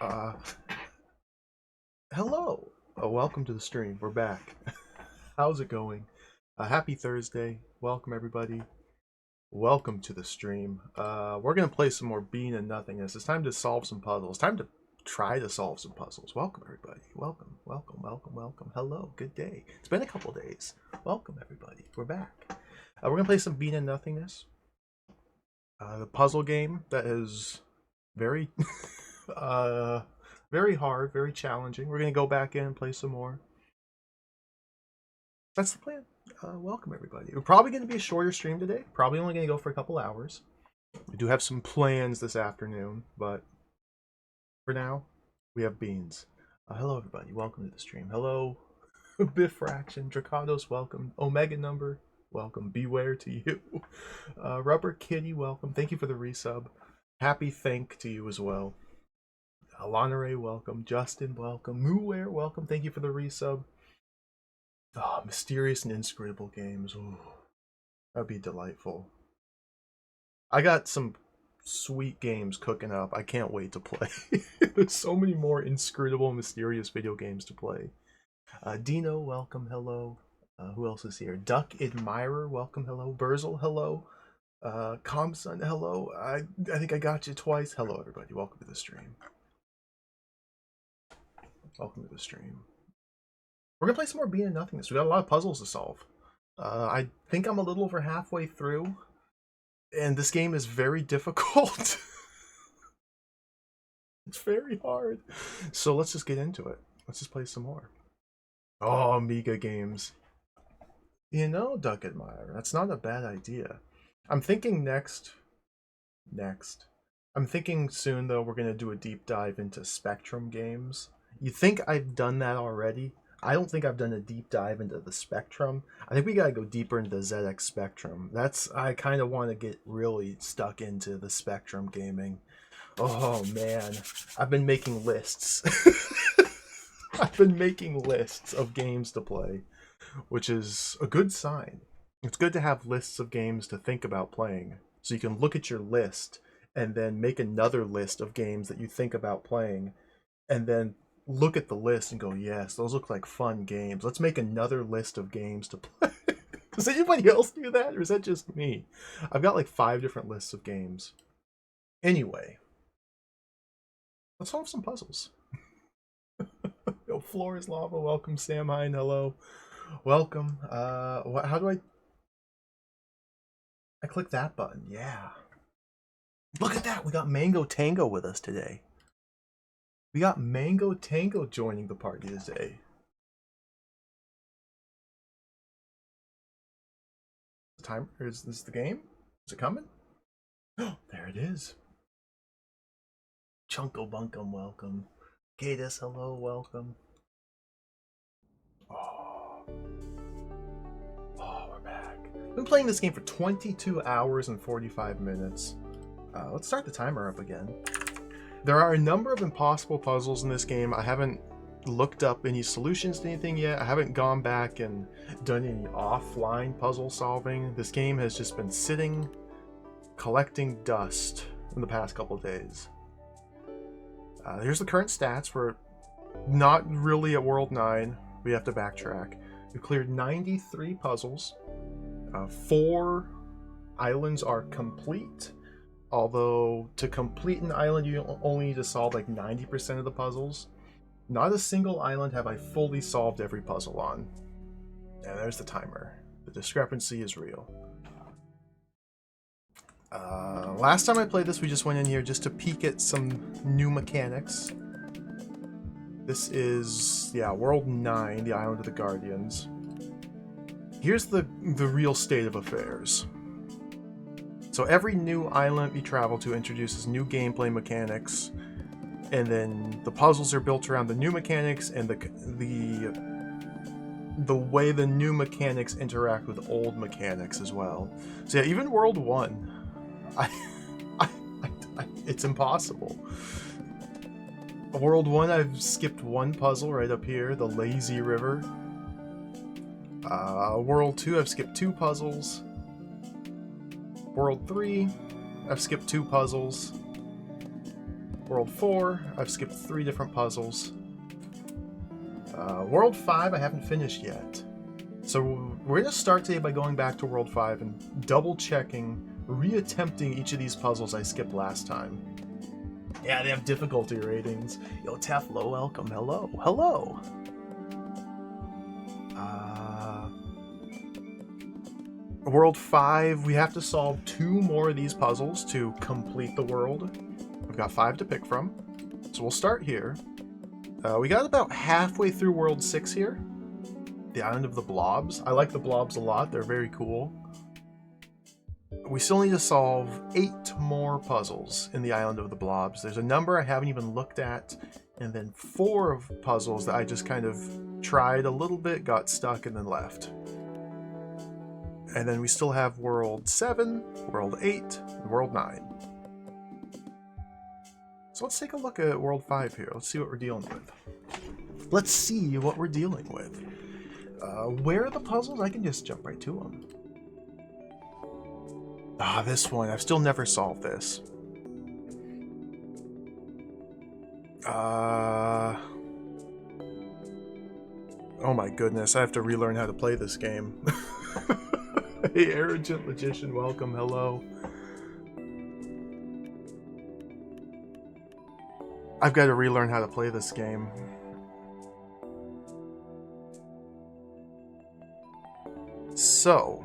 Uh, Hello. Welcome to the stream. We're back. How's it going? Happy Thursday. Welcome, everybody. Welcome to the stream. We're going to play some more Being and Nothingness. It's time to solve some puzzles. Time to try to solve some puzzles. Welcome, everybody. Welcome, welcome, welcome, welcome. Hello. Good day. It's been a couple days. Welcome, everybody. We're back. We're going to play some Being and Nothingness. The puzzle game that is very... very hard, very challenging. We're going to go back in and play some more. That's the plan. Welcome, everybody. We're probably going to be a shorter stream today. Probably only going to go for a couple hours. We do have some plans this afternoon, but for now, we have beans. Hello, everybody. Welcome to the stream. Hello, Biff Fraction, Dracados, welcome. Omega Number, welcome. Beware to you. Rubber Kitty, welcome. Thank you for the resub. Happy Thank to you as well. Alana Ray, welcome. Justin, welcome. Mooware, welcome. Thank you for the resub. Oh, mysterious and inscrutable games. Ooh, that'd be delightful. I got some sweet games cooking up. I can't wait to play. There's so many more inscrutable, mysterious video games to play. Dino, welcome. Hello. Who else is here? Duck Admirer, welcome. Hello. Burzel, hello. Comson, hello. I think I got you twice. Hello, everybody. Welcome to the stream. Welcome to the stream. We're gonna play some more Being and Nothingness. We got a lot of puzzles to solve. I think I'm a little over halfway through, and this game is very difficult. It's very hard. So let's just get into it. Let's just play some more. Oh, Amiga games. You know, Duck Admirer, that's not a bad idea. I'm thinking next. I'm thinking soon, though, we're gonna do a deep dive into Spectrum games. You think I've done that already? I don't think I've done a deep dive into the Spectrum. I think we gotta go deeper into the ZX Spectrum. I kind of want to get really stuck into the Spectrum gaming. Oh man, I've been making lists. I've been making lists of games to play, which is a good sign. It's good to have lists of games to think about playing, so you can look at your list and then make another list of games that you think about playing, and then look at the list and go, yes, those look like fun games. Let's make another list of games to play. Does anybody else do that, or is that just me? I've got like 5 different lists of games. Anyway, let's solve some puzzles. Yo, floor is lava. Welcome, Sam Hine. Hello. Welcome. How do I click that button? Yeah. Look at that. We got Mango Tango with us today. We got Mango Tango joining the party today. The timer? Is this the game? Is it coming? Oh, there it is. Chunko Bunkum, welcome. Gatus, hello, welcome. Oh, we're back. I've been playing this game for 22 hours and 45 minutes. Let's start the timer up again. There are a number of impossible puzzles in this game. I haven't looked up any solutions to anything yet. I haven't gone back and done any offline puzzle solving. This game has just been sitting, collecting dust in the past couple of days. Here's the current stats. We're not really at World 9. We have to backtrack. We've cleared 93 puzzles. 4 islands are complete. Although, to complete an island, you only need to solve like 90% of the puzzles. Not a single island have I fully solved every puzzle on. And there's the timer. The discrepancy is real. Last time I played this, we just went in here just to peek at some new mechanics. This is, yeah, World 9, the Island of the Guardians. Here's the real state of affairs. So every new island we travel to introduces new gameplay mechanics, and then the puzzles are built around the new mechanics and the way the new mechanics interact with old mechanics as well. So yeah, even World 1, it's impossible. World 1, I've skipped 1 puzzle right up here, the Lazy River. World 2, I've skipped 2 puzzles. World 3, I've skipped 2 puzzles. World 4, I've skipped 3 different puzzles. World 5, I haven't finished yet. So we're going to start today by going back to World 5 and double-checking, reattempting each of these puzzles I skipped last time. Yeah, they have difficulty ratings. Yo, Teflo, welcome. Hello. Hello. World 5, we have to solve 2 more of these puzzles to complete the world. We've got 5 to pick from. So we'll start here. We got about halfway through World 6 here. The Island of the Blobs. I like the blobs a lot. They're very cool. We still need to solve 8 more puzzles in the Island of the Blobs. There's a number I haven't even looked at, and then 4 of puzzles that I just kind of tried a little bit, got stuck, and then left. And then we still have World 7, World 8, and World 9. So let's take a look at World 5 here. Let's see what we're dealing with. Let's see what we're dealing with. Where are the puzzles? I can just jump right to them. Ah, this one. I've still never solved this. Oh my goodness, I have to relearn how to play this game. Hey, Arrogant Magician, welcome, hello. I've got to relearn how to play this game. So,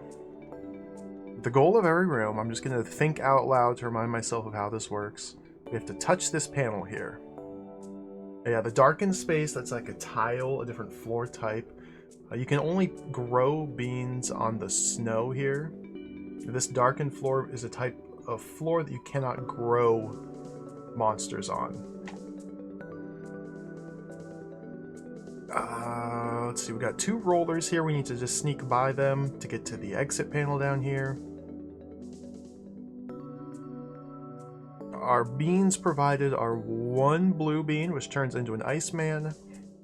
the goal of every room, I'm just going to think out loud to remind myself of how this works. We have to touch this panel here. Yeah, the darkened space, that's like a tile, a different floor type. You can only grow beans on the snow here. This darkened floor is a type of floor that you cannot grow monsters on. Let's see, we got 2 rollers here. We need to just sneak by them to get to the exit panel down here. Our beans provided are 1 blue bean, which turns into an Iceman,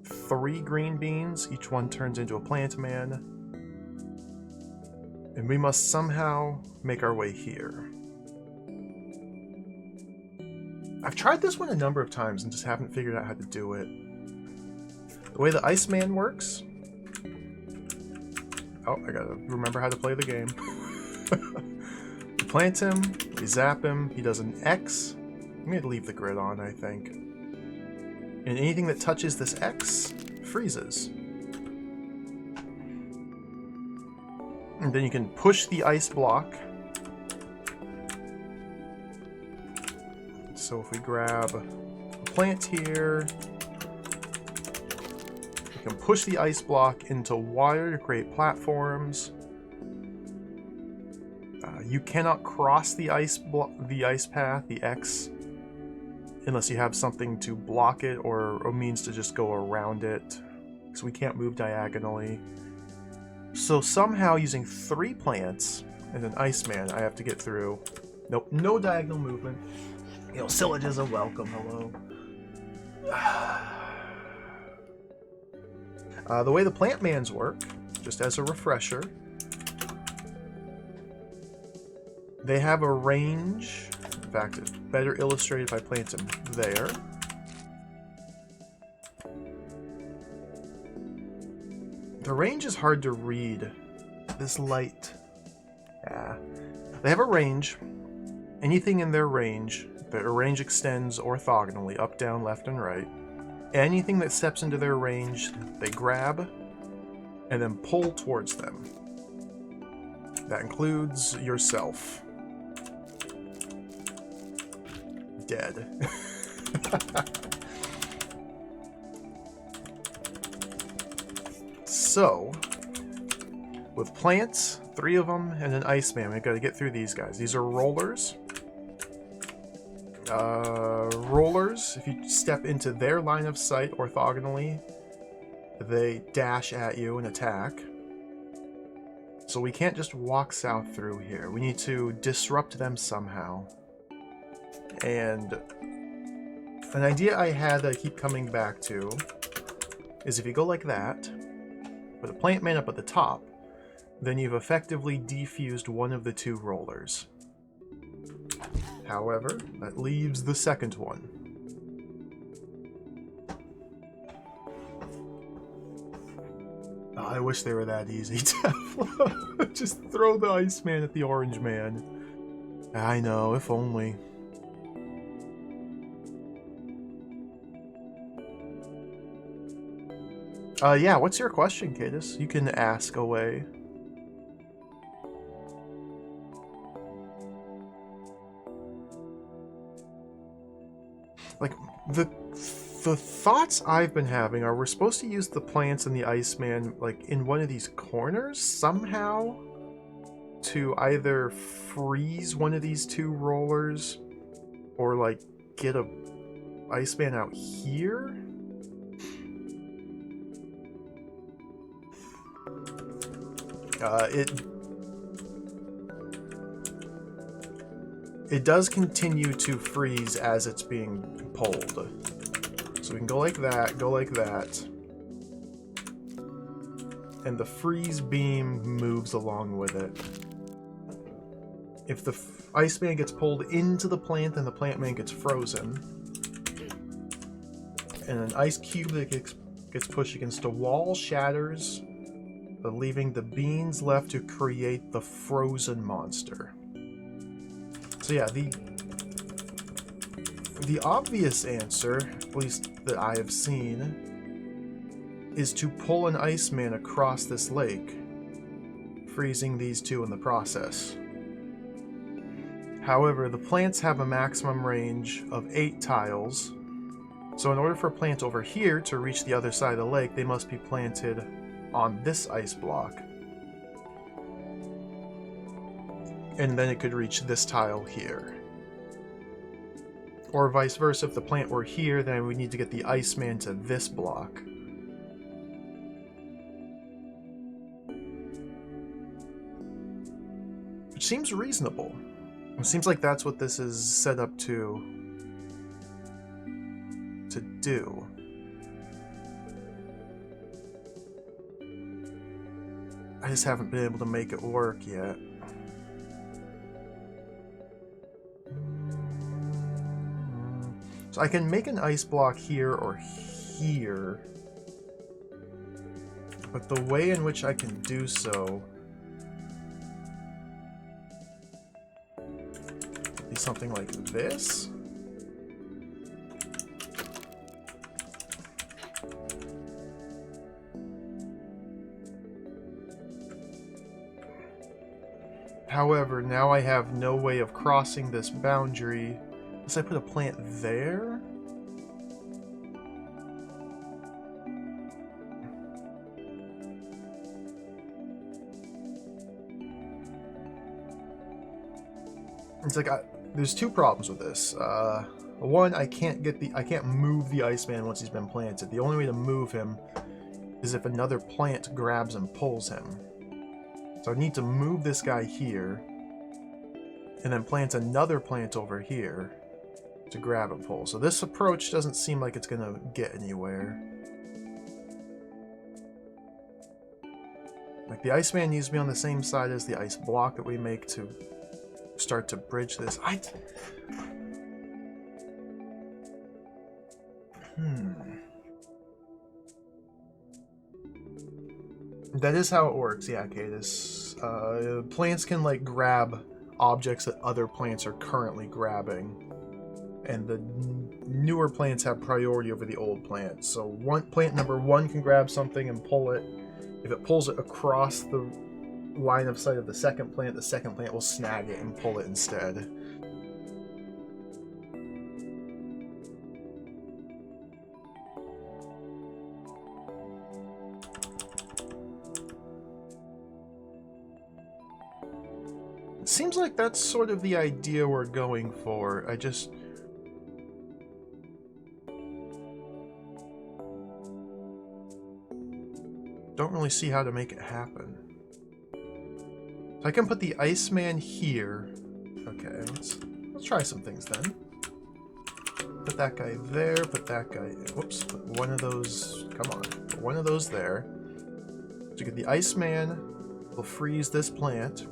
3 green beans, each one turns into a Plant Man, and we must somehow make our way here. I've tried this one a number of times and just haven't figured out how to do it. The way the Iceman works... Oh, I gotta remember how to play the game. We plant him, we zap him, he does an X. I'm going to leave the grid on, I think. And anything that touches this X freezes. And then you can push the ice block. So if we grab a plant here, we can push the ice block into water to create platforms. You cannot cross the ice path, the X, unless you have something to block it or a means to just go around it. So we can't move diagonally. So somehow using 3 plants and an Iceman, I have to get through. Nope, no diagonal movement. You know, syllogism, welcome, hello. The way the Plant Mans work, just as a refresher, they have a range. In fact, it's better illustrated if I plant them there. The range is hard to read. This light. Yeah. They have a range. Anything in their range, their range extends orthogonally, up, down, left, and right. Anything that steps into their range, they grab and then pull towards them. That includes yourself. Dead. So, with plants, 3 of them, and an Iceman, we've got to get through these guys. These are rollers. Rollers, if you step into their line of sight orthogonally, they dash at you and attack. So we can't just walk south through here. We need to disrupt them somehow. And an idea I had that I keep coming back to is if you go like that, with a Plant Man up at the top, then you've effectively defused one of the 2 rollers. However, that leaves the second one. I wish they were that easy. Just throw the Iceman at the Orange Man. I know, if only. Yeah, what's your question, Cadis? You can ask away. Like, the thoughts I've been having are we're supposed to use the plants and the Iceman, like, in one of these corners somehow to either freeze one of these two rollers or, like, get a Iceman out here? It does continue to freeze as it's being pulled. So we can go like that, and the freeze beam moves along with it. If the Iceman gets pulled into the plant, then the Plant Man gets frozen. And an ice cube that gets pushed against a wall shatters, leaving the beans left to create the frozen monster. So yeah, the obvious answer, at least that I have seen, is to pull an Iceman across this lake, freezing these two in the process. However, the plants have a maximum range of 8 tiles, so in order for a plant over here to reach the other side of the lake, they must be planted on this ice block. And then it could reach this tile here. Or vice versa, if the plant were here, then we need to get the Iceman to this block. Which seems reasonable. It seems like that's what this is set up to do. I just haven't been able to make it work yet. So I can make an ice block here or here, but the way in which I can do so would be something like this. However, now I have no way of crossing this boundary unless I put a plant there. It's like there's two problems with this. One, I can't move the Iceman once he's been planted. The only way to move him is if another plant grabs and pulls him. So I need to move this guy here, and then plant another plant over here to grab and pull. So this approach doesn't seem like it's going to get anywhere. Like, the Iceman needs to be on the same side as the ice block that we make to start to bridge this. That is how it works, yeah, Cadis. Plants can, like, grab objects that other plants are currently grabbing. And the newer plants have priority over the old plants. So plant number 1 can grab something and pull it. If it pulls it across the line of sight of the second plant will snag it and pull it instead. It seems like that's sort of the idea we're going for. I just... don't really see how to make it happen. So I can put the Iceman here. Okay, let's try some things then. Put that guy there, put that guy... whoops, put one of those... come on. Put one of those there. So you get the Iceman will freeze this plant.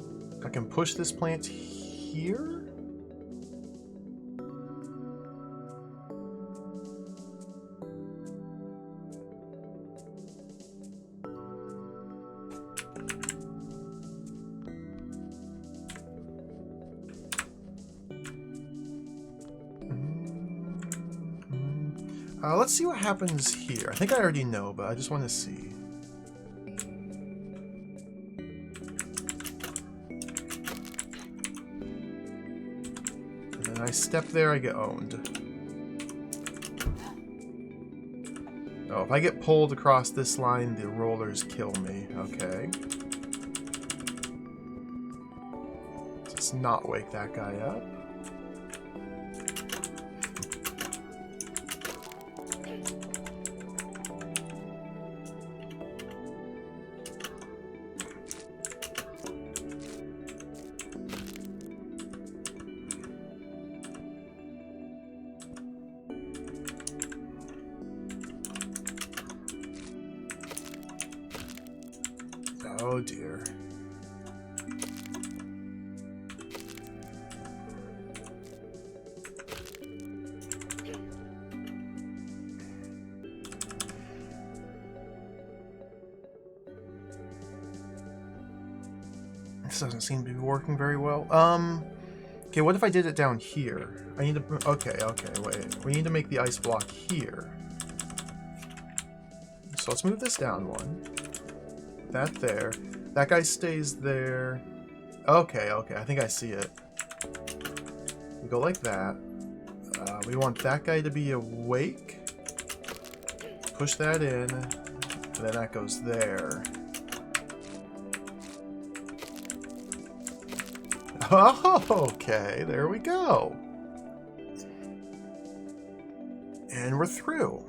I can push this plant here? Let's see what happens here. I think I already know, but I just want to see. And then I step there, I get owned. Oh, if I get pulled across this line, the rollers kill me. Okay. Let's not wake that guy up. Oh dear. This doesn't seem to be working very well. Okay, what if I did it down here? I need to... Okay, wait. We need to make the ice block here. So let's move this down one. That there. That guy stays there. Okay, I think I see it. We go like that. We want that guy to be awake. Push that in. And then that goes there. Oh, okay, there we go. And we're through.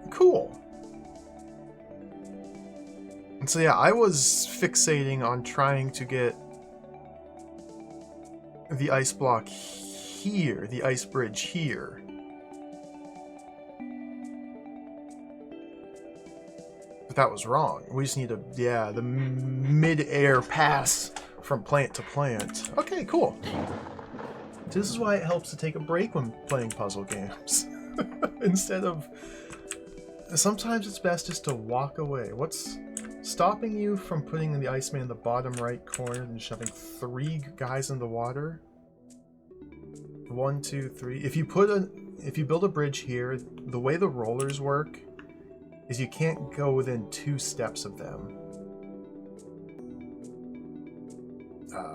Cool. And so yeah, I was fixating on trying to get the ice block here, the ice bridge here. But that was wrong. We just need to, yeah, the mid-air pass from plant to plant. Okay, cool. This is why it helps to take a break when playing puzzle games. Instead of... Sometimes it's best just to walk away. What's stopping you from putting the Iceman in the bottom right corner and shoving 3 guys in the water? 1, 2, 3. If you build a bridge here, the way the rollers work is you can't go within 2 steps of them.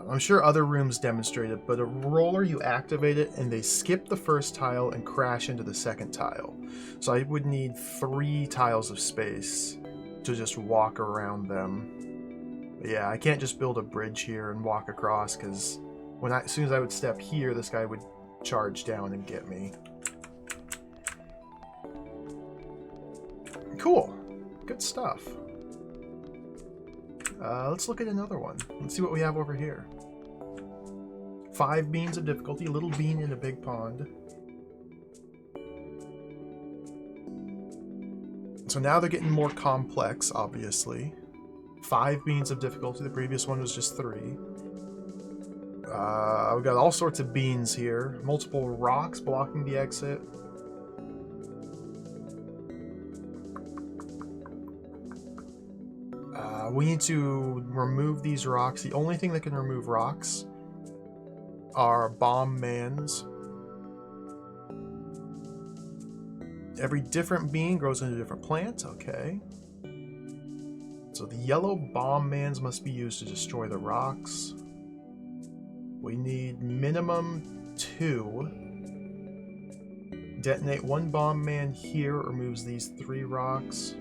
I'm sure other rooms demonstrate it, but a roller, you activate it and they skip the first tile and crash into the second tile. So I would need 3 tiles of space to just walk around them. But yeah, I can't just build a bridge here and walk across, because as soon as I would step here, this guy would charge down and get me. Cool. Good stuff. Let's look at another one. Let's see what we have over here. 5 beans of difficulty, a little bean in a big pond. So now they're getting more complex, obviously. 5 beans of difficulty, the previous one was just 3. We've got all sorts of beans here. Multiple rocks blocking the exit. We need to remove these rocks. The only thing that can remove rocks are bomb mans. Every different bean grows into a different plant. Okay. So the yellow bomb mans must be used to destroy the rocks. We need minimum 2. Detonate 1 bomb man here, removes these 3 rocks.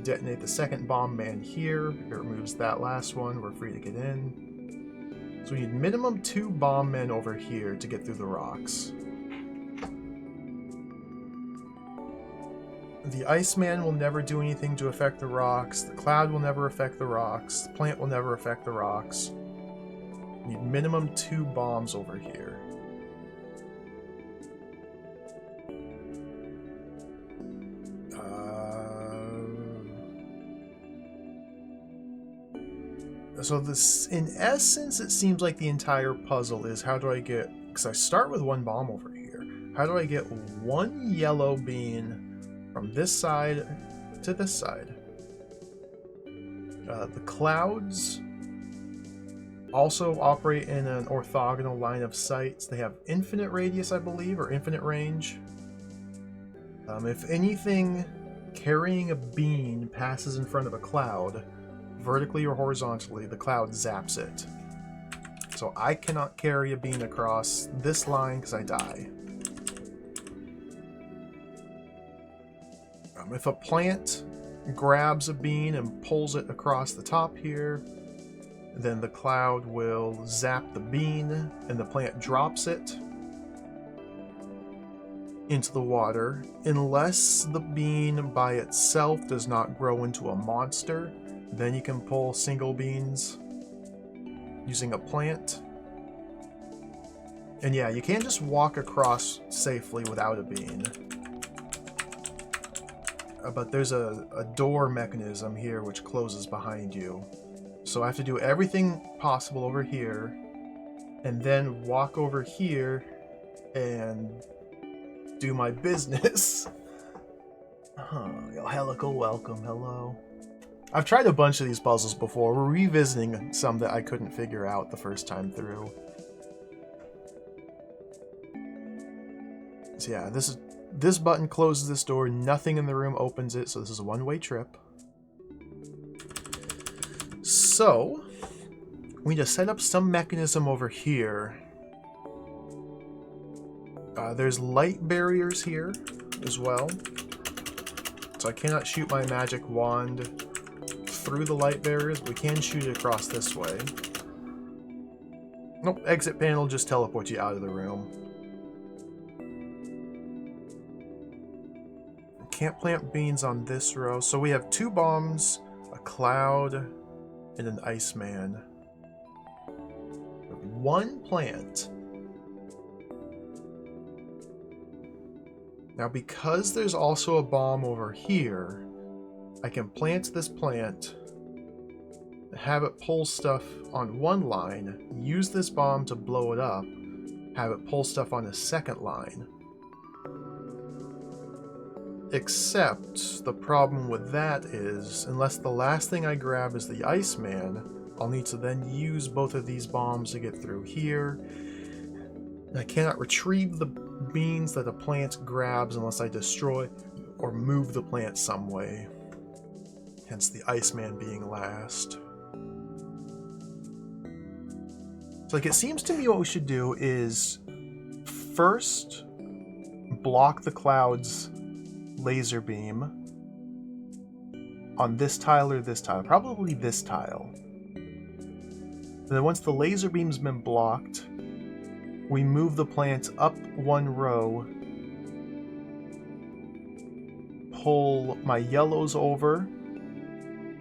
Detonate the second bomb man here, it removes that last one, we're free to get in. So we need minimum 2 bomb men over here to get through the rocks. The Iceman will never do anything to affect the rocks, the cloud will never affect the rocks, the plant will never affect the rocks. We need minimum 2 bombs over here. So this, in essence, it seems like the entire puzzle is how do I get, because I start with 1 bomb over here, how do I get 1 yellow bean from this side to this side? The clouds also operate in an orthogonal line of sight. They have infinite radius, I believe, or infinite range. If anything carrying a bean passes in front of a cloud, vertically or horizontally, the cloud zaps it. So I cannot carry a bean across this line because I die. If a plant grabs a bean and pulls it across the top here, then the cloud will zap the bean and the plant drops it into the water, unless the bean by itself does not grow into a monster. Then you can pull single beans using a plant. And yeah, you can't just walk across safely without a bean. But there's a door mechanism here which closes behind you. So I have to do everything possible over here, and then walk over here and do my business. Yo, helical welcome, hello. I've tried a bunch of these puzzles before. We're revisiting some that I couldn't figure out the first time through. So yeah, this button closes this door, nothing in the room opens it, so this is a one-way trip. So, we need to set up some mechanism over here. There's light barriers here as well, so I cannot shoot my magic wand through the light barriers, but we can shoot it across this way. Nope, exit panel just teleports you out of the room. Can't plant beans on this row. So we have 2 bombs, a cloud, and an Iceman. 1 plant. Now because there's also a bomb over here, I can plant this plant, have it pull stuff on one line, use this bomb to blow it up, have it pull stuff on a second line. Except, the problem with that is, unless the last thing I grab is the Iceman, I'll need to then use both of these bombs to get through here. And I cannot retrieve the beans that a plant grabs unless I destroy or move the plant some way. Hence the Iceman being last. So like, it seems to me what we should do is first block the clouds laser beam on this tile or this tile, probably this tile. And then once the laser beam's been blocked, we move the plants up 1 row, pull my yellows over,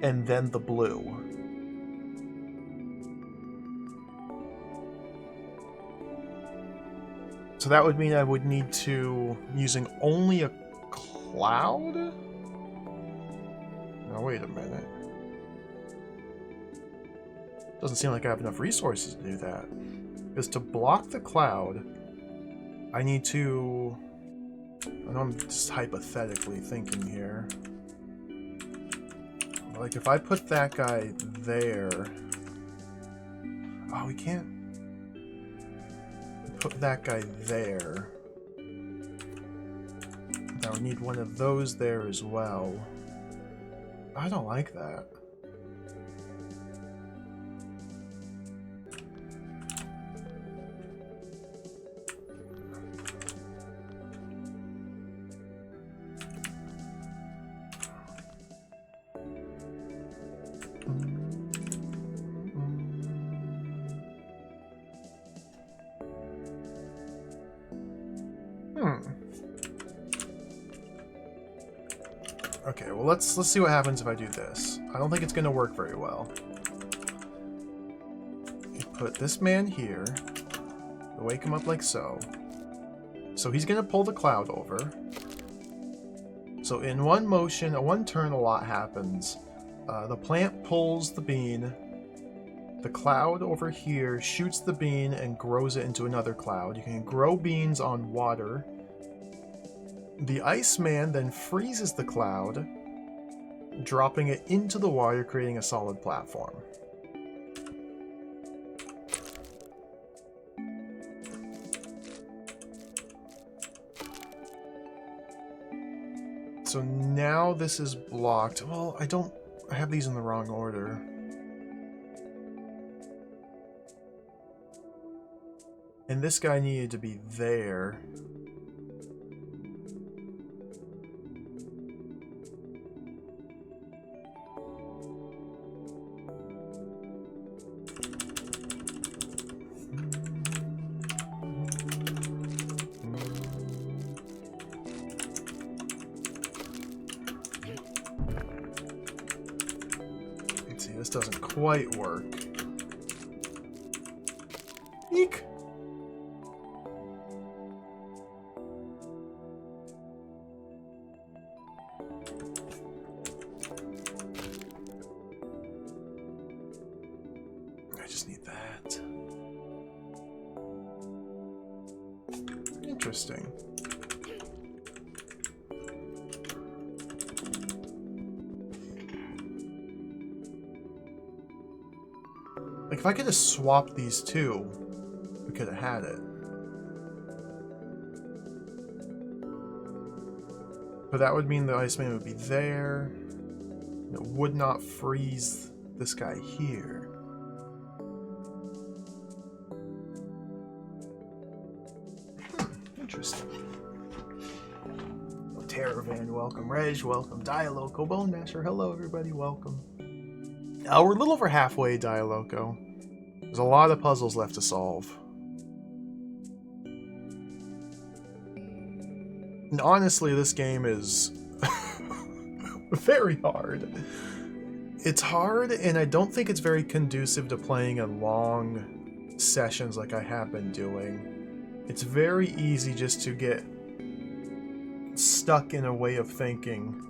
and then the blue. So that would mean I would need to, using only a cloud? Now wait a minute. Doesn't seem like I have enough resources to do that. Because to block the cloud, I need to... I know I'm just hypothetically thinking here. Like if I put that guy there... Oh, we can't put that guy there. Now we need one of those there as well. I don't like that. Okay, well let's see what happens if I do this. I don't think it's gonna work very well. You put this man here, wake him up like so. So he's gonna pull the cloud over. So in one motion, one turn, a lot happens. The plant pulls the bean. The cloud over here shoots the bean and grows it into another cloud. You can grow beans on water. The Iceman then freezes the cloud, dropping it into the water, creating a solid platform. So now this is blocked. Well, I have these in the wrong order. And this guy needed to be there. Let's see, this doesn't quite work. Eek! I just need that. Interesting. Like, if I could have swapped these two, we could have had it. But that would mean the Iceman would be there. It would not freeze this guy here. Interesting. Oh, Terravan, welcome. Reg, welcome. Dialoco, Bone Masher, hello everybody, welcome. We're a little over halfway, Dialoco. There's a lot of puzzles left to solve. And honestly, this game is very hard. It's hard, and I don't think it's very conducive to playing in long sessions like I have been doing. It's very easy just to get stuck in a way of thinking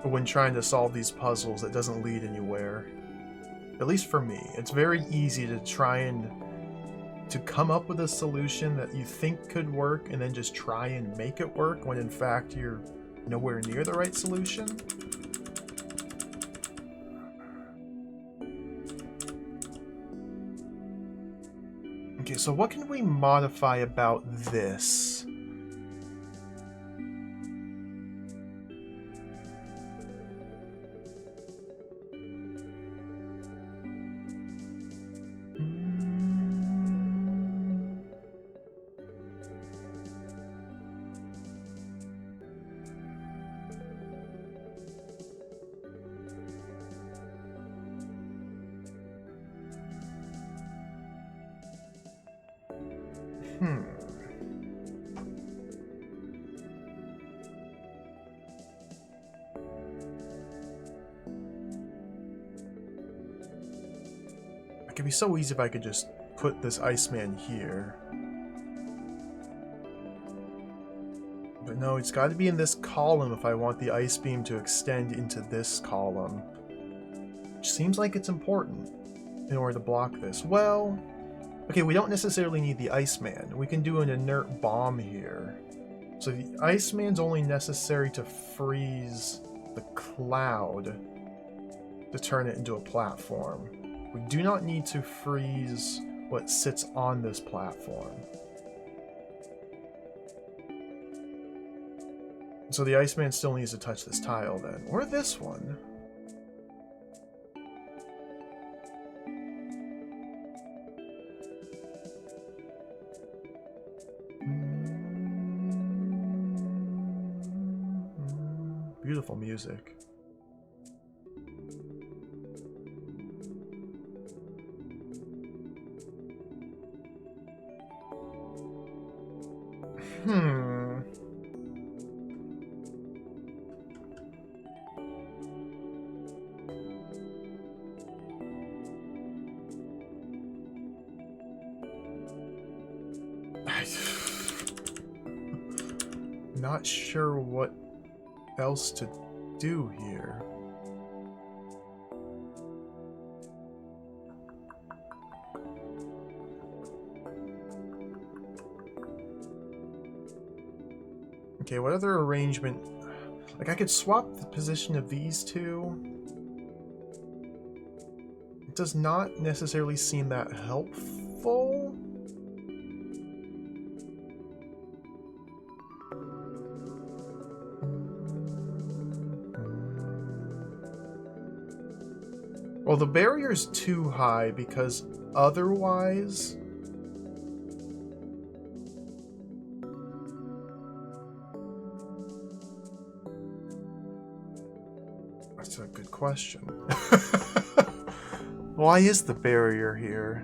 when trying to solve these puzzles that doesn't lead anywhere. At least for me, it's very easy to try and to come up with a solution that you think could work and then just try and make it work when in fact you're nowhere near the right solution. Okay, so what can we modify about this? It could be so easy if I could just put this Iceman here. But no, it's got to be in this column if I want the ice beam to extend into this column. Which seems like it's important in order to block this. Well, okay, we don't necessarily need the Iceman. We can do an inert bomb here. So the Iceman's only necessary to freeze the cloud to turn it into a platform. We do not need to freeze what sits on this platform. So the Iceman still needs to touch this tile then. Or this one. Beautiful music. Not sure what else to do here. Okay, what other arrangement? Like, I could swap the position of these two. It does not necessarily seem that helpful. Well, the barrier's too high because otherwise... That's a good question. Why is the barrier here?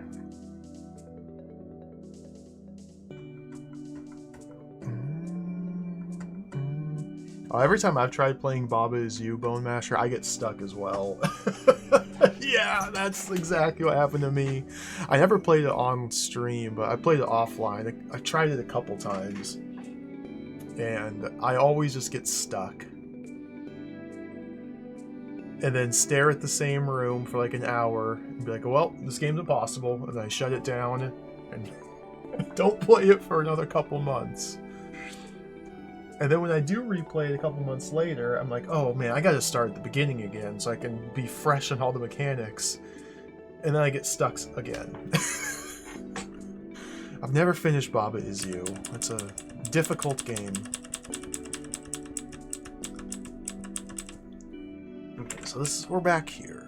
Oh, every time I've tried playing Baba Is You Bone Masher, I get stuck as well. Yeah, that's exactly what happened to me. I never played it on stream, but I played it offline. I tried it a couple times, and I always just get stuck. And then stare at the same room for like an hour and be like, well, this game's impossible, and I shut it down and don't play it for another couple months. And then when I do replay it a couple months later, I'm like, oh man, I gotta start at the beginning again so I can be fresh on all the mechanics. And then I get stuck again. I've never finished Baba Is You. It's a difficult game. Okay, so we're back here.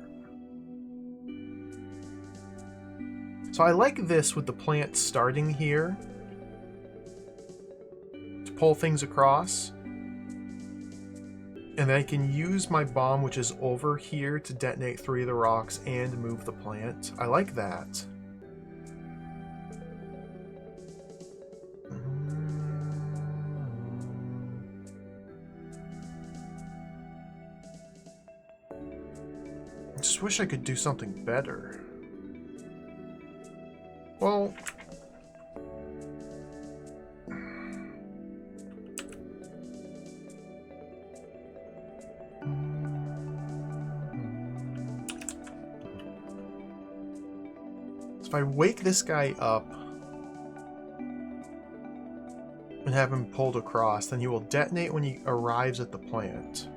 So I like this with the plant starting here. Pull things across, and then I can use my bomb, which is over here, to detonate 3 of the rocks and move the plant. I like that. I just wish I could do something better. Well... if I wake this guy up and have him pulled across, then he will detonate when he arrives at the plant.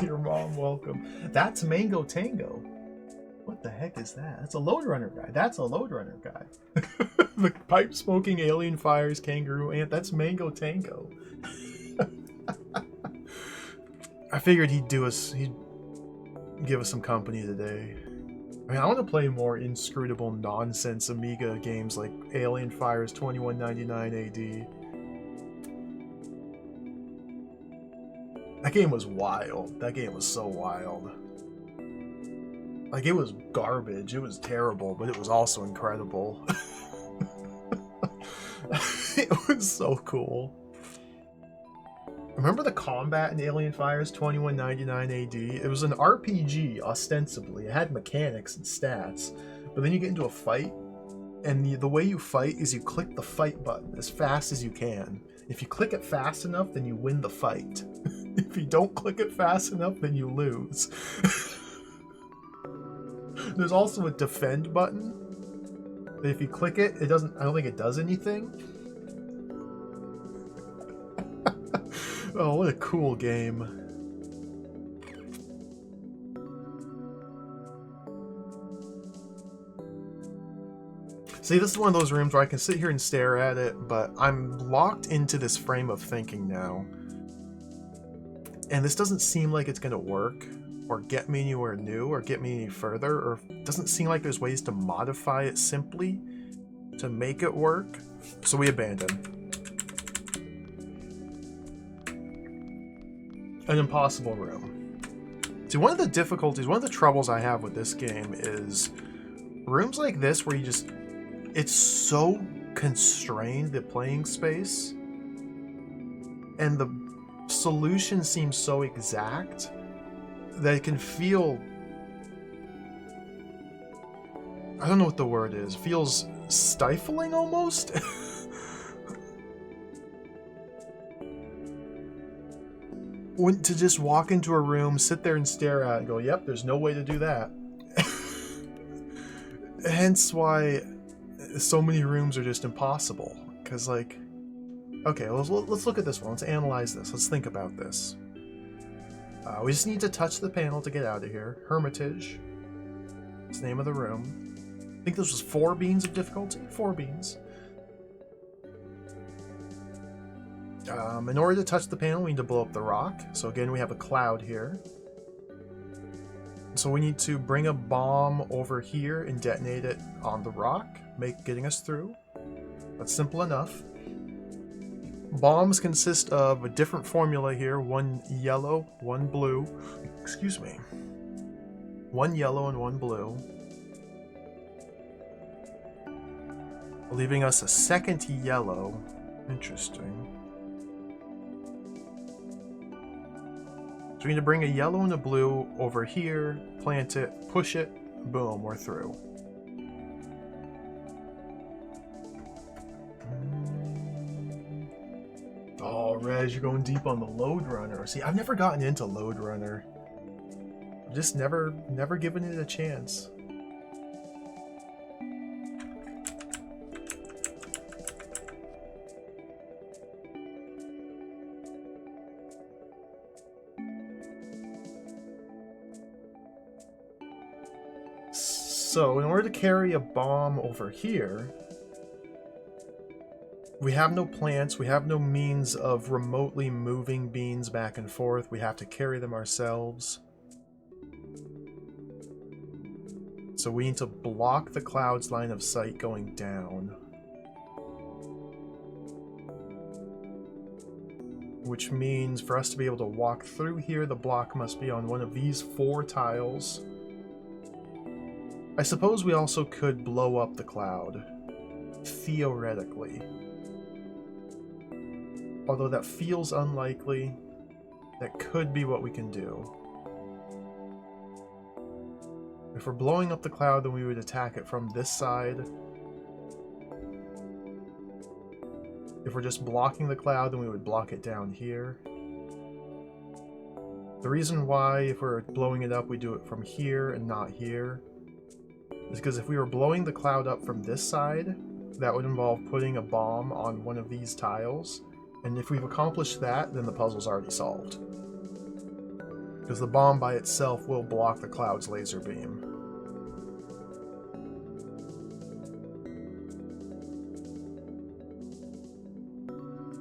Your mom, welcome. That's Mango Tango. What the heck is that? That's a Load Runner guy. That's a Load Runner guy. The pipe smoking alien fires kangaroo ant. That's Mango Tango. I figured he'd give us some company today. I mean, I want to play more inscrutable nonsense Amiga games like Alien Fires 2199 AD. That game was wild. That game was so wild. Like, it was garbage. It was terrible, but it was also incredible. It was so cool. Remember the combat in Alien Fires 2199 AD? It was an RPG, ostensibly. It had mechanics and stats. But then you get into a fight, and the way you fight is you click the fight button as fast as you can. If you click it fast enough, then you win the fight. If you don't click it fast enough, then you lose. There's also a defend button. If you click it, I don't think it does anything. Oh, what a cool game. See, this is one of those rooms where I can sit here and stare at it, but I'm locked into this frame of thinking now. And this doesn't seem like it's going to work, or get me anywhere new, or get me any further, or it doesn't seem like there's ways to modify it simply to make it work. So we abandon. An impossible room. See, one of the difficulties, one of the troubles I have with this game is rooms like this where it's so constrained, the playing space, and the solution seems so exact that it can feel, I don't know what the word is, feels stifling almost. to just walk into a room, sit there and stare at it and go, yep, there's no way to do that. Hence why so many rooms are just impossible. Because, like, okay, let's look at this one. Let's analyze this. Let's think about this. We just need to touch the panel to get out of here. Hermitage. It's the name of the room. I think this was 4 beans of difficulty. 4 beans. In order to touch the panel, we need to blow up the rock. So again, we have a cloud here. So we need to bring a bomb over here and detonate it on the rock, getting us through. That's simple enough. Bombs consist of a different formula here. 1 yellow, 1 blue. Excuse me. 1 yellow and 1 blue. Leaving us a second yellow. Interesting. So we need to bring a yellow and a blue over here, plant it, push it, boom, we're through. Oh, Rez, you're going deep on the Load Runner. See, I've never gotten into Load Runner. I've just never given it a chance. So, in order to carry a bomb over here, we have no plants, we have no means of remotely moving beans back and forth, we have to carry them ourselves. So we need to block the cloud's line of sight going down. Which means for us to be able to walk through here, the block must be on one of these 4 tiles. I suppose we also could blow up the cloud, theoretically. Although that feels unlikely, that could be what we can do. If we're blowing up the cloud, then we would attack it from this side. If we're just blocking the cloud, then we would block it down here. The reason why, if we're blowing it up, we do it from here and not here, is because if we were blowing the cloud up from this side, that would involve putting a bomb on one of these tiles. And if we've accomplished that, then the puzzle's already solved. Because the bomb by itself will block the cloud's laser beam.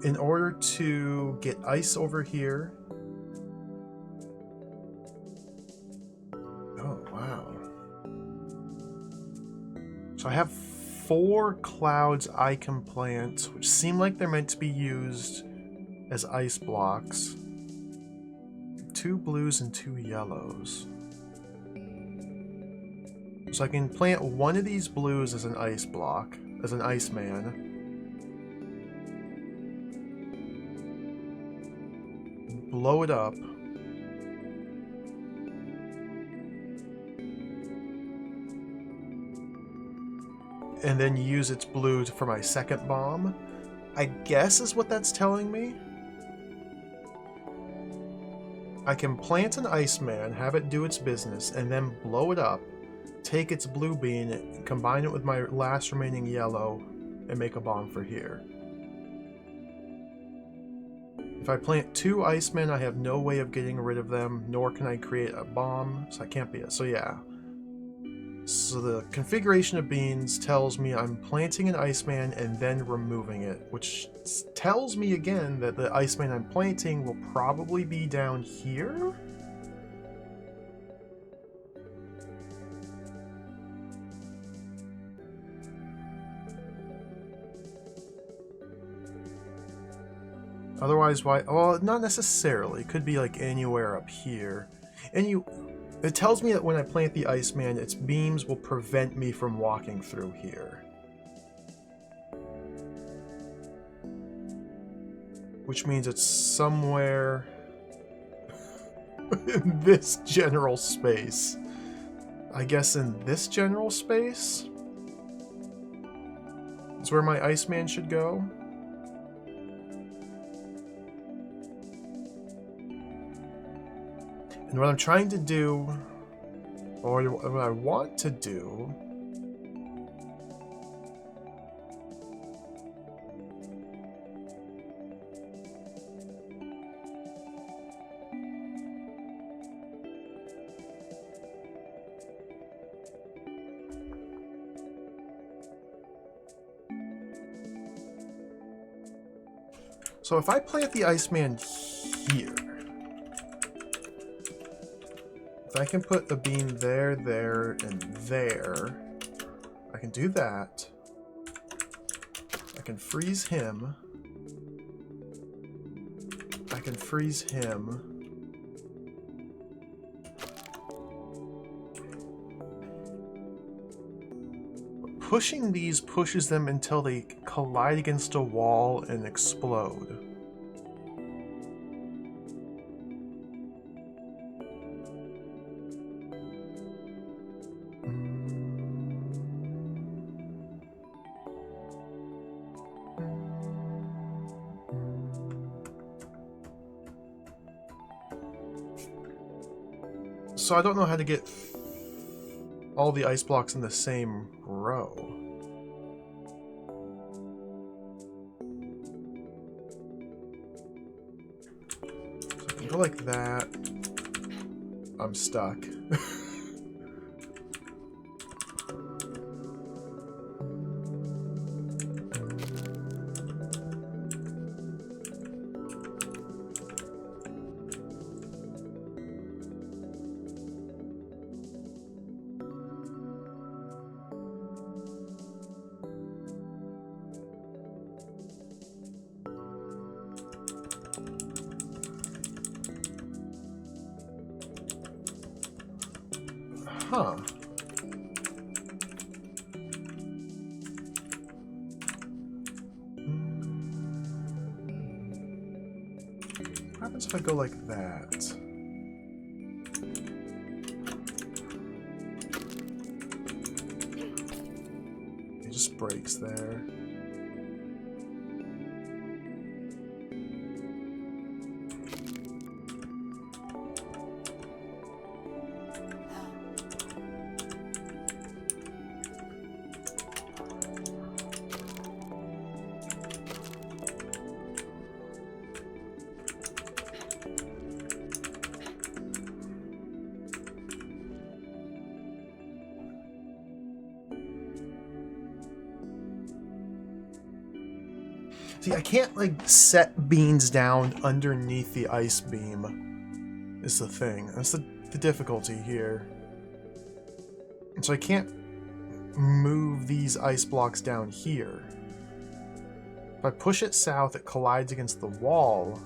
In order to get ice over here... Oh, wow. So I have 4 clouds I can plant, which seem like they're meant to be used as ice blocks. 2 blues and 2 yellows. So I can plant one of these blues as an ice block, as an Iceman. Blow it up. And then use its blue for my second bomb, I guess is what that's telling me. I can plant an Iceman, have it do its business, and then blow it up, take its blue bean, combine it with my last remaining yellow, and make a bomb for here. If I plant 2 Icemen, I have no way of getting rid of them, nor can I create a bomb, so I can't be it. So yeah. So the configuration of beans tells me I'm planting an Iceman and then removing it, which tells me again that the Iceman I'm planting will probably be down here? Otherwise, why? Well, not necessarily. It could be like anywhere up here. It tells me that when I plant the Iceman, its beams will prevent me from walking through here. Which means it's somewhere in this general space. I guess in this general space? It's where my Iceman should go. And what I'm trying to do, or what I want to do, so if I plant the Iceman here, if I can put a beam there, there, and there, I can do that. I can freeze him. I can freeze him. Pushing these pushes them until they collide against a wall and explode. So I don't know how to get all the ice blocks in the same row. So I can go like that. I'm stuck. Huh. What happens if I go like that? It just breaks there. See, I can't, like, set beans down underneath the ice beam, is the thing. That's the difficulty here. And so I can't move these ice blocks down here. If I push it south, it collides against the wall.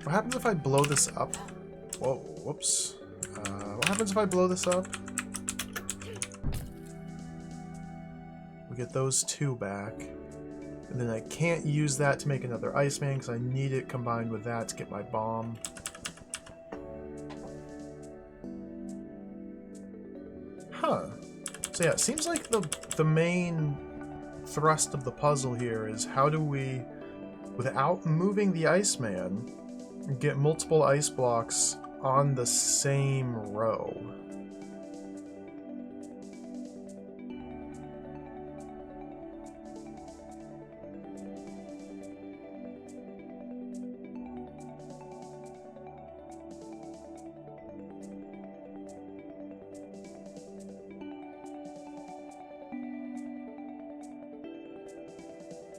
What happens if I blow this up? Whoa, whoops. What happens if I blow this up? Get those two back, and then I can't use that to make another Iceman because I need it combined with that to get my bomb. Huh. So yeah, it seems like the main thrust of the puzzle here is how do we, without moving the Iceman, get multiple ice blocks on the same row.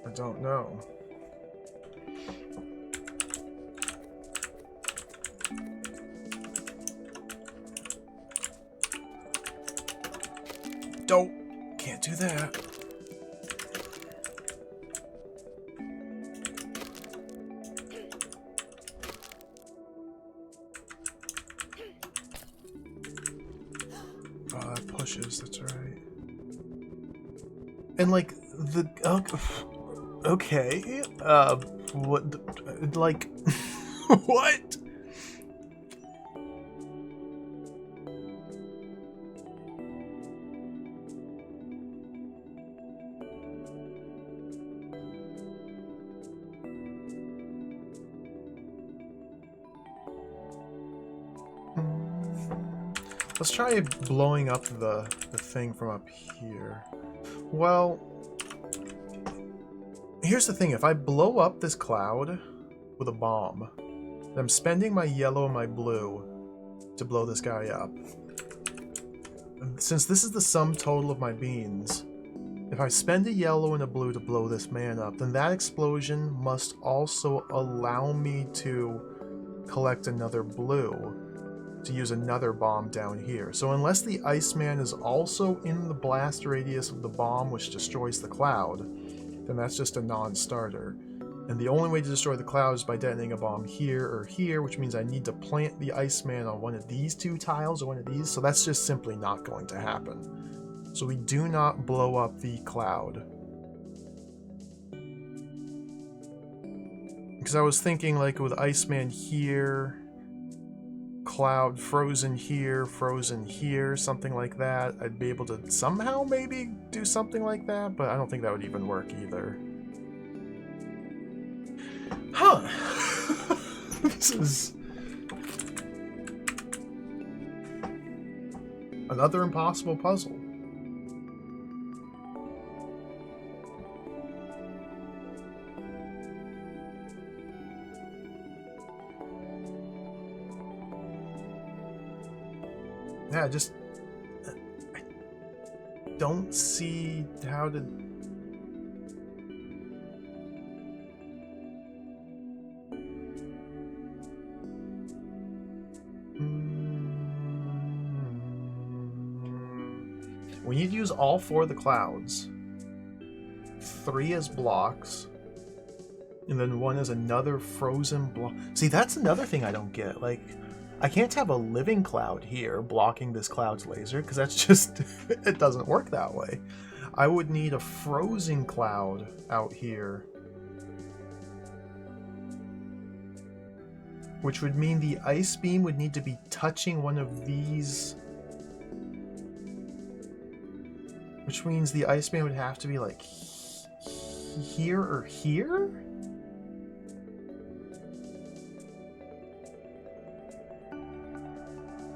I don't know. Can't do that. Pushes, that's right. And like the okay, what, like, what? Let's try blowing up the thing from up here. Well, here's the thing. If I blow up this cloud with a bomb, then I'm spending my yellow and my blue to blow this guy up. And since this is the sum total of my beans, if I spend a yellow and a blue to blow this man up, then that explosion must also allow me to collect another blue to use another bomb down here. So unless the Iceman is also in the blast radius of the bomb which destroys the cloud, then that's just a non-starter. And the only way to destroy the cloud is by detonating a bomb here or here, which means I need to plant the Iceman on one of these two tiles or one of these, so that's just simply not going to happen. So we do not blow up the cloud. Because I was thinking like with Iceman here, cloud frozen here, something like that. I'd be able to somehow maybe do something like that, but I don't think that would even work either. Huh. This is another impossible puzzle. Yeah, I don't see how to... We need to use all 4 of the clouds. 3 as blocks. And then 1 as another frozen block. See, that's another thing I don't get. Like, I can't have a living cloud here blocking this cloud's laser, because that's just... it doesn't work that way. I would need a frozen cloud out here. Which would mean the ice beam would need to be touching one of these... Which means the Iceman would have to be like here or here?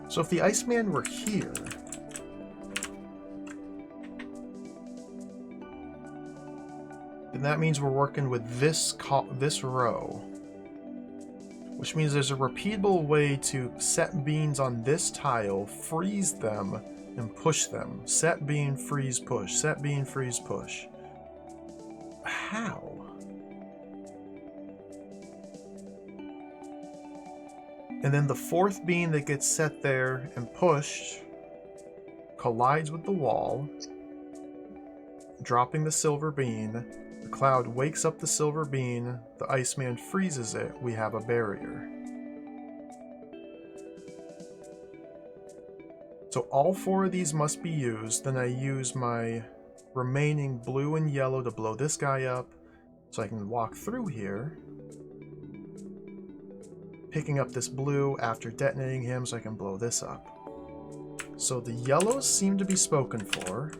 So if the Iceman were here, then that means we're working with this row. Which means there's a repeatable way to set beans on this tile, freeze them, and push them. Set bean, freeze, push. Set bean, freeze, push. How? And then the 4th bean that gets set there and pushed collides with the wall, dropping the silver bean. The cloud wakes up the silver bean. The Iceman freezes it. We have a barrier. So all 4 of these must be used. Then I use my remaining blue and yellow to blow this guy up. So I can walk through here. Picking up this blue after detonating him so I can blow this up. So the yellows seem to be spoken for.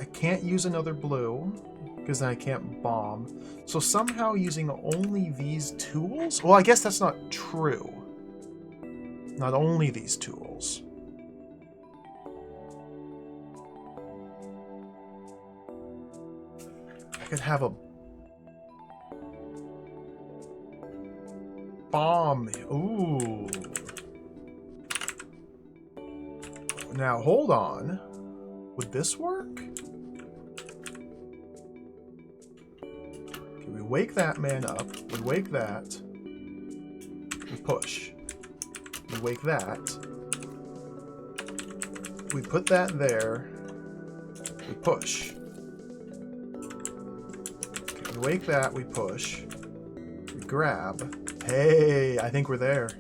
I can't use another blue, because then I can't bomb. So somehow using only these tools? Well, I guess that's not true. Not only these tools. I could have a bomb. Ooh. Now, hold on. Would this work? We wake that man up, we wake that, we push. We wake that, we put that there, we push. Okay, we wake that, we push, we grab. Hey, I think we're there.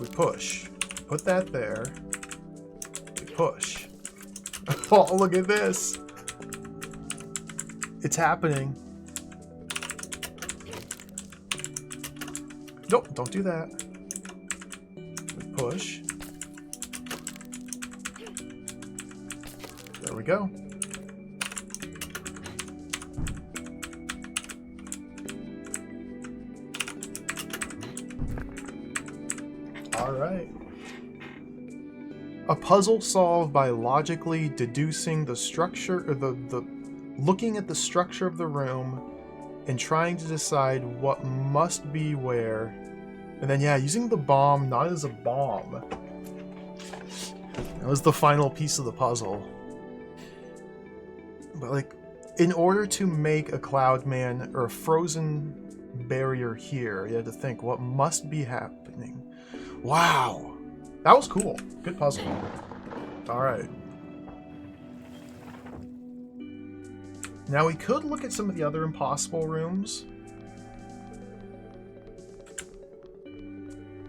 We push, put that there, we push. Oh, look at this. It's happening. Nope, don't do that. We push. There we go. Alright. A puzzle solved by logically deducing the structure, or looking at the structure of the room and trying to decide what must be where. And then, yeah, using the bomb not as a bomb. That was the final piece of the puzzle. But, like, in order to make a Cloud Man or a frozen barrier here, you had to think what must be happening. Wow! That was cool. Good puzzle. Alright. Now we could look at some of the other impossible rooms.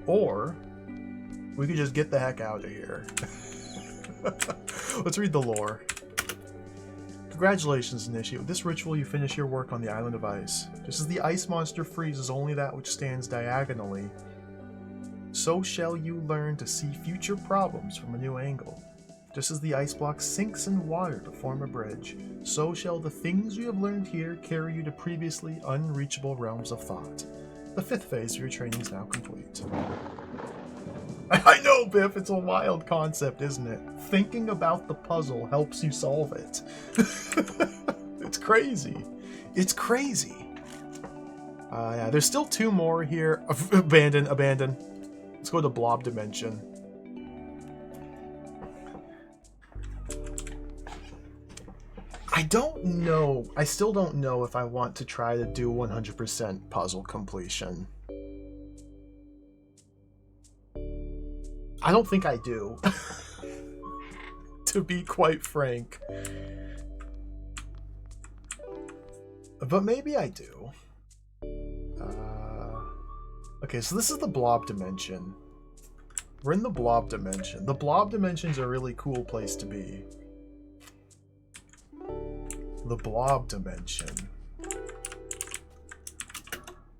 Or we could just get the heck out of here. Let's read the lore. Congratulations, Nishi. With this ritual, you finish your work on the Island of Ice. Just as the ice monster freezes only that which stands diagonally, so shall you learn to see future problems from a new angle. Just as the ice block sinks in water to form a bridge, so shall the things you have learned here carry you to previously unreachable realms of thought. The 5th phase of your training is now complete. I know, Biff, it's a wild concept, isn't it? Thinking about the puzzle helps you solve it. It's crazy. It's crazy. Yeah, there's still 2 more here. Abandon. Let's go to Blob Dimension. I don't know. I still don't know if I want to try to do 100% puzzle completion. I don't think I do. To be quite frank. But maybe I do. Okay, so this is the Blob Dimension. We're in the Blob Dimension. The Blob Dimension's a really cool place to be. The Blob Dimension.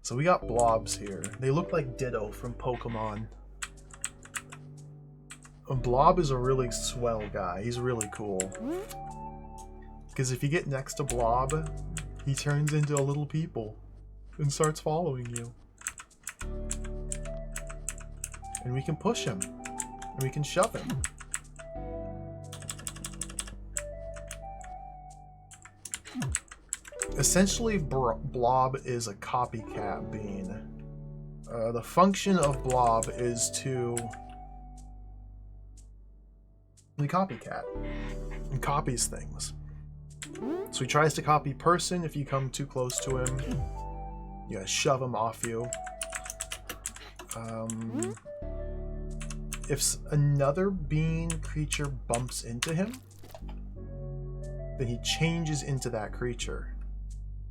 So we got blobs here. They look like Ditto from Pokemon. A Blob is a really swell guy. He's really cool. Because if you get next to Blob, he turns into a little people and starts following you. And we can push him. And we can shove him. Essentially, Blob is a copycat bean. The function of Blob is to... He copycat. And copies things. So he tries to copy person. If you come too close to him, you gotta shove him off you. If another bean creature bumps into him, then he changes into that creature.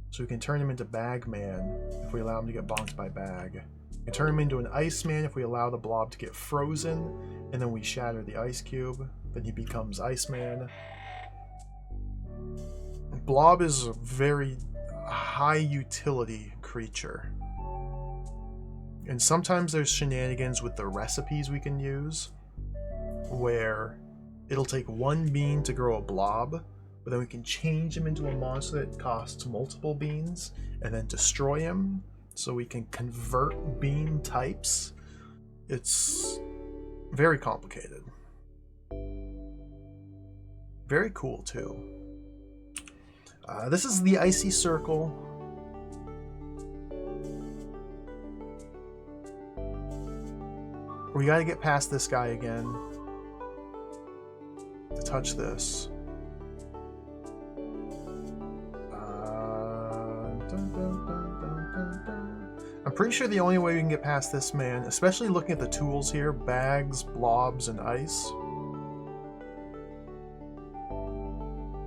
So we can turn him into Bagman if we allow him to get bonked by Bag. We can turn him into an Iceman if we allow the blob to get frozen, and then we shatter the ice cube. Then he becomes Iceman. Blob is a very high utility creature. And sometimes there's shenanigans with the recipes we can use, where it'll take 1 bean to grow a blob, but then we can change him into a monster that costs multiple beans, and then destroy him, so we can convert bean types. It's very complicated. Very cool, too. This is the Icy Circle. We gotta get past this guy again to touch this. I'm pretty sure the only way we can get past this man, especially looking at the tools here, bags, blobs, and ice,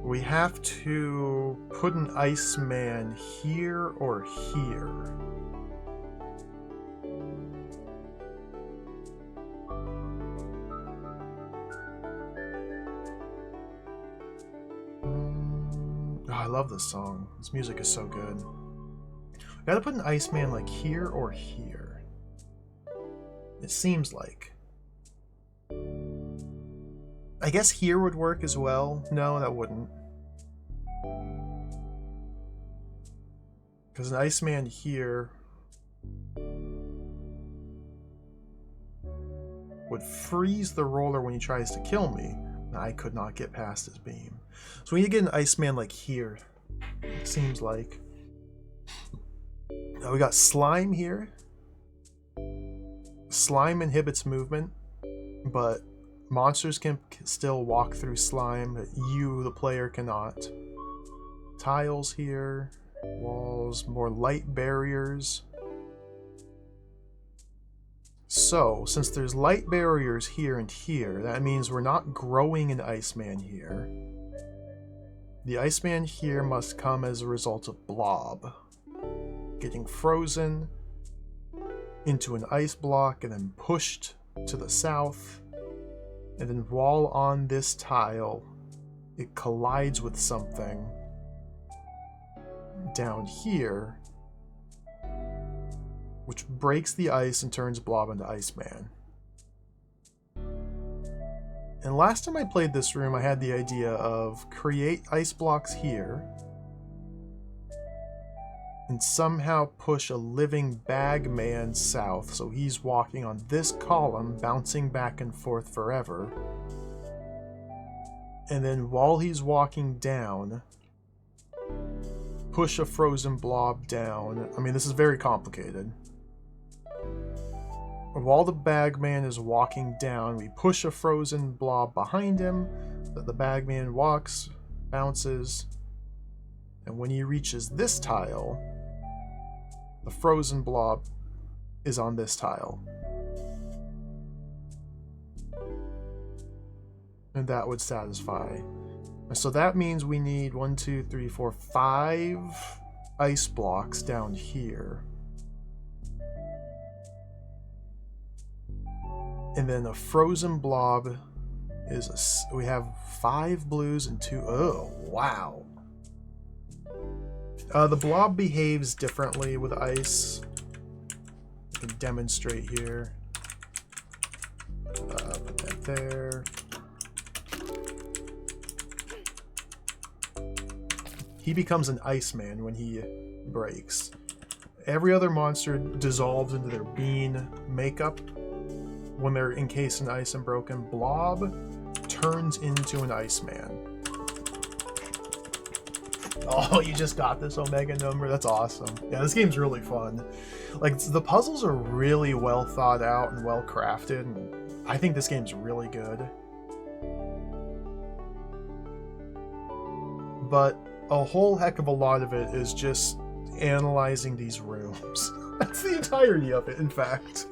we have to put an Iceman here or here. Oh, I love this song. This music is so good. We gotta put an Iceman like here or here. It seems like. I guess here would work as well. No, that wouldn't. Because an Iceman here... would freeze the roller when he tries to kill me. I could not get past his beam. So we need to get an Iceman like here, it seems like. Now we got Slime here. Slime inhibits movement, but monsters can still walk through slime, but you, the player, cannot. Tiles here, walls, more light barriers. So, since there's light barriers here and here, that means we're not growing an Iceman here. The Iceman here must come as a result of Blob getting frozen into an ice block and then pushed to the south. And then while on this tile, it collides with something down here, which breaks the ice and turns Blob into Iceman. And last time I played this room, I had the idea of create ice blocks here and somehow push a living Bagman south, so he's walking on this column, bouncing back and forth forever. And then while he's walking down, push a frozen blob down. I mean, this is very complicated. While the Bagman is walking down, we push a frozen blob behind him, that the Bagman walks, bounces, and when he reaches this tile, the frozen blob is on this tile. And that would satisfy. So that means we need 1, 2, 3, 4, 5 ice blocks down here. And then a frozen blob is we have 5 blues and 2. Oh, wow. The blob behaves differently with ice. I can demonstrate here. Put that there. He becomes an Iceman when he breaks. Every other monster dissolves into their bean makeup when they're encased in ice and broken. Blob turns into an Iceman. Oh, you just got this Omega number? That's awesome. Yeah, this game's really fun. Like, the puzzles are really well thought out and well crafted, and I think this game's really good. But a whole heck of a lot of it is just analyzing these rooms. That's the entirety of it, in fact.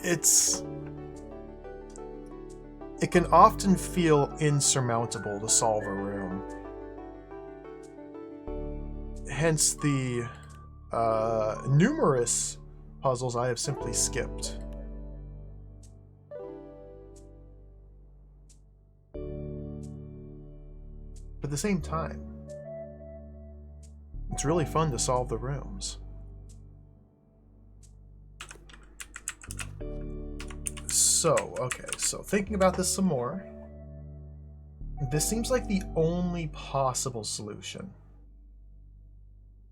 It can often feel insurmountable to solve a room. Hence the numerous puzzles I have simply skipped. But at the same time, it's really fun to solve the rooms. So, okay, so thinking about this some more, this seems like the only possible solution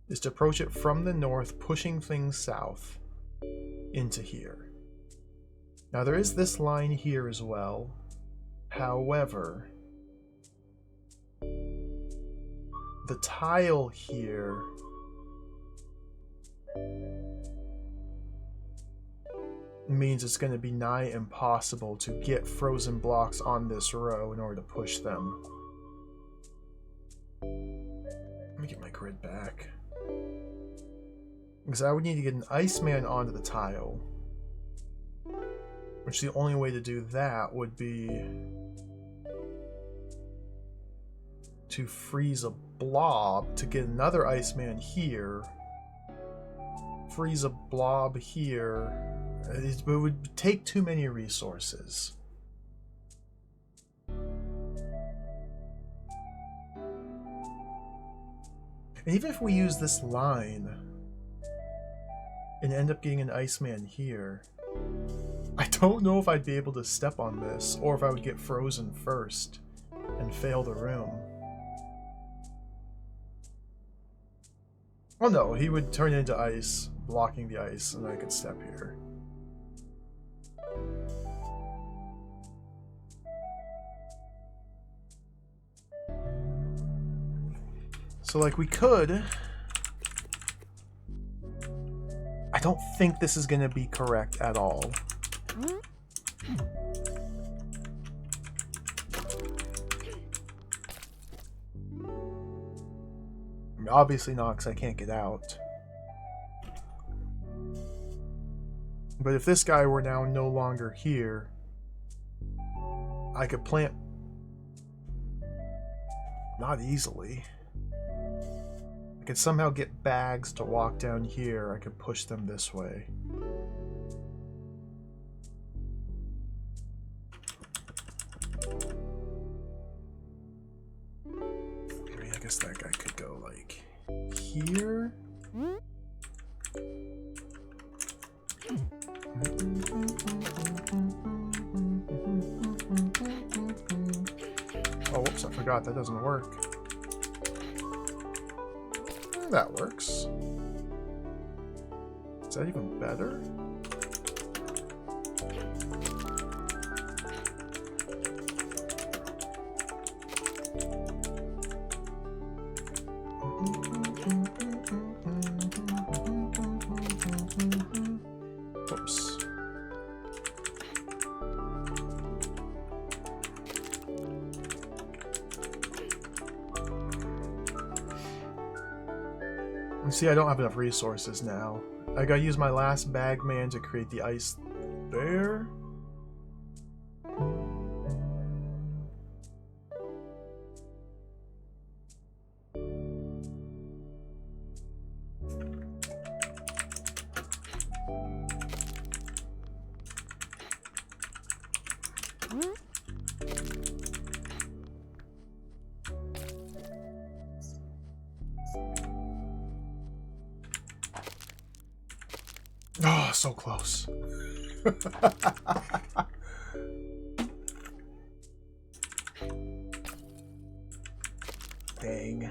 is to approach it from the north, pushing things south into here. Now there is this line here as well. However, the tile here means it's going to be nigh impossible to get frozen blocks on this row in order to push them. Let me get my grid back. Because I would need to get an Iceman onto the tile. Which the only way to do that would be to freeze a blob to get another Iceman here. Freeze a blob here. It would take too many resources. And even if we use this line and end up getting an Iceman here, I don't know if I'd be able to step on this, or if I would get frozen first and fail the room. Oh no, he would turn into ice, blocking the ice, and I could step here. So, like, we could... I don't think this is going to be correct at all. Obviously not, because I can't get out. But if this guy were now no longer here, I could plant... Not easily. I could somehow get bags to walk down here. I could push them this way. I guess that guy could go like here. Oh, whoops, I forgot that doesn't work. That works. Is that even better? Oops. See, I don't have enough resources now. I gotta use my last bagman to create the ice there. Oh, so close. Dang.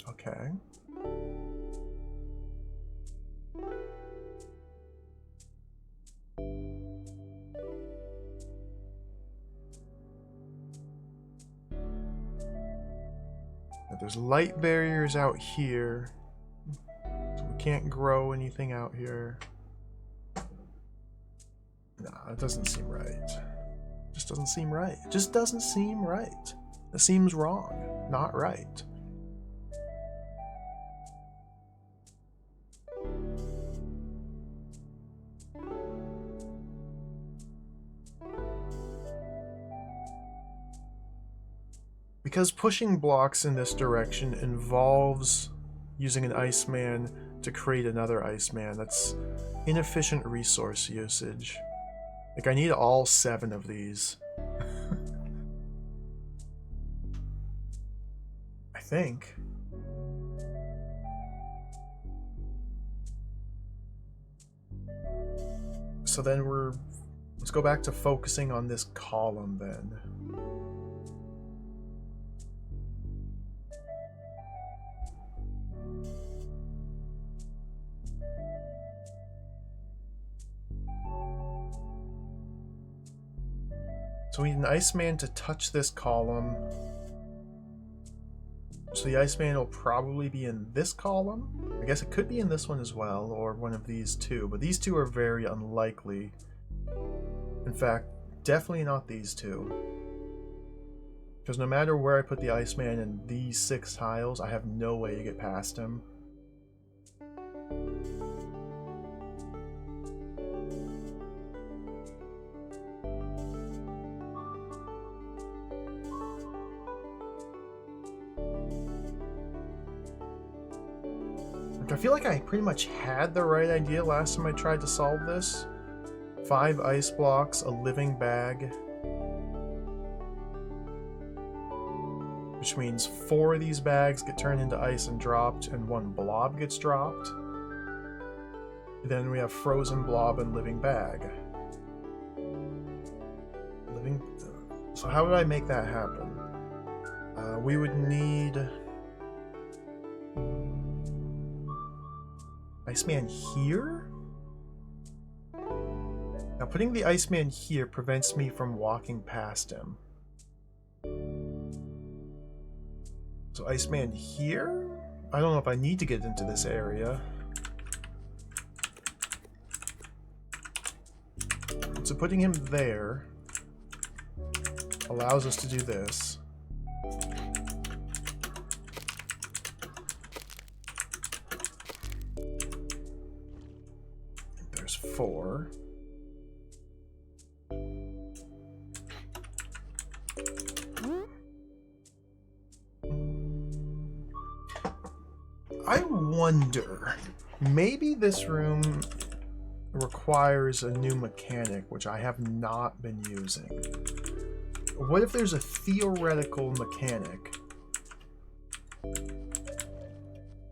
Okay. Now, there's light barriers out here, so we can't grow anything out here. Nah, it doesn't seem right. It just doesn't seem right. It just doesn't seem right. It seems wrong, not right. Because pushing blocks in this direction involves using an Iceman to create another Iceman. That's inefficient resource usage. Like, I need all 7 of these. I think. So then let's go back to focusing on this column then. So we need an Iceman to touch this column. So the Iceman will probably be in this column. I guess it could be in this one as well, or one of these two, but these two are very unlikely. In fact, definitely not these two. Because no matter where I put the Iceman in these 6 tiles, I have no way to get past him. I feel like I pretty much had the right idea last time I tried to solve this. 5 ice blocks, a living bag. Which means 4 of these bags get turned into ice and dropped, and 1 blob gets dropped. Then we have frozen blob and living bag. So how would I make that happen? We would need Iceman here? Now putting the Iceman here prevents me from walking past him. So Iceman here? I don't know if I need to get into this area. So putting him there allows us to do this. There's 4. I wonder, maybe this room requires a new mechanic, which I have not been using. What if there's a theoretical mechanic?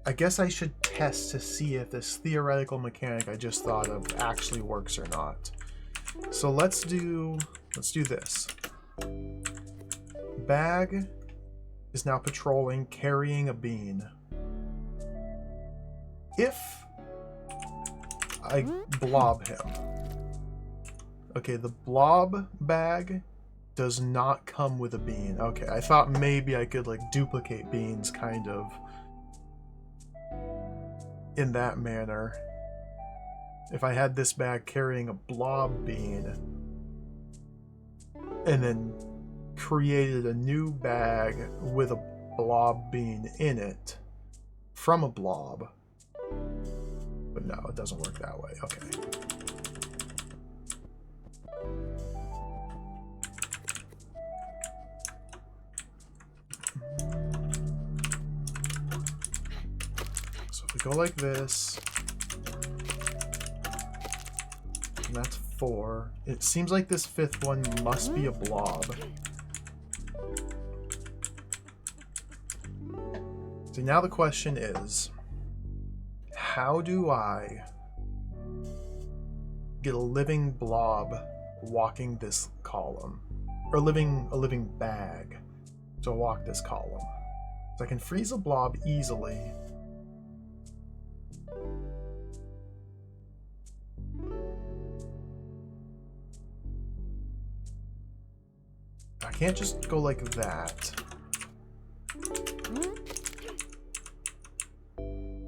I guess I should test to see if this theoretical mechanic I just thought of actually works or not. So let's do this. Bag is now patrolling, carrying a bean. If I blob him. Okay, the blob bag does not come with a bean. Okay, I thought maybe I could like duplicate beans kind of in that manner. If I had this bag carrying a blob bean and then created a new bag with a blob bean in it from a blob. But no, it doesn't work that way. Okay. So if we go like this, and that's 4. It seems like this 5th one must be a blob. So now the question is, how do I get a living blob walking this column? Or a living bag to walk this column. So I can freeze a blob easily. I can't just go like that.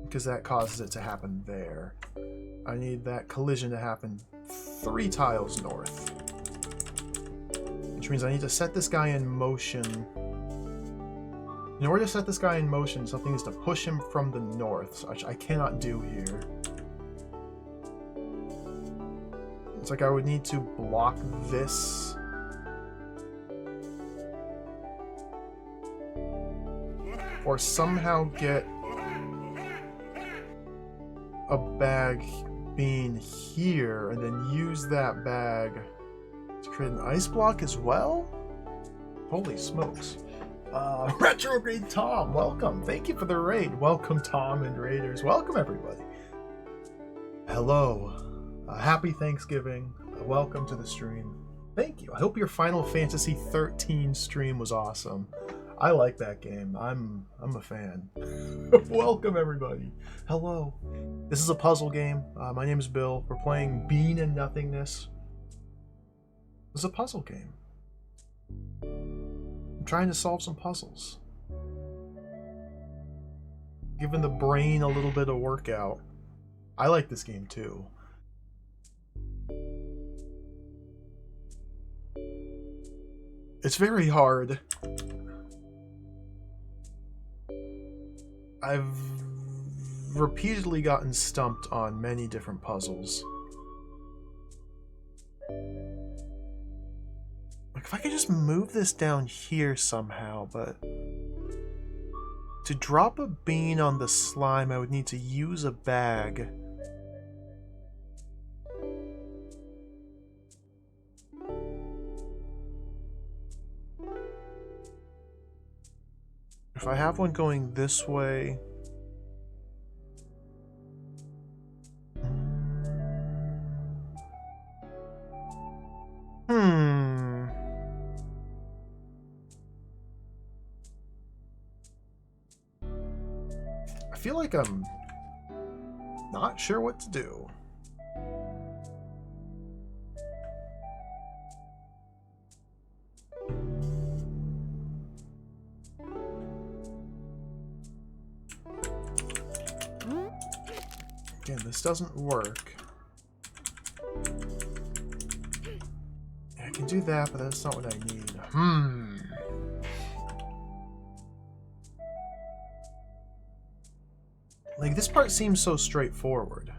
Because that causes it to happen there. I need that collision to happen 3 tiles north. Which means I need to set this guy in motion. In order to set this guy in motion, something is to push him from the north, which I cannot do here. It's like I would need to block this. Or somehow get a bag being here and then use that bag to create an ice block as well? Holy smokes. Retrograde Tom, welcome. Thank you for the raid. Welcome, Tom and Raiders. Welcome, everybody. Hello. Happy Thanksgiving. Welcome to the stream. Thank you. I hope your Final Fantasy 13 stream was awesome. I like that game. I'm a fan. Welcome, everybody. Hello. This is a puzzle game. My name is Bill. We're playing Bean and Nothingness. This is a puzzle game. I'm trying to solve some puzzles. Giving the brain a little bit of workout. I like this game too. It's very hard. I've repeatedly gotten stumped on many different puzzles. Like, if I could just move this down here somehow, but to drop a bean on the slime, I would need to use a bag. If I have one going this way... I feel like I'm not sure what to do. Again, this doesn't work. I can do that, but that's not what I need. Like, this part seems so straightforward.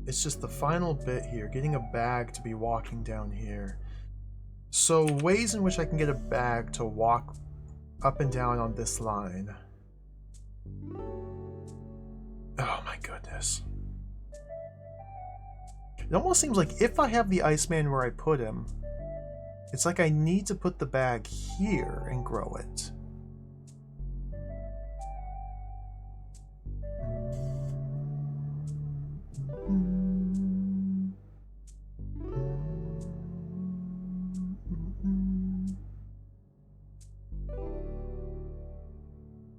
It's just the final bit here, getting a bag to be walking down here. So, ways in which I can get a bag to walk up and down on this line. Oh my goodness. It almost seems like if I have the Iceman where I put him, it's like I need to put the bag here and grow it.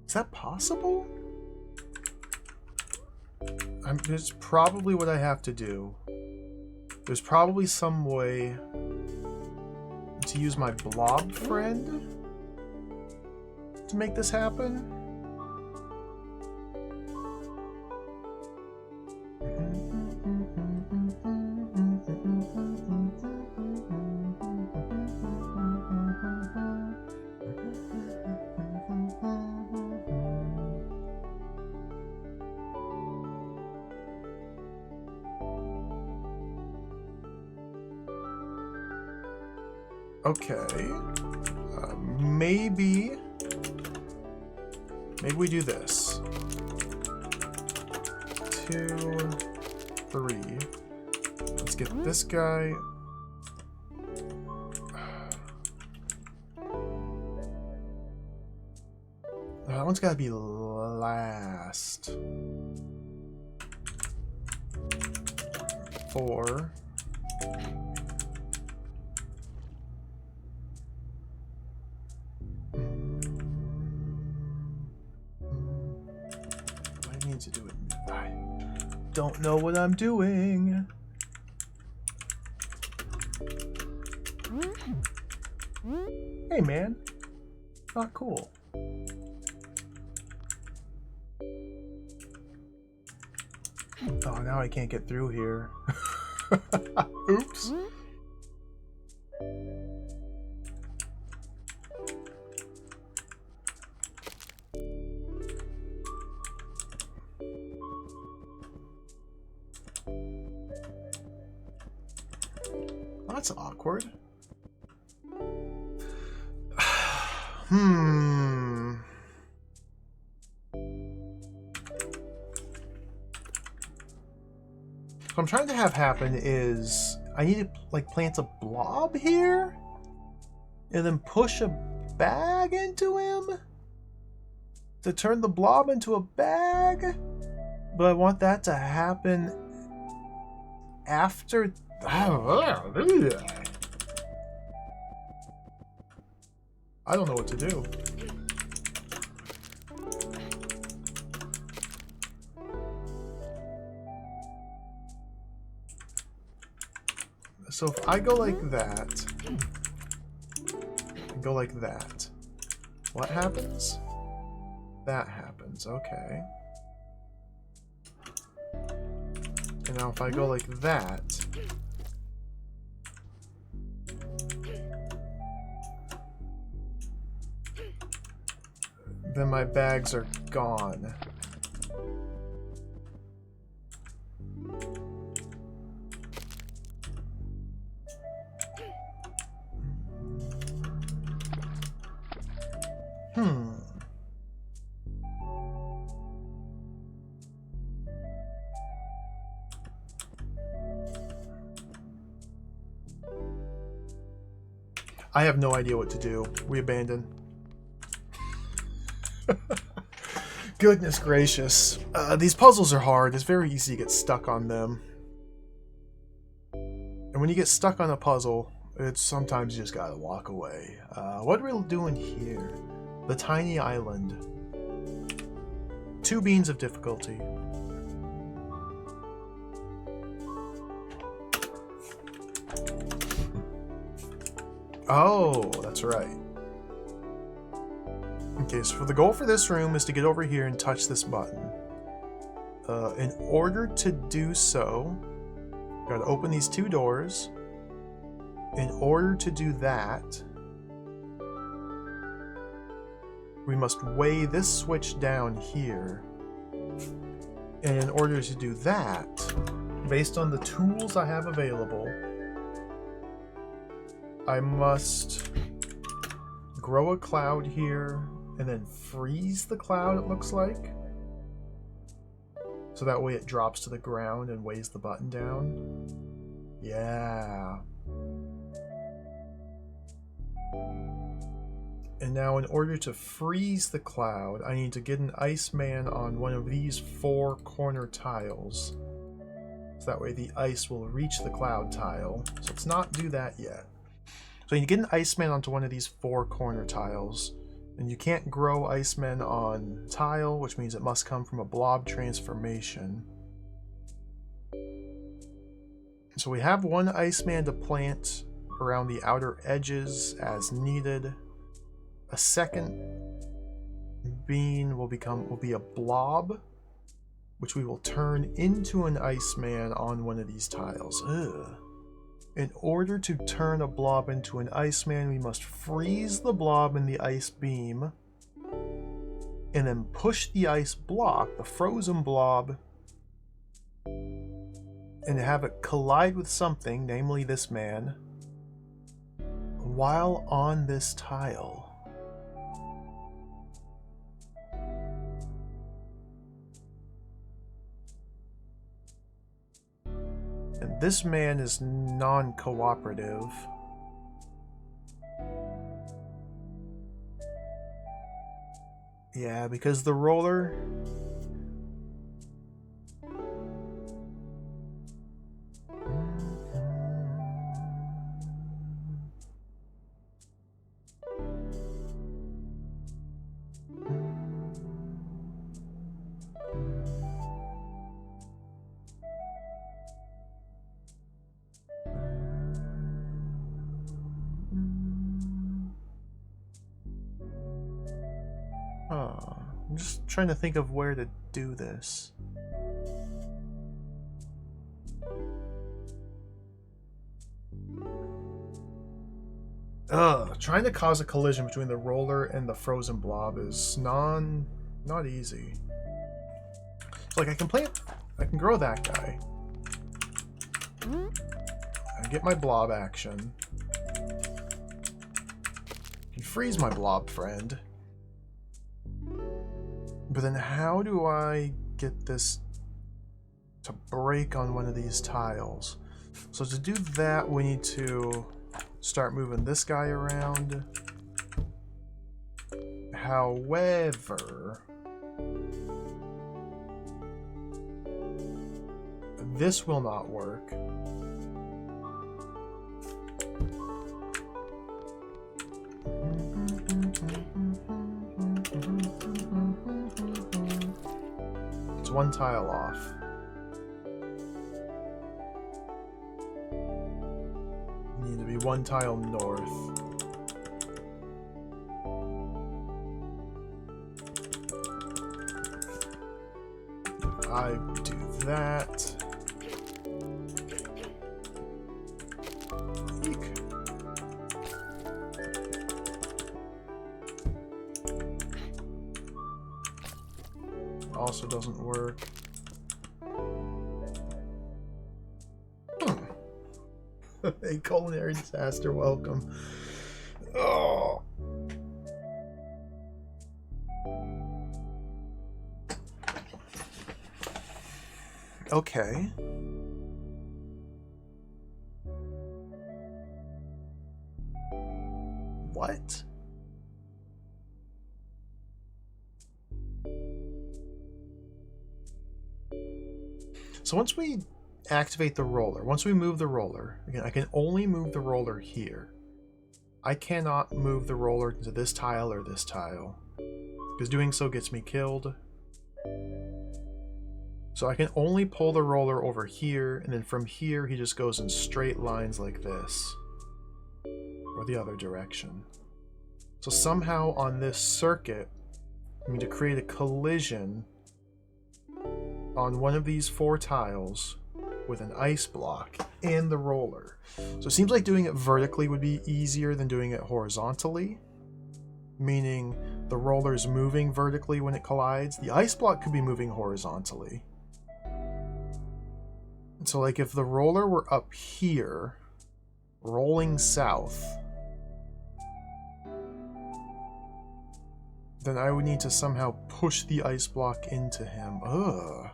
Is that possible? It's probably what I have to do. There's probably some way to use my blob friend to make this happen. Okay, maybe we do this. 2, 3. Let's get this guy. That one's gotta be last. 4. To do it. I don't know what I'm doing. Hey man, not cool. Oh, now I can't get through here. Oops. That's awkward. What I'm trying to have happen is I need to like plant a blob here and then push a bag into him to turn the blob into a bag, but I want that to happen after. I don't know what to do. So if I go like that, and go like that, what happens? That happens, okay. And now if I go like that, then my bags are gone. I have no idea what to do. We abandon. Goodness gracious. These puzzles are hard. It's very easy to get stuck on them. And when you get stuck on a puzzle, it's sometimes you just gotta walk away. What are we doing here? The tiny island. 2 beans of difficulty. Oh, that's right. Okay, so the goal for this room is to get over here and touch this button. In order to do so, gotta open these 2 doors. In order to do that, we must weigh this switch down here. And in order to do that, based on the tools I have available, I must grow a cloud here and then freeze the cloud, it looks like. So that way it drops to the ground and weighs the button down. Yeah. And now in order to freeze the cloud, I need to get an Iceman on one of these 4 corner tiles. So that way the ice will reach the cloud tile. So let's not do that yet. So you get an Iceman onto one of these 4 corner tiles. And you can't grow Icemen on tile, which means it must come from a blob transformation. So we have 1 Iceman to plant around the outer edges as needed. A second bean will be a blob, which we will turn into an Iceman on one of these tiles. Ugh. In order to turn a blob into an Iceman, we must freeze the blob in the ice beam, and then push the ice block, the frozen blob, and have it collide with something, namely this man, while on this tile. And this man is non-cooperative. Yeah, because the roller... I'm just trying to think of where to do this. Trying to cause a collision between the roller and the frozen blob is not easy. So, like, I can grow that guy. I get my blob action. You freeze my blob friend. But then how do I get this to break on one of these tiles? So to do that, we need to start moving this guy around. However, this will not work. It's 1 tile off. Need to be 1 tile north. I do that. Eek. Also doesn't work. A culinary disaster, welcome. Oh. Okay. What? So once we activate the roller, once we move the roller, again, I can only move the roller here. I cannot move the roller to this tile or this tile, because doing so gets me killed. So I can only pull the roller over here, and then from here he just goes in straight lines like this. Or the other direction. So somehow on this circuit, I need to create a collision on one of these 4 tiles with an ice block and the roller. So it seems like doing it vertically would be easier than doing it horizontally, meaning the roller is moving vertically when it collides. The ice block could be moving horizontally. So like if the roller were up here, rolling south, then I would need to somehow push the ice block into him. Ugh.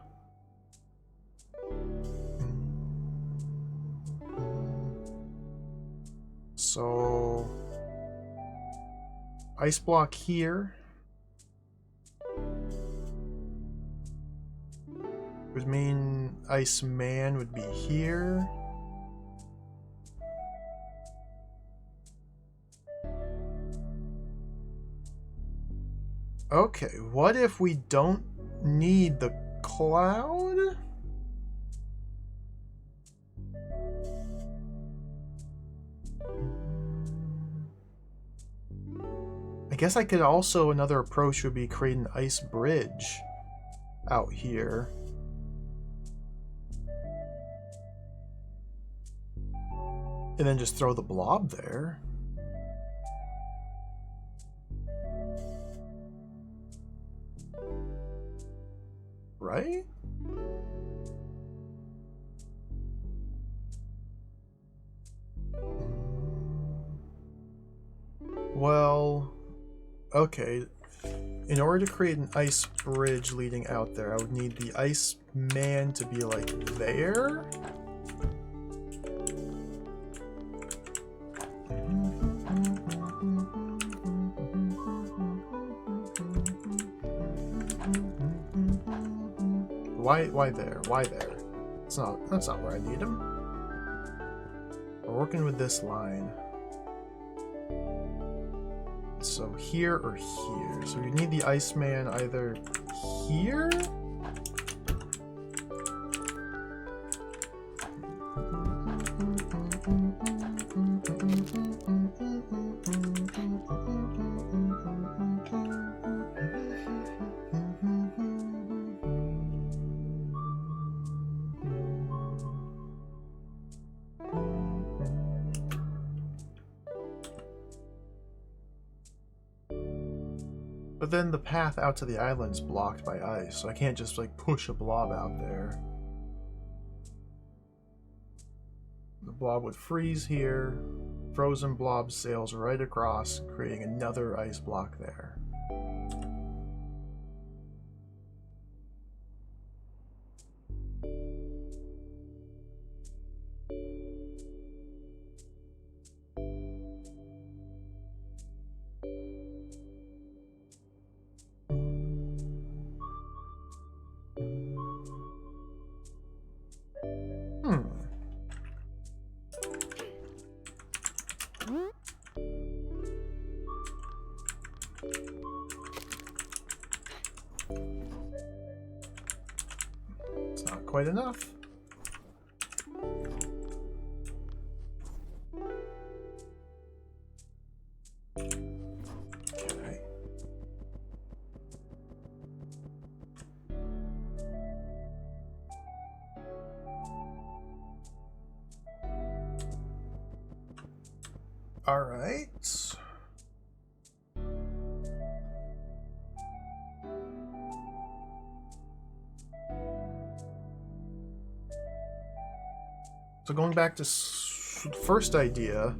So, ice block here would mean Ice Man would be here. Okay, what if we don't need the cloud? I guess I could also, another approach would be create an ice bridge out here. And then just throw the blob there. Right? Well, okay. In order to create an ice bridge leading out there, I would need the Ice Man to be like there. Why there? Why there? That's not where I need him. We're working with this line. So here or here. So you need the Iceman either here? But then the path out to the island is blocked by ice, so I can't just like push a blob out there. The blob would freeze here, frozen blob sails right across, creating another ice block there. It's not quite enough. Okay. All right. So going back to first idea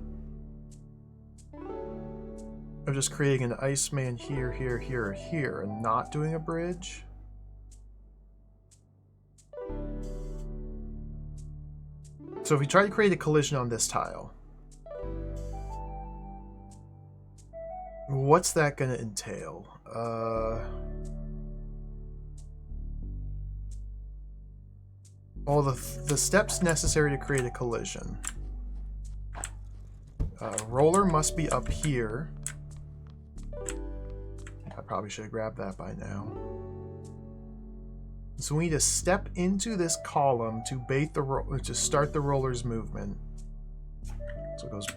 of just creating an Iceman here, here, here, or here, and not doing a bridge. So if we try to create a collision on this tile, what's that going to entail? All the steps necessary to create a collision. Roller must be up here. I probably should have grabbed that by now. So we need to step into this column to bait the to start the roller's movement. So it goes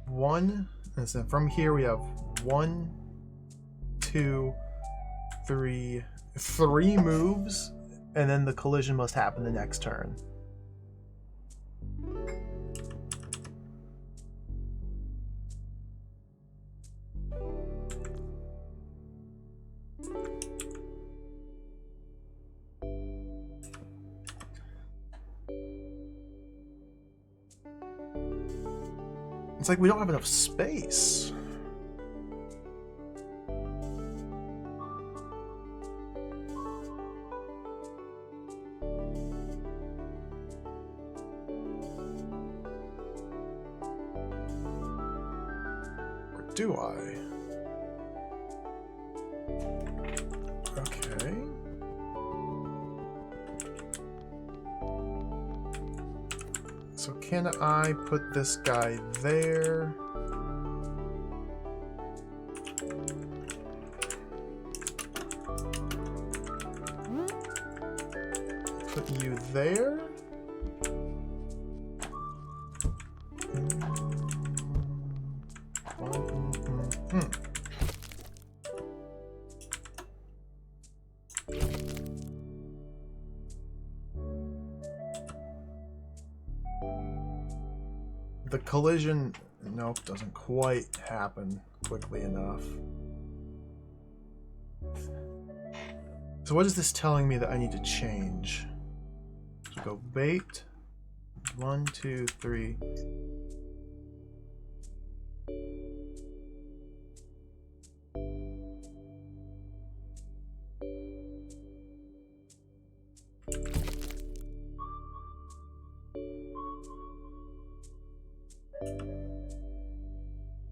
1, and then from here we have 1, 2, 3, 3 moves, and then the collision must happen the next turn. It's like we don't have enough space. Or do I? Okay. So can I put this guy there? Put you there? The collision, nope, doesn't quite happen quickly enough. So what is this telling me that I need to change? So go bait. 1, 2, 3.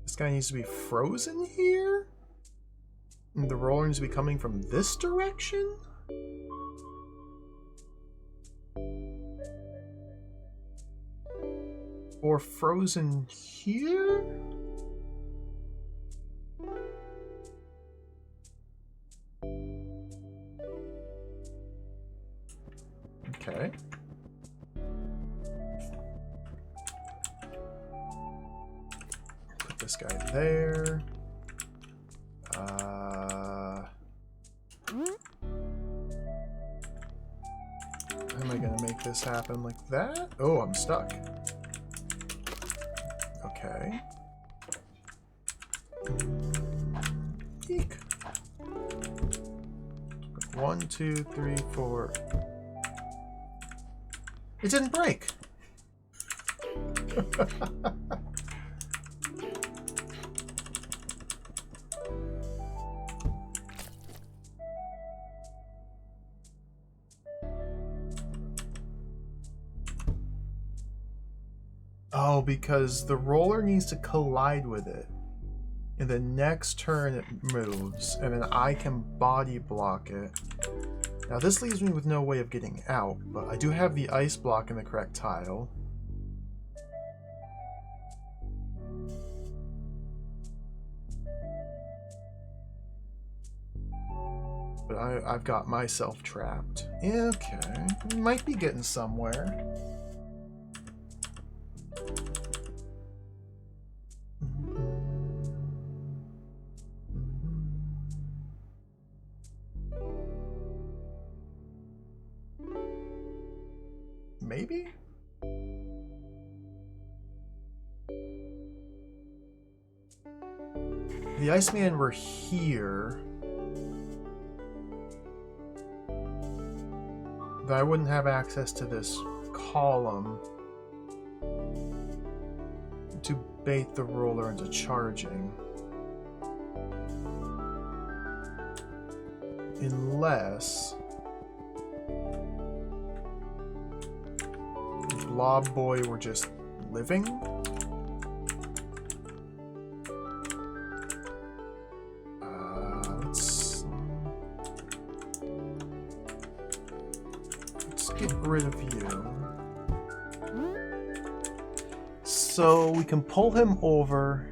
This guy needs to be frozen here? And the roller needs to be coming from this direction? Or frozen here? Okay. Put this guy there. How am I gonna make this happen like that? Oh, I'm stuck. Okay. Eek. 1, 2, 3, 4. It didn't break. Oh, because the roller needs to collide with it. In the next turn it moves, and then I can body block it. Now this leaves me with no way of getting out, but I do have the ice block in the correct tile. But I've got myself trapped. Okay, we might be getting somewhere. Maybe? The Iceman were here. But I wouldn't have access to this column to bait the roller into charging. Unless Blob Boy were just living? Let's get rid of you. So we can pull him over.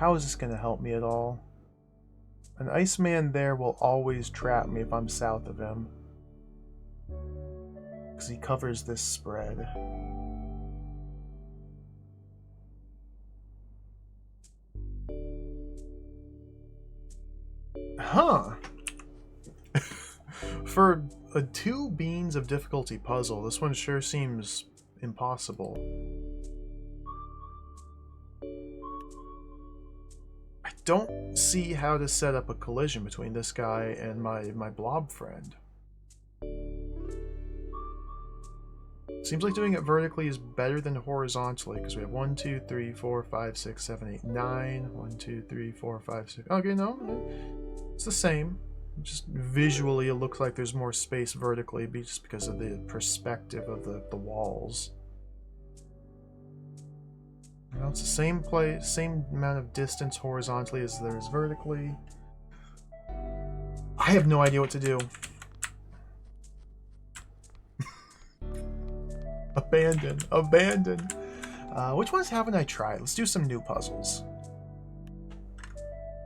How is this going to help me at all? An Iceman there will always trap me if I'm south of him. Because he covers this spread. Huh. For a 2 beans of difficulty puzzle, this one sure seems impossible. I don't see how to set up a collision between this guy and my blob friend. Seems like doing it vertically is better than horizontally, because we have 1, 2, 3, 4, 5, 6, 7, 8, 9. 1, 2, 3, 4, 5, 6. Okay, no. It's the same. Just visually, it looks like there's more space vertically, just because of the perspective of the walls. You know, it's the same place, same amount of distance horizontally as there is vertically. I have no idea what to do. Abandon. Abandon. Which ones haven't I tried? Let's do some new puzzles.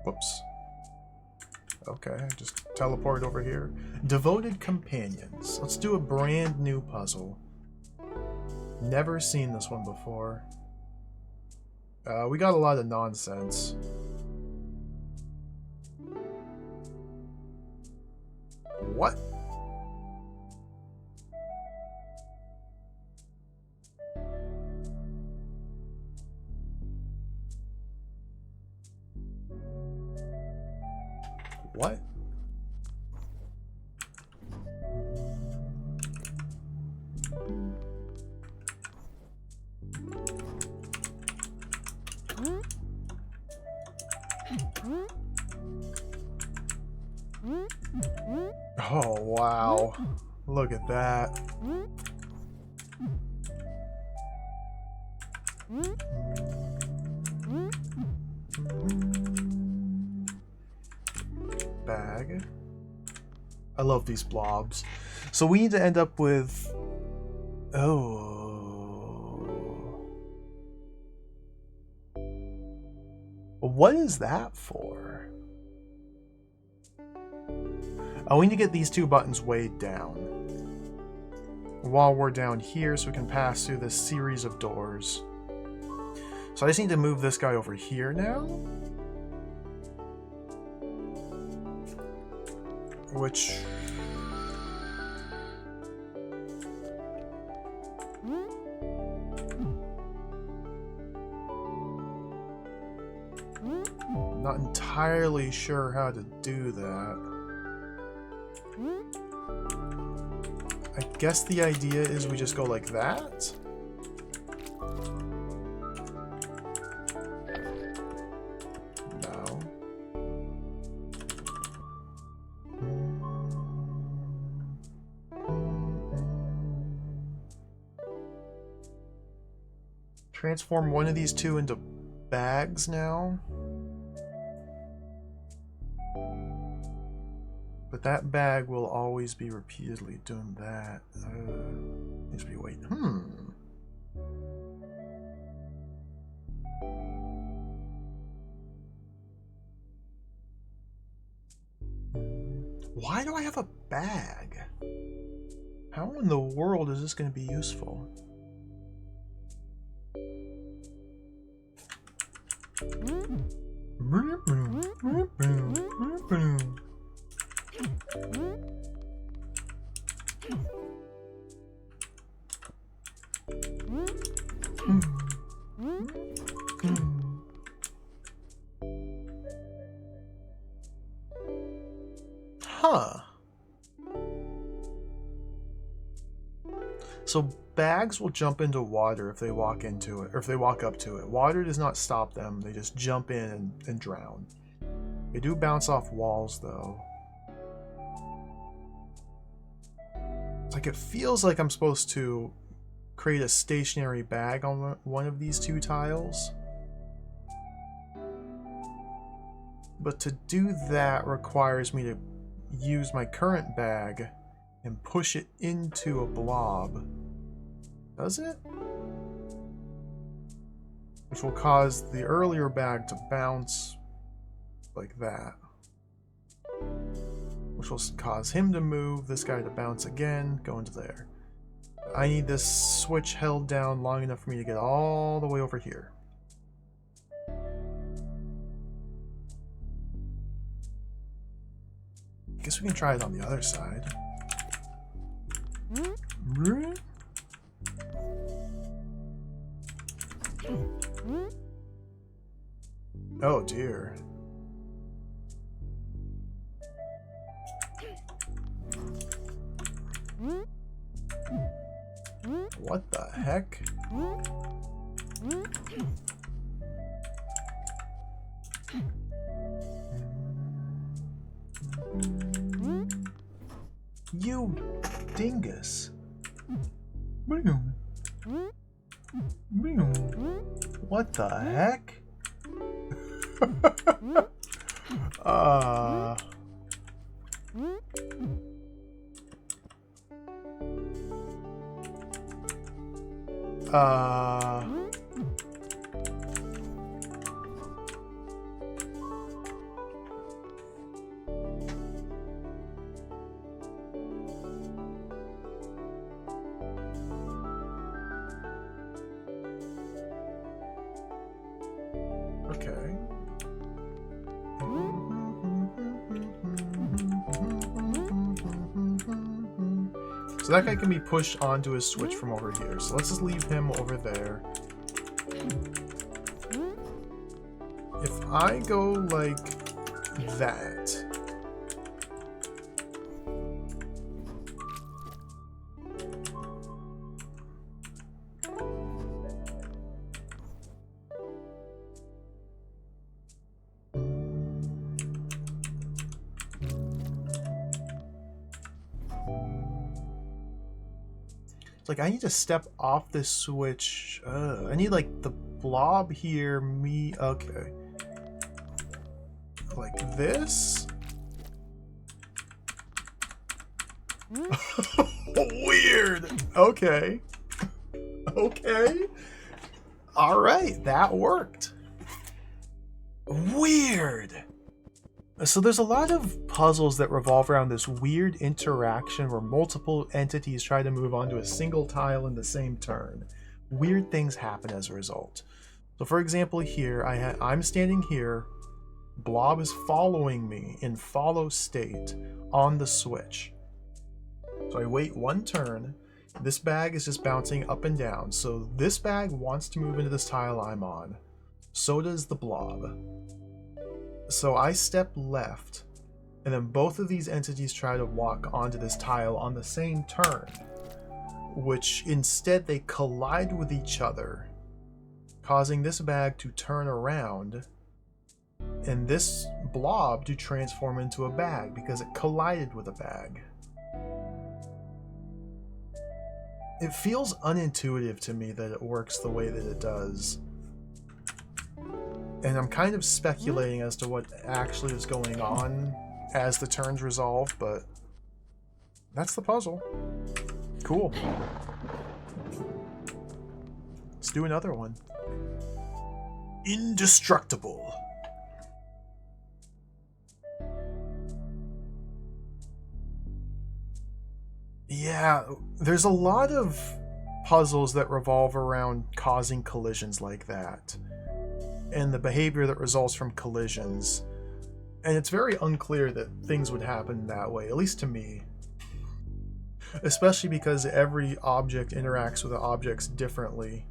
Whoops. Okay, just teleport over here. Devoted Companions. Let's do a brand new puzzle. Never seen this one before. We got a lot of nonsense. What? What? Oh, wow. Look at that. Bag. I love these blobs. So we need to end up with... Oh. What is that for? Oh, we need to get these 2 buttons way down. While we're down here, so we can pass through this series of doors. So I just need to move this guy over here now. Which... I'm not entirely sure how to do that. I guess the idea is we just go like that? No. Transform one of these 2 into bags now. But that bag will always be repeatedly doing that. Needs to be waiting. Why do I have a bag? How in the world is this going to be useful? Huh. So bags will jump into water if they walk into it, or if they walk up to it. Water does not stop them, they just jump in and drown. They do bounce off walls though. It's like it feels like I'm supposed to create a stationary bag on one of these 2 tiles. But to do that requires me to use my current bag and push it into a blob. Does it? which will cause the earlier bag to bounce like that, which will cause him to move, this guy to bounce again, go into there. I need this switch held down long enough for me to get all the way over here. I guess we can try it on the other side. Oh dear. What the heck? You dingus. What the heck? Okay. So that guy can be pushed onto his switch from over here. So let's just leave him over there. If I go like that, like I need to step off this switch. I need like the blob here, okay. Like this? Weird. Okay. Okay. Alright, that worked. Weird. So there's a lot of puzzles that revolve around this weird interaction where multiple entities try to move onto a single tile in the same turn. Weird things happen as a result. So for example here, I'm standing here, Blob is following me in follow state on the switch. So I wait one turn, this bag is just bouncing up and down, so this bag wants to move into this tile I'm on. So does the blob. So I step left, and then both of these entities try to walk onto this tile on the same turn, which instead they collide with each other, causing this bag to turn around, and this blob to transform into a bag because it collided with a bag. It feels unintuitive to me that it works the way that it does. And I'm kind of speculating as to what actually is going on as the turns resolve, but that's the puzzle. Cool. Let's do another one. Indestructible. Yeah, there's a lot of puzzles that revolve around causing collisions like that, and the behavior that results from collisions. And it's very unclear that things would happen that way, at least to me. Especially because every object interacts with the objects differently.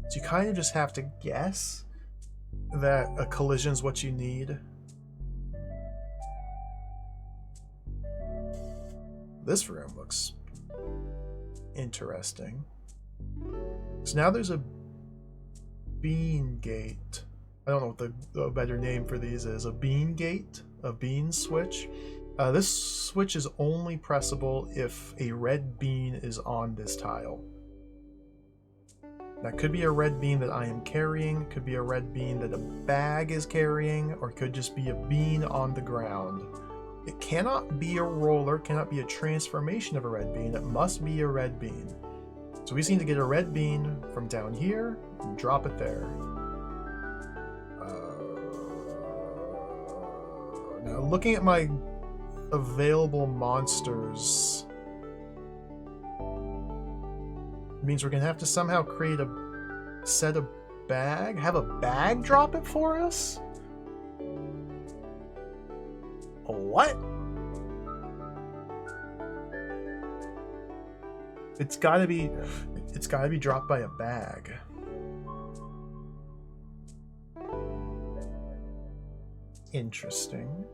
So you kind of just have to guess that a collision is what you need. This room looks interesting. So now there's a bean gate. I don't know what the better name for these is. A bean gate? A bean switch? This switch is only pressable if a red bean is on this tile. That could be a red bean that I am carrying, could be a red bean that a bag is carrying, or it could just be a bean on the ground. It cannot be a roller, cannot be a transformation of a red bean, it must be a red bean. So we just need to get a red bean from down here and drop it there. looking at my available monsters means we're gonna have to somehow create a set of bag, have a bag drop it for us? What? It's gotta be dropped by a bag. Interesting.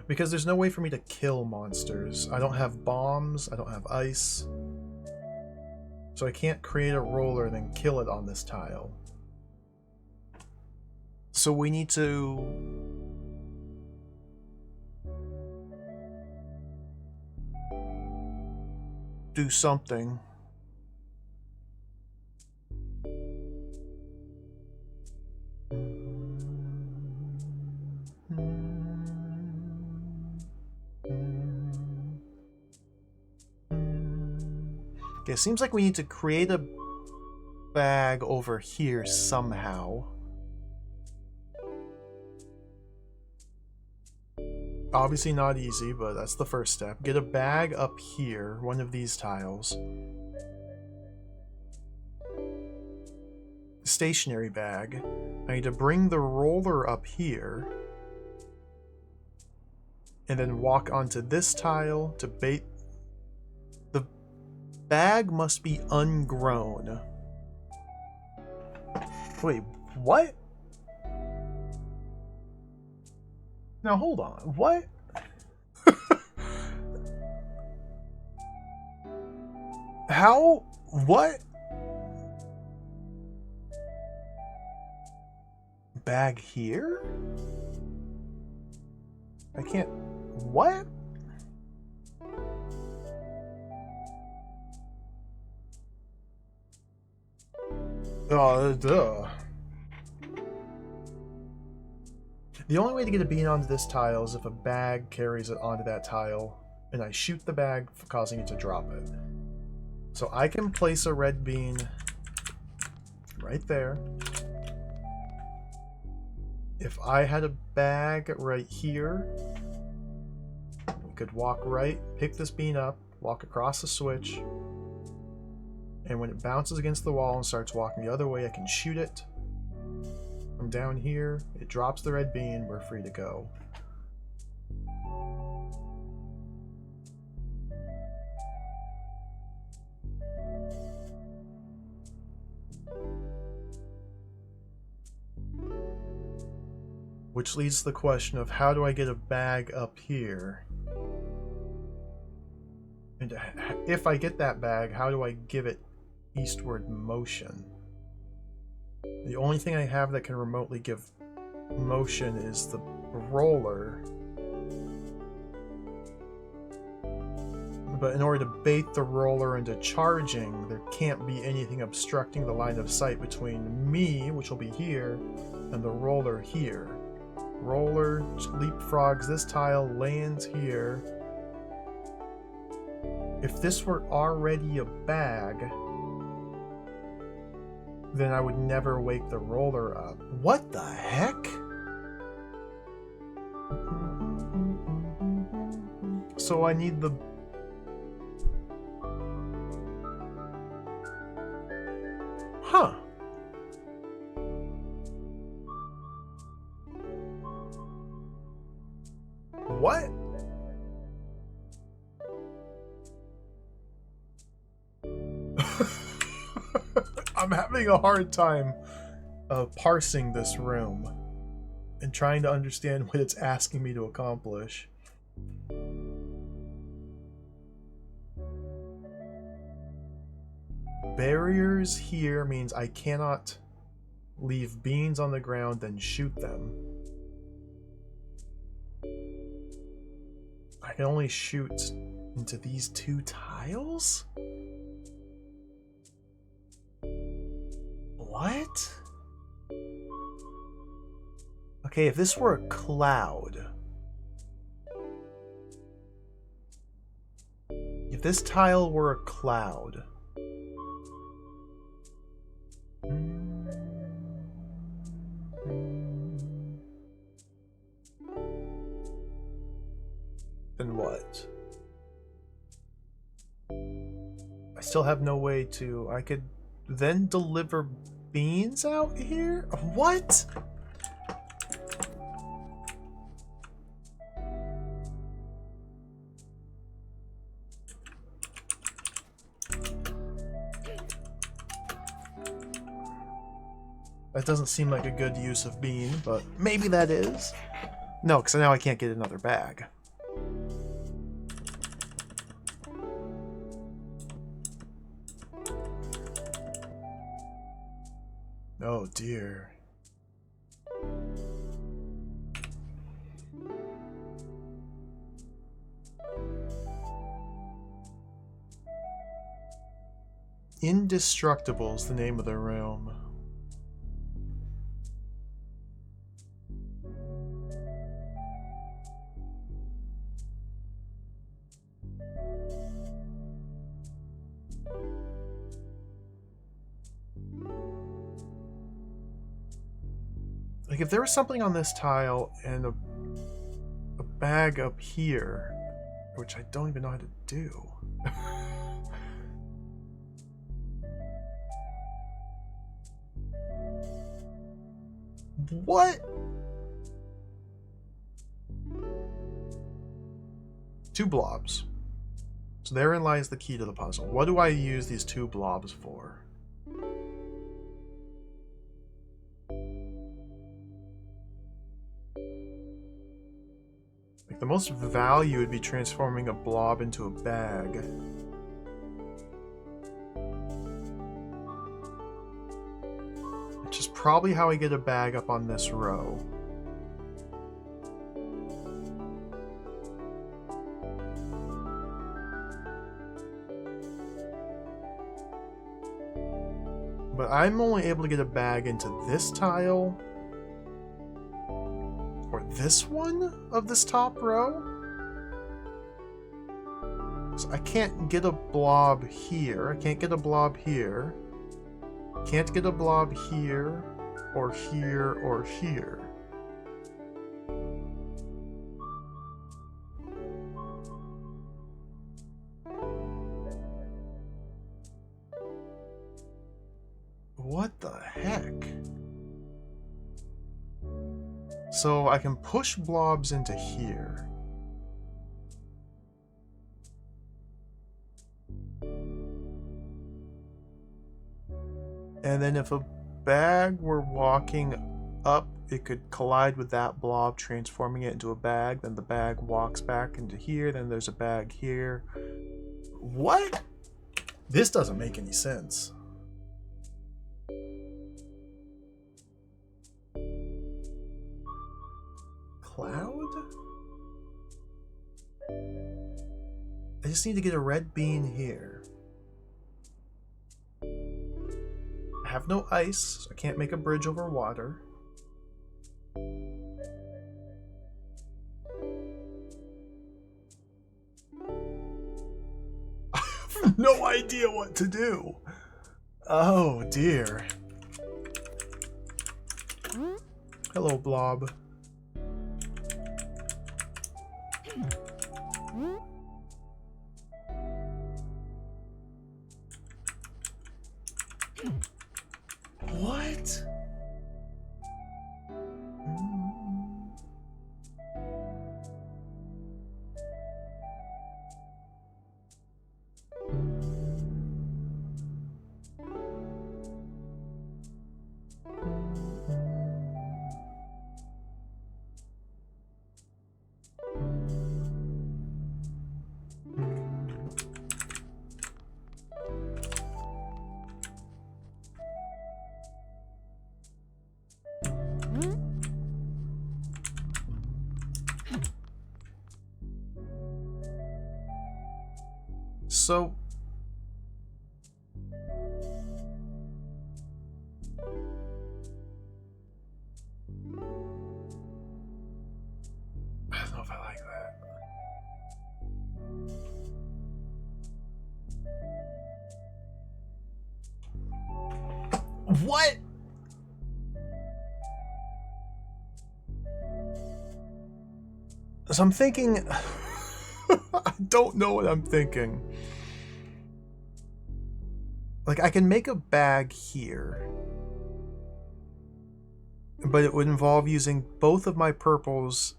Because there's no way for me to kill monsters. I don't have bombs, I don't have ice. So I can't create a roller and then kill it on this tile. So we need to... do something. Okay, it seems like we need to create a bag over here somehow. Obviously not easy, but that's the first step. Get a bag up here, one of these tiles. Stationary bag. I need to bring the roller up here. And then walk onto this tile to bait. The bag must be ungrown. Wait, what? Now hold on, what? How? What? Bag here? I can't... What? Duh. The only way to get a bean onto this tile is if a bag carries it onto that tile, and I shoot the bag, causing it to drop it. So I can place a red bean right there. If I had a bag right here, we could walk right, pick this bean up, walk across the switch, and when it bounces against the wall and starts walking the other way, I can shoot it. From down here, it drops the red bean, we're free to go. Which leads to the question of how do I get a bag up here? And if I get that bag, how do I give it eastward motion? The only thing I have that can remotely give motion is the roller. But in order to bait the roller into charging, there can't be anything obstructing the line of sight between me, which will be here, and the roller here. Roller leapfrogs this tile, lands here. If this were already a bag, then I would never wake the roller up. What the heck? So I need the... Huh. What? I'm having a hard time parsing this room and trying to understand what it's asking me to accomplish. Barriers here means I cannot leave beans on the ground and shoot them. I can only shoot into these two tiles? What? Okay, if this were a cloud... If this tile were a cloud... And what? I still have no way to... I could then deliver beans out here? What? That doesn't seem like a good use of bean, but maybe that is. No, because now I can't get another bag. Oh dear. Indestructible is the name of the room. Like, if there was something on this tile and a bag up here, which I don't even know how to do. What? Two blobs. So therein lies the key to the puzzle. What do I use these two blobs for? Like, the most value would be transforming a blob into a bag. Which is probably how I get a bag up on this row. But I'm only able to get a bag into this tile. Or this one of this top row. So I can't get a blob here. I can't get a blob here. Can't get a blob here, or here, or here. What the heck? So I can push blobs into here. And then if a bag were walking up, it could collide with that blob, transforming it into a bag. Then the bag walks back into here. Then there's a bag here. What? This doesn't make any sense. Cloud? I just need to get a red bean here. I have no ice, so I can't make a bridge over water. I have no idea what to do. Oh dear. Hello, blob. What? So I don't know if I like that. What? So I'm thinking I don't know what I'm thinking. Like, I can make a bag here, but it would involve using both of my purples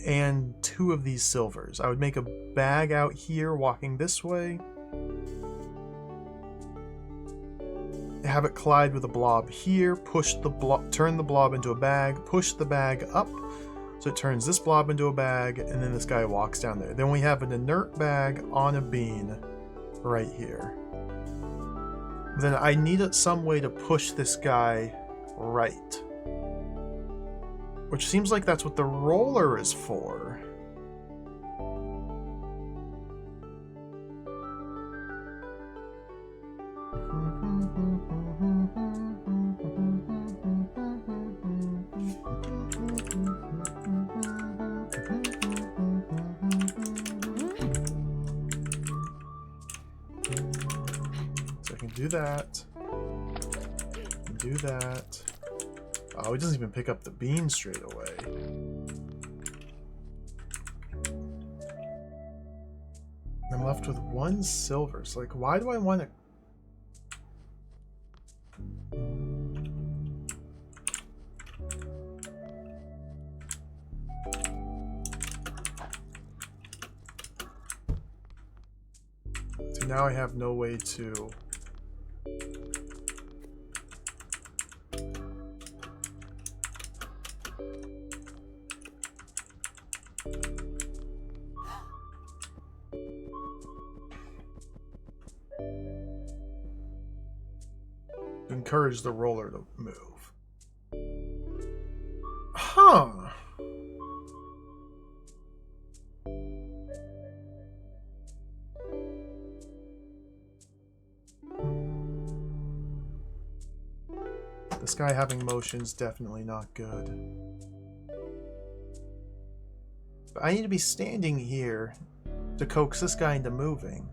and 2 of these silvers. I would make a bag out here walking this way, have it collide with a blob here, turn the blob into a bag, push the bag up so it turns this blob into a bag, and then this guy walks down there. Then we have an inert bag on a bean right here. Then I need some way to push this guy right. Which seems like that's what the roller is for. So I can do that. Do that. Oh, he doesn't even pick up the bean straight away. I'm left with 1 silver. So, like, why do I want to... So now I have no way to... encourage the roller to move. Huh. This guy having motion's definitely not good. But I need to be standing here to coax this guy into moving.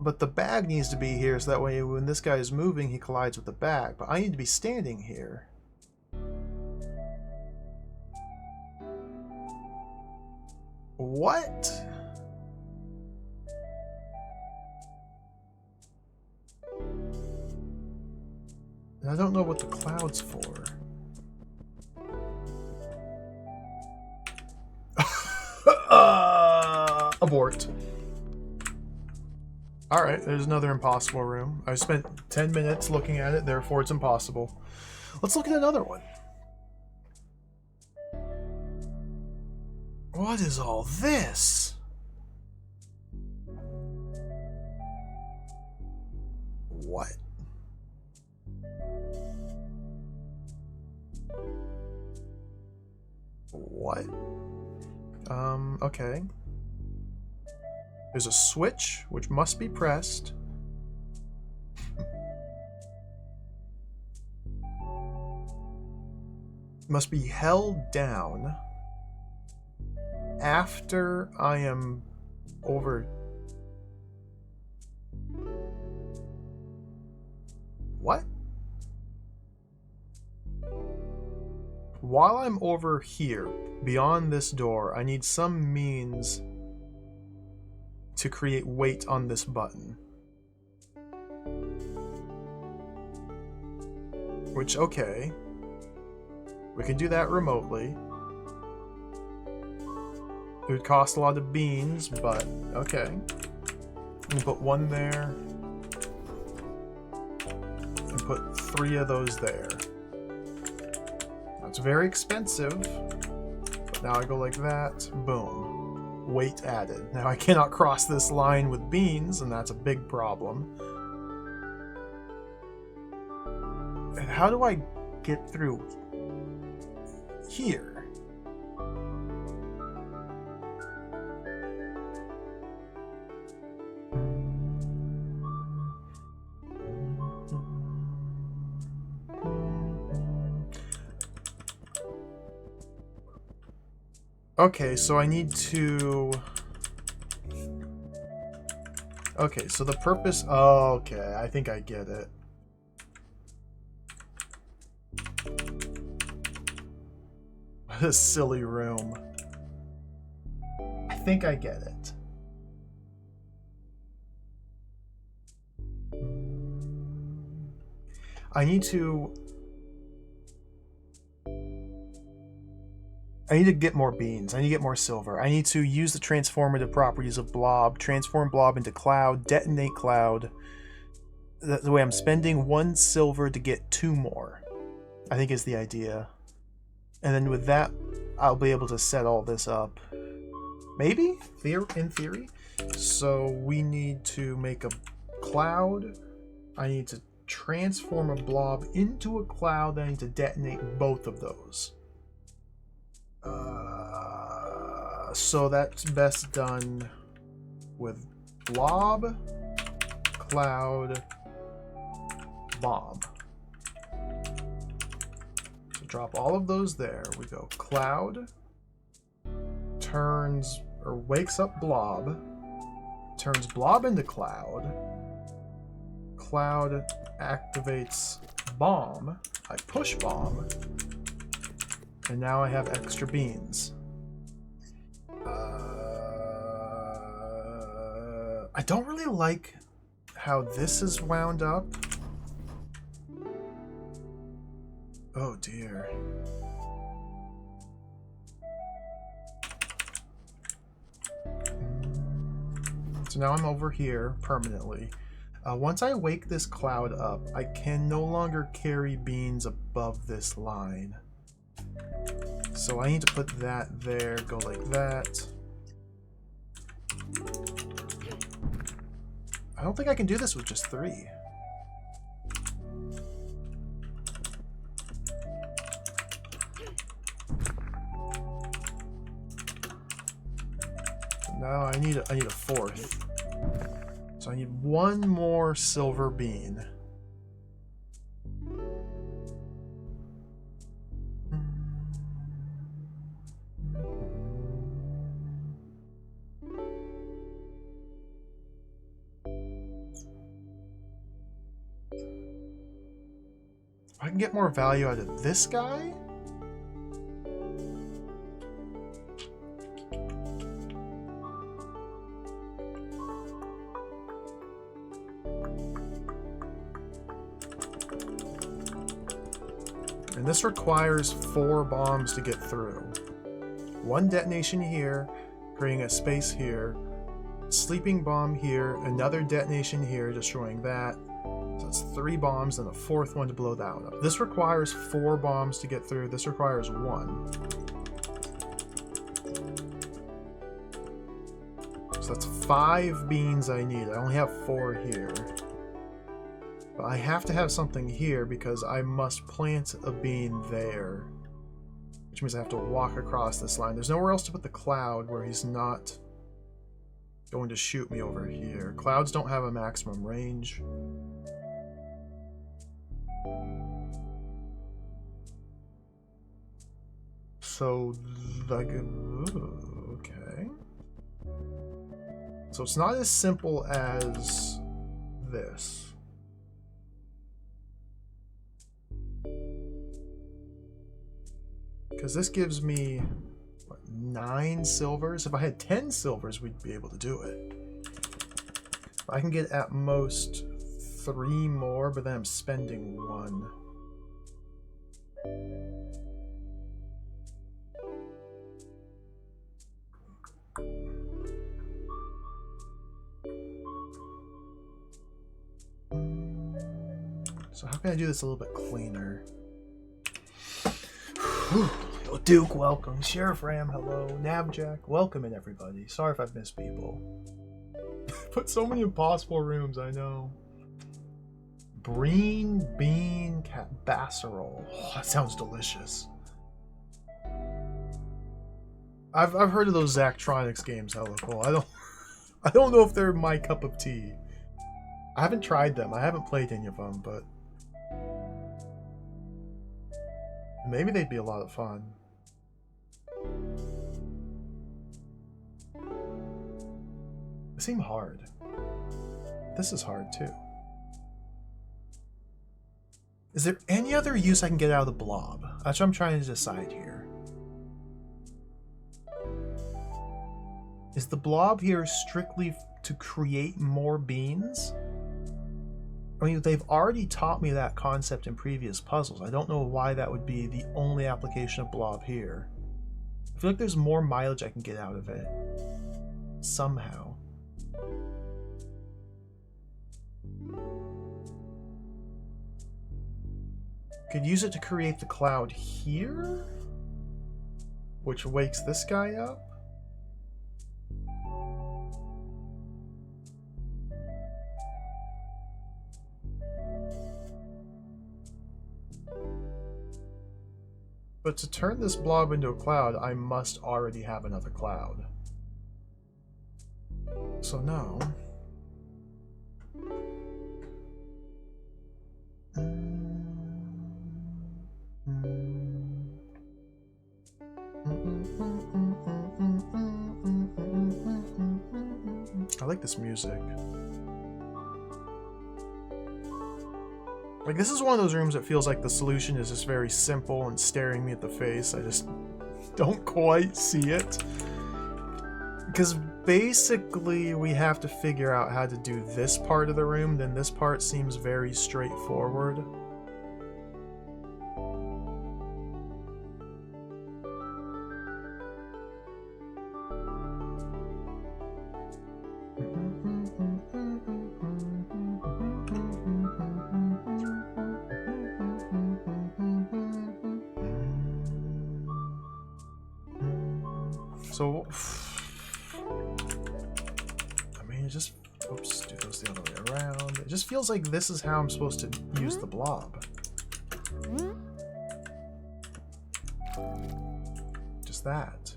But the bag needs to be here so that way when this guy is moving, he collides with the bag. But I need to be standing here. What? And I don't know what the cloud's for. Abort. Alright, there's another impossible room. I spent 10 minutes looking at it, therefore it's impossible. Let's look at another one. What is all this? What? What? Okay. There's a switch, which must be pressed. Must be held down after I am over... What? While I'm over here, beyond this door, I need some means to create weight on this button. Which, okay. We can do that remotely. It would cost a lot of beans, but okay. I'm gonna put 1 there. And put 3 of those there. That's very expensive. But now I go like that. Boom. Weight added. Now I cannot cross this line with beans, and that's a big problem. And how do I get through here? Okay, so I need to... Okay, so the purpose... Oh, okay, I think I get it. What a silly room. think I get it. I need to get more beans. I need to get more silver. I need to use the transformative properties of blob, transform blob into cloud, detonate cloud. That's the way I'm spending 1 silver to get 2 more, I think is the idea. And then with that, I'll be able to set all this up. Maybe? In theory. So we need to make a cloud. I need to transform a blob into a cloud. I need to detonate both of those. So that's best done with blob, cloud, bomb. So drop all of those there. We go cloud, turns or wakes up blob, turns blob into cloud, cloud activates bomb, I push bomb, and now I have extra beans. I don't really like how this is wound up. Oh dear. So now I'm over here permanently. Once I wake this cloud up, I can no longer carry beans above this line. So I need to put that there, go like that. I don't think I can do this with just 3. Now I need a 4th. So I need 1 more silver bean. I can get more value out of this guy? And this requires 4 bombs to get through. 1 detonation here, creating a space here, sleeping bomb here, another detonation here, destroying that. So it's 3 bombs and a 4th one to blow that one up. This requires 4 bombs to get through. This requires 1. So that's 5 beans I need. I only have 4 here. But I have to have something here because I must plant a bean there. Which means I have to walk across this line. There's nowhere else to put the cloud where he's not going to shoot me over here. Clouds don't have a maximum range. So, okay. So it's not as simple as this. Because this gives me, what, 9 silvers? If I had 10 silvers, we'd be able to do it. I can get at most 3 more, but then I'm spending 1. So how can I do this a little bit cleaner? Yo, Duke, welcome. Sheriff Ram, hello. Nabjack, welcome in everybody. Sorry if I've missed people. Put so many impossible rooms, I know. Breen bean casserole. Oh, that sounds delicious. I've heard of those Zachtronics games, hella cool. I don't know if they're my cup of tea. I haven't tried them. I haven't played any of them, but maybe they'd be a lot of fun. They seem hard. This is hard too. Is there any other use I can get out of the blob? That's what I'm trying to decide here. Is the blob here strictly to create more beans? I mean, they've already taught me that concept in previous puzzles. I don't know why that would be the only application of blob here. I feel like there's more mileage I can get out of it. Somehow. Could use it to create the cloud here? Which wakes this guy up? But to turn this blob into a cloud, I must already have another cloud. So no. I like this music. Like, this is one of those rooms that feels like the solution is just very simple and staring me at the face. I just don't quite see it. Because basically we have to figure out how to do this part of the room, then this part seems very straightforward. So, I mean, it just, oops, do those the other way around. It just feels like this is how I'm supposed to use the blob. Just that.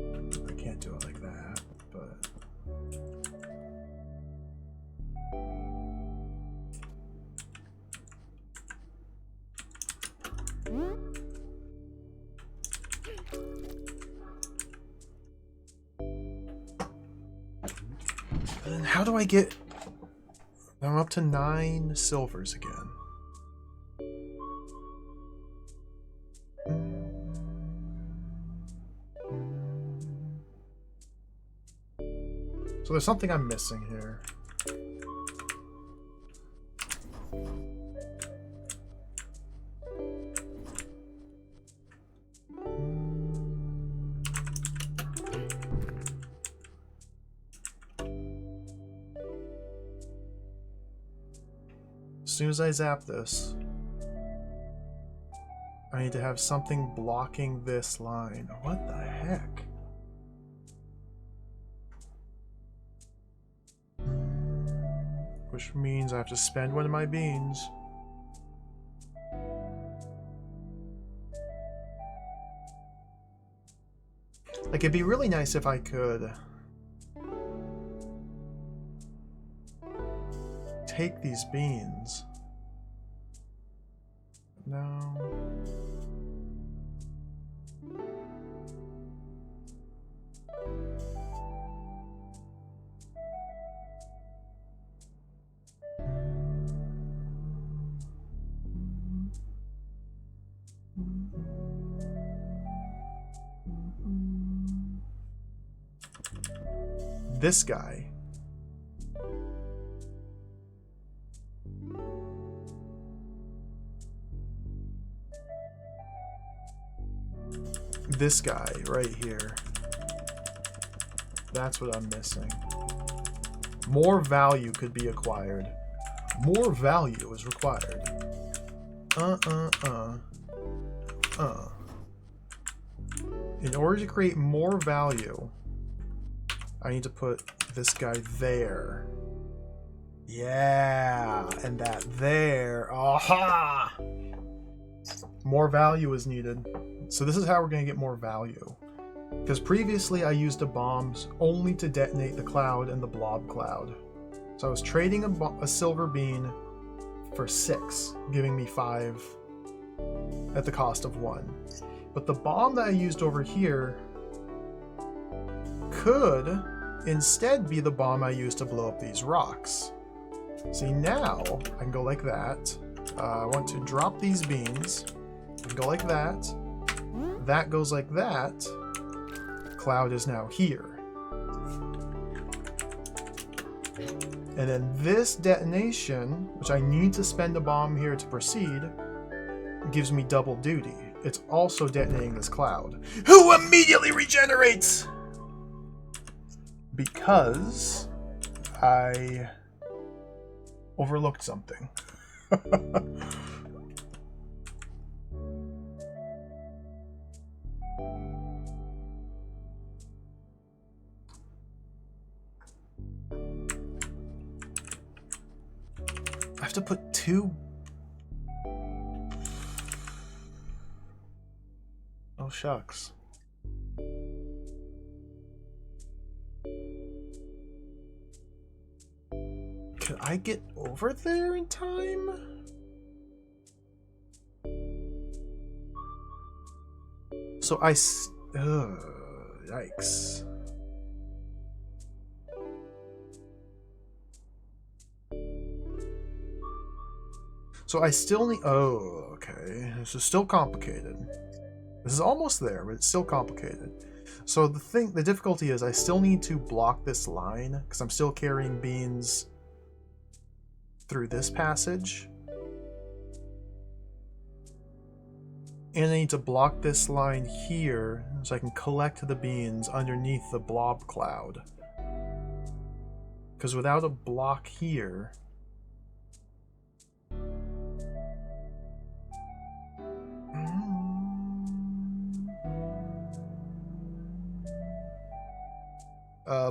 I can't do it like that, but... And then how do I get... I'm up to 9 silvers again. So there's something I'm missing here. As soon as I zap this, I need to have something blocking this line. What the heck? Which means I have to spend one of my beans. Like, it'd be really nice if I could take these beans. No. This guy. This guy right here. That's what I'm missing. More value could be acquired. More value is required. In order to create more value, I need to put this guy there. Yeah, and that there. Aha! More value is needed. So this is how we're going to get more value. Because previously I used the bombs only to detonate the cloud and the blob cloud. So I was trading a silver bean for 6, giving me 5 at the cost of 1. But the bomb that I used over here could instead be the bomb I used to blow up these rocks. See, now I can go like that. I want to drop these beans. I can go like that. that goes like that, cloud is now here. And then this detonation, which I need to spend a bomb here to proceed, gives me double duty. It's also detonating this cloud, who immediately regenerates! Because I overlooked something. I have to put 2. Oh, shucks. Can I get over there in time? So yikes. So I still need... Oh, okay. This is still complicated. This is almost there, but it's still complicated. So the difficulty is I still need to block this line, because I'm still carrying beans through this passage. And I need to block this line here, so I can collect the beans underneath the blob cloud. Because without a block here...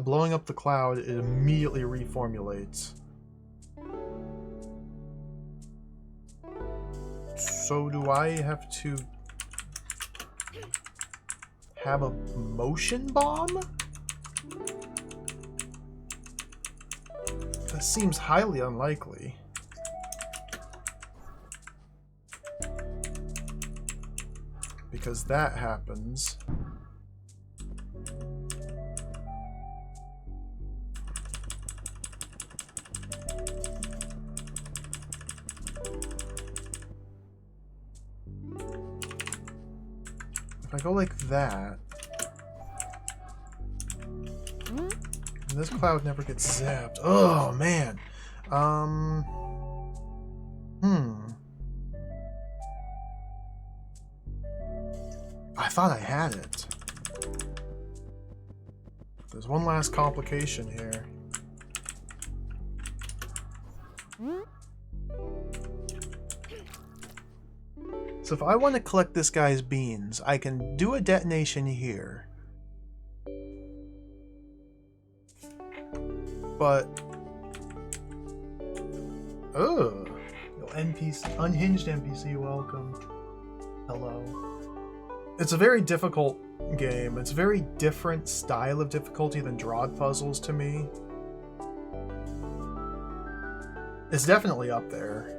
blowing up the cloud, it immediately reformulates. So do I have to have a motion bomb? That seems highly unlikely. Because that happens. If I go like that, and this cloud never gets zapped. Oh man. I thought I had it. There's one last complication here. So if I want to collect this guy's beans, I can do a detonation here. But... oh, NPC, unhinged NPC, welcome. Hello. It's a very difficult game. It's a very different style of difficulty than drawed puzzles to me. It's definitely up there.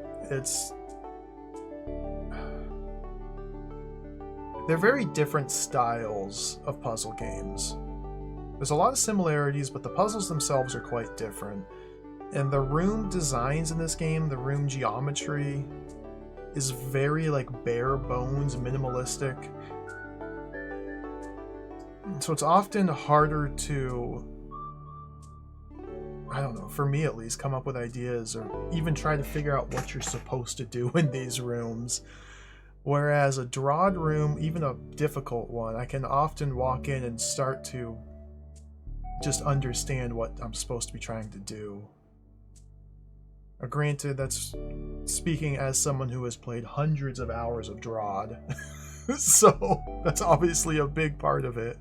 They're very different styles of puzzle games. There's a lot of similarities, but the puzzles themselves are quite different. And the room designs in this game, the room geometry, is very like bare bones, minimalistic. So it's often harder to, I don't know, for me at least, come up with ideas or even try to figure out what you're supposed to do in these rooms. Whereas a drawed room, even a difficult one, I can often walk in and start to just understand what I'm supposed to be trying to do. Granted, that's speaking as someone who has played hundreds of hours of drawed. So that's obviously a big part of it.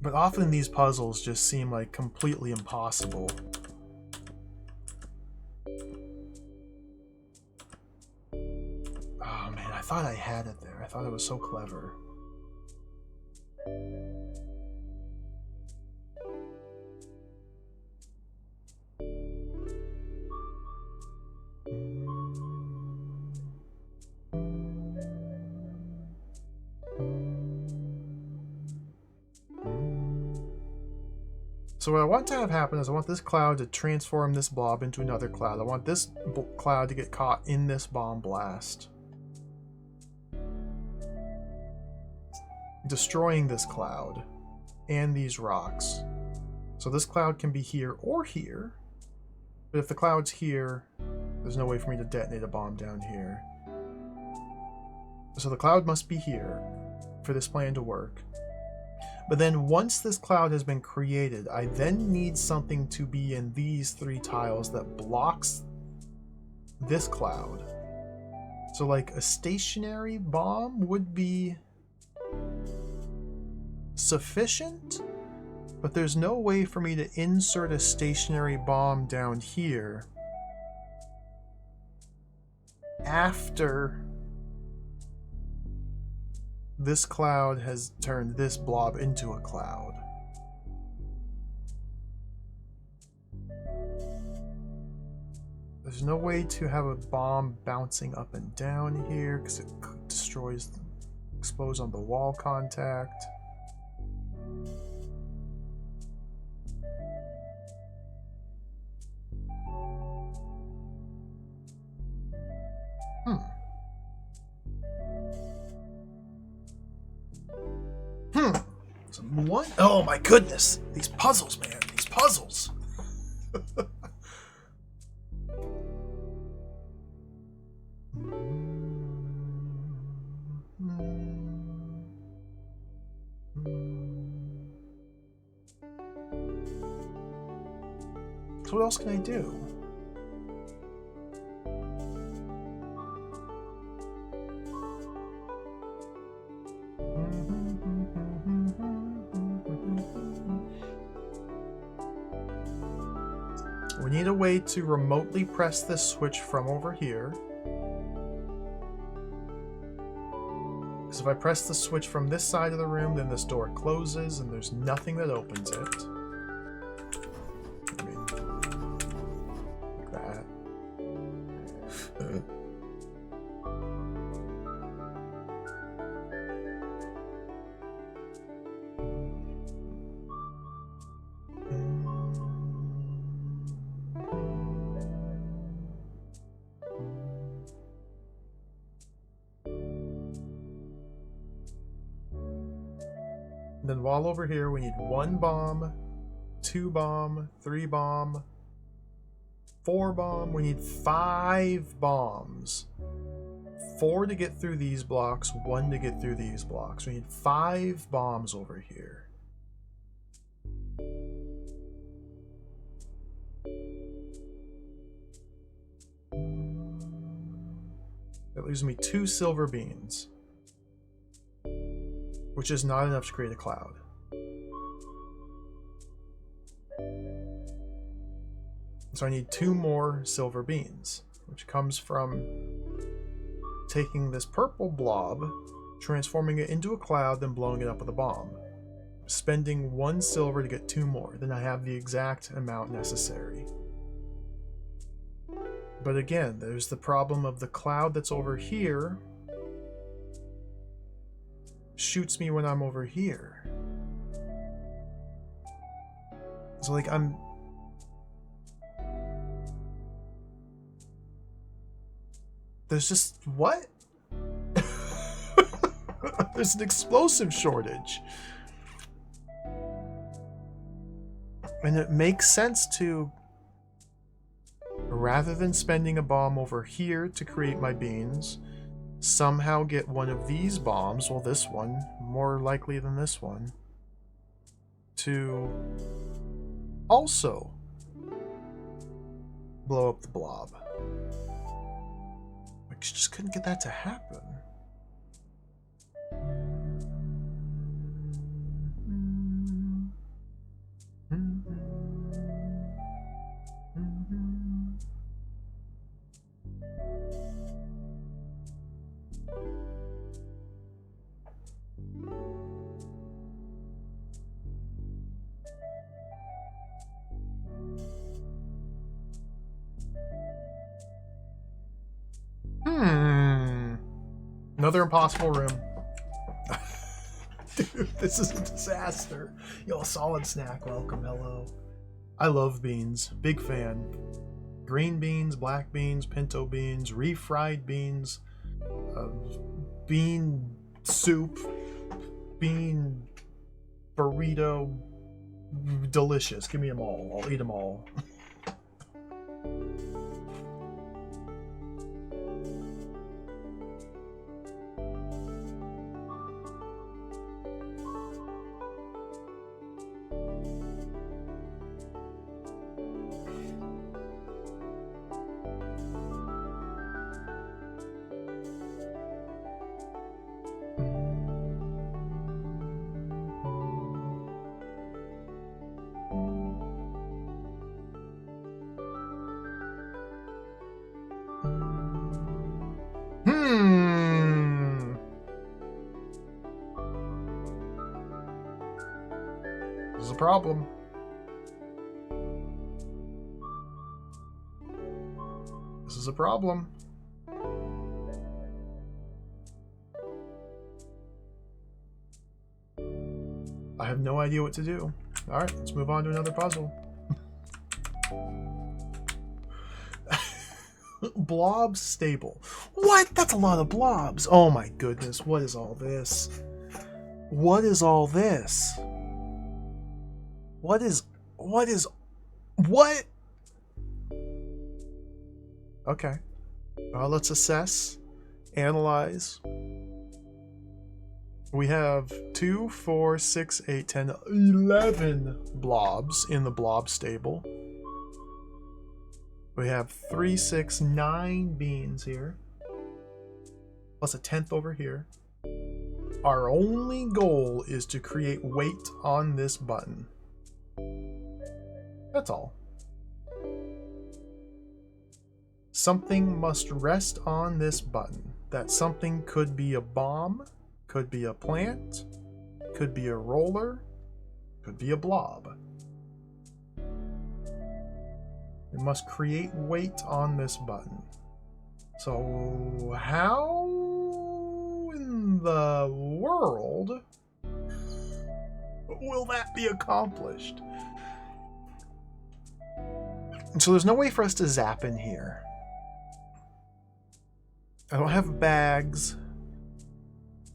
But often these puzzles just seem like completely impossible. Oh man, I thought I had it there. I thought it was so clever. So what I want to have happen is I want this cloud to transform this blob into another cloud. I want this cloud to get caught in this bomb blast, destroying this cloud and these rocks. So this cloud can be here or here, but if the cloud's here, there's no way for me to detonate a bomb down here. So the cloud must be here for this plan to work. But then once this cloud has been created, I then need something to be in these 3 tiles that blocks this cloud. So like a stationary bomb would be sufficient, but there's no way for me to insert a stationary bomb down here after this cloud has turned this blob into a cloud. There's no way to have a bomb bouncing up and down here because it destroys, explodes on the wall contact. What? Oh my goodness! These puzzles, man! These puzzles! So what else can I do? We need a way to remotely press this switch from over here. Because if I press the switch from this side of the room, then this door closes and there's nothing that opens it. I mean, like that. Then while over here, we need 1 bomb, 2 bomb, 3 bomb, 4 bomb. We need 5 bombs. 4 to get through these blocks, 1 to get through these blocks. We need 5 bombs over here. That leaves me 2 silver beans, which is not enough to create a cloud. So I need 2 more silver beans, which comes from taking this purple blob, transforming it into a cloud, then blowing it up with a bomb. Spending 1 silver to get 2 more, then I have the exact amount necessary. But again, there's the problem of the cloud that's over here shoots me when I'm over here. So like there's just what? There's an explosive shortage. And it makes sense to, rather than spending a bomb over here to create my beans, somehow get one of these bombs, well this one, more likely than this one, to also blow up the blob. I just couldn't get that to happen. Another impossible room. Dude. Dude, this is a disaster. Yo, Solid Snack, welcome, hello. I love beans, big fan. Green beans, black beans, pinto beans, refried beans, bean soup, bean burrito, delicious. Give me them all. I'll eat them all. This is a problem. This is a problem. I have no idea what to do. Alright, let's move on to another puzzle. Blob stable. What? That's a lot of blobs. Oh my goodness. What is all this? What is all this? What? Okay. Let's assess, analyze. We have 2, 4, 6, 8, 10, 11 blobs in the blob stable. We have 3, 6, 9 beans here. Plus a 10th over here. Our only goal is to create weight on this button. That's all. Something must rest on this button. That something could be a bomb, could be a plant, could be a roller, could be a blob. It must create weight on this button. So how in the world will that be accomplished? So there's no way for us to zap in here. I don't have bags,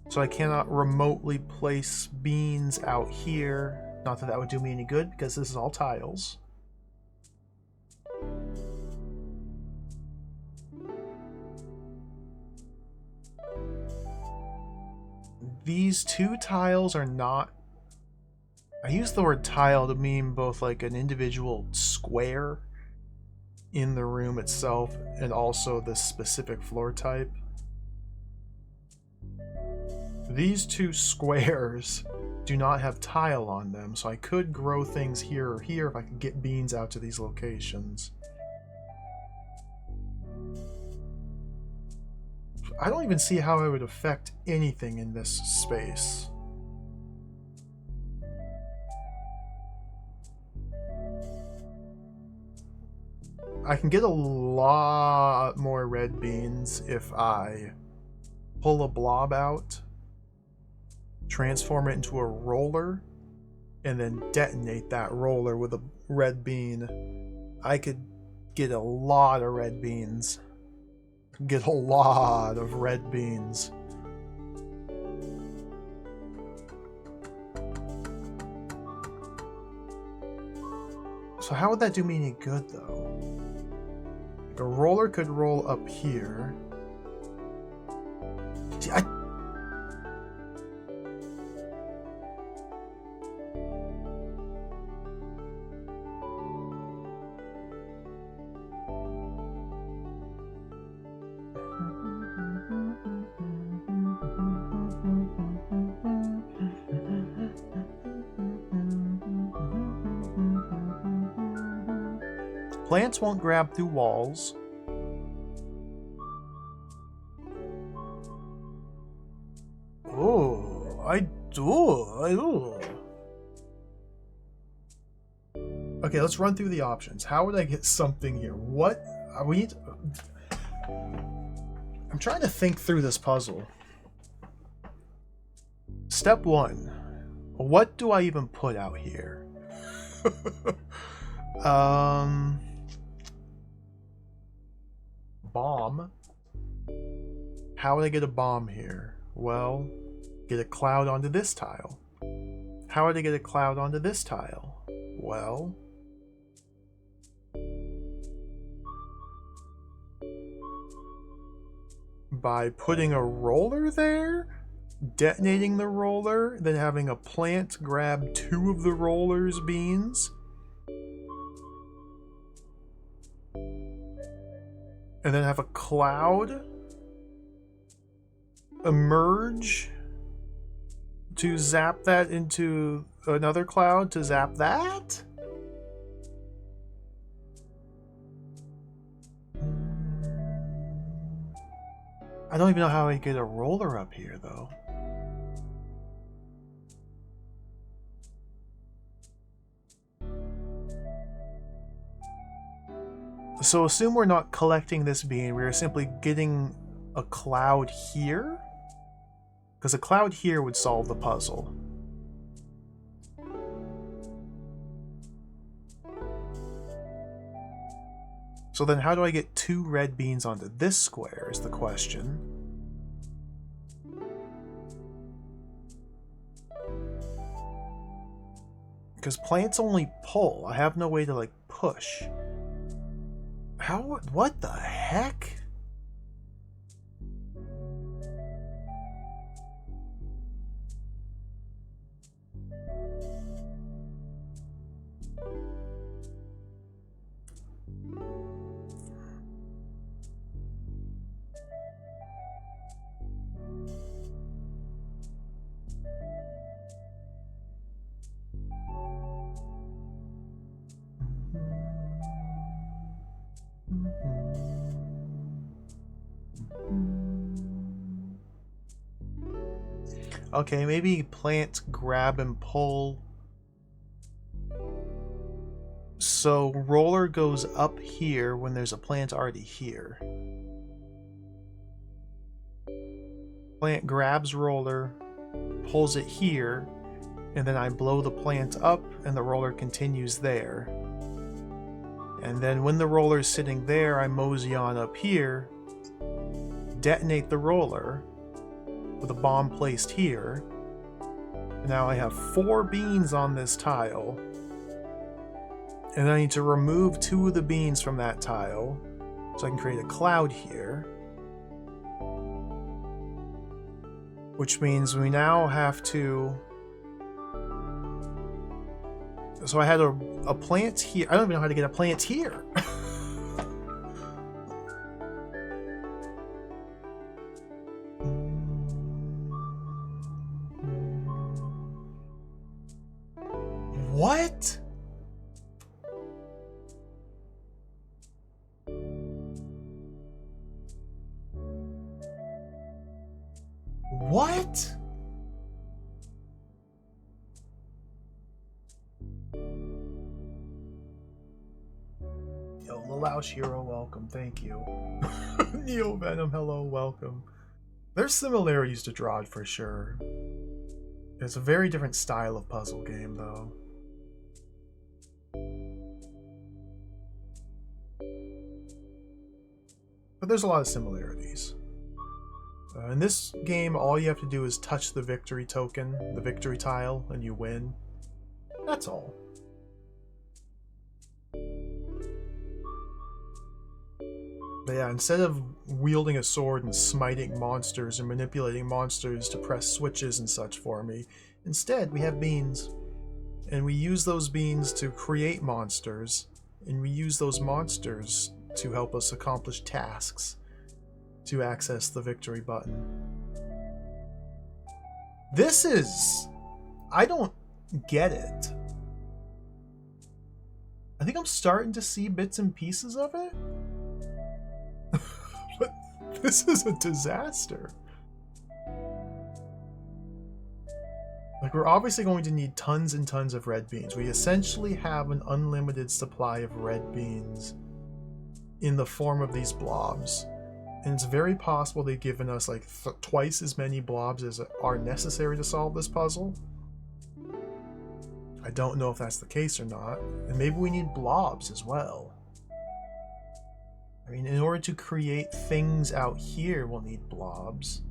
so I cannot remotely place beans out here. Not that that would do me any good, because this is all tiles. These two tiles are not... I use the word tile to mean both like an individual square in the room itself and also the specific floor type. These two squares do not have tile on them, so I could grow things here or here if I could get beans out to these locations. I don't even see how it would affect anything in this space. I can get a lot more red beans if I pull a blob out, transform it into a roller, and then detonate that roller with a red bean. I could get a lot of red beans. Get a lot of red beans. So how would that do me any good, though? Like a roller could roll up here. See, plants won't grab through walls. Oh, I do. Okay, let's run through the options. How would I get something here? What we need? I'm trying to think through this puzzle. Step 1. What do I even put out here? Bomb. How would I get a bomb here? Well, get a cloud onto this tile. How would I get a cloud onto this tile? Well, by putting a roller there, detonating the roller, then having a plant grab 2 of the roller's beans, and then have a cloud emerge to zap that into another cloud to zap that? I don't even know how I get a roller up here, though. So assume we're not collecting this bean, we're simply getting a cloud here? Because a cloud here would solve the puzzle. So then how do I get 2 red beans onto this square is the question. Because plants only pull. I have no way to, like, push. How? What the heck? Okay, maybe plant grab and pull. So roller goes up here when there's a plant already here. Plant grabs roller, pulls it here, and then I blow the plant up and the roller continues there. And then when the roller's sitting there, I mosey on up here, detonate the roller with a bomb placed here. Now I have 4 beans on this tile, and I need to remove 2 of the beans from that tile so I can create a cloud here. Which means we now have to... So I had a plant here. I don't even know how to get a plant here. What? What? Yo, Lilaush Hero, welcome, thank you. Neo Venom, hello, welcome. There's similarities to Drod for sure. It's a very different style of puzzle game, though. But there's a lot of similarities. In this game, all you have to do is touch the victory token, the victory tile, and you win. That's all. But yeah, instead of wielding a sword and smiting monsters and manipulating monsters to press switches and such for me, instead we have beans. And we use those beans to create monsters, and we use those monsters to help us accomplish tasks to access the victory button. This is... I don't get it. I think I'm starting to see bits and pieces of it. But this is a disaster. Like, we're obviously going to need tons and tons of red beans. We essentially have an unlimited supply of red beans in the form of these blobs. And it's very possible they've given us like twice as many blobs as are necessary to solve this puzzle. I don't know if that's the case or not. And maybe we need blobs as well. I mean, in order to create things out here, we'll need blobs.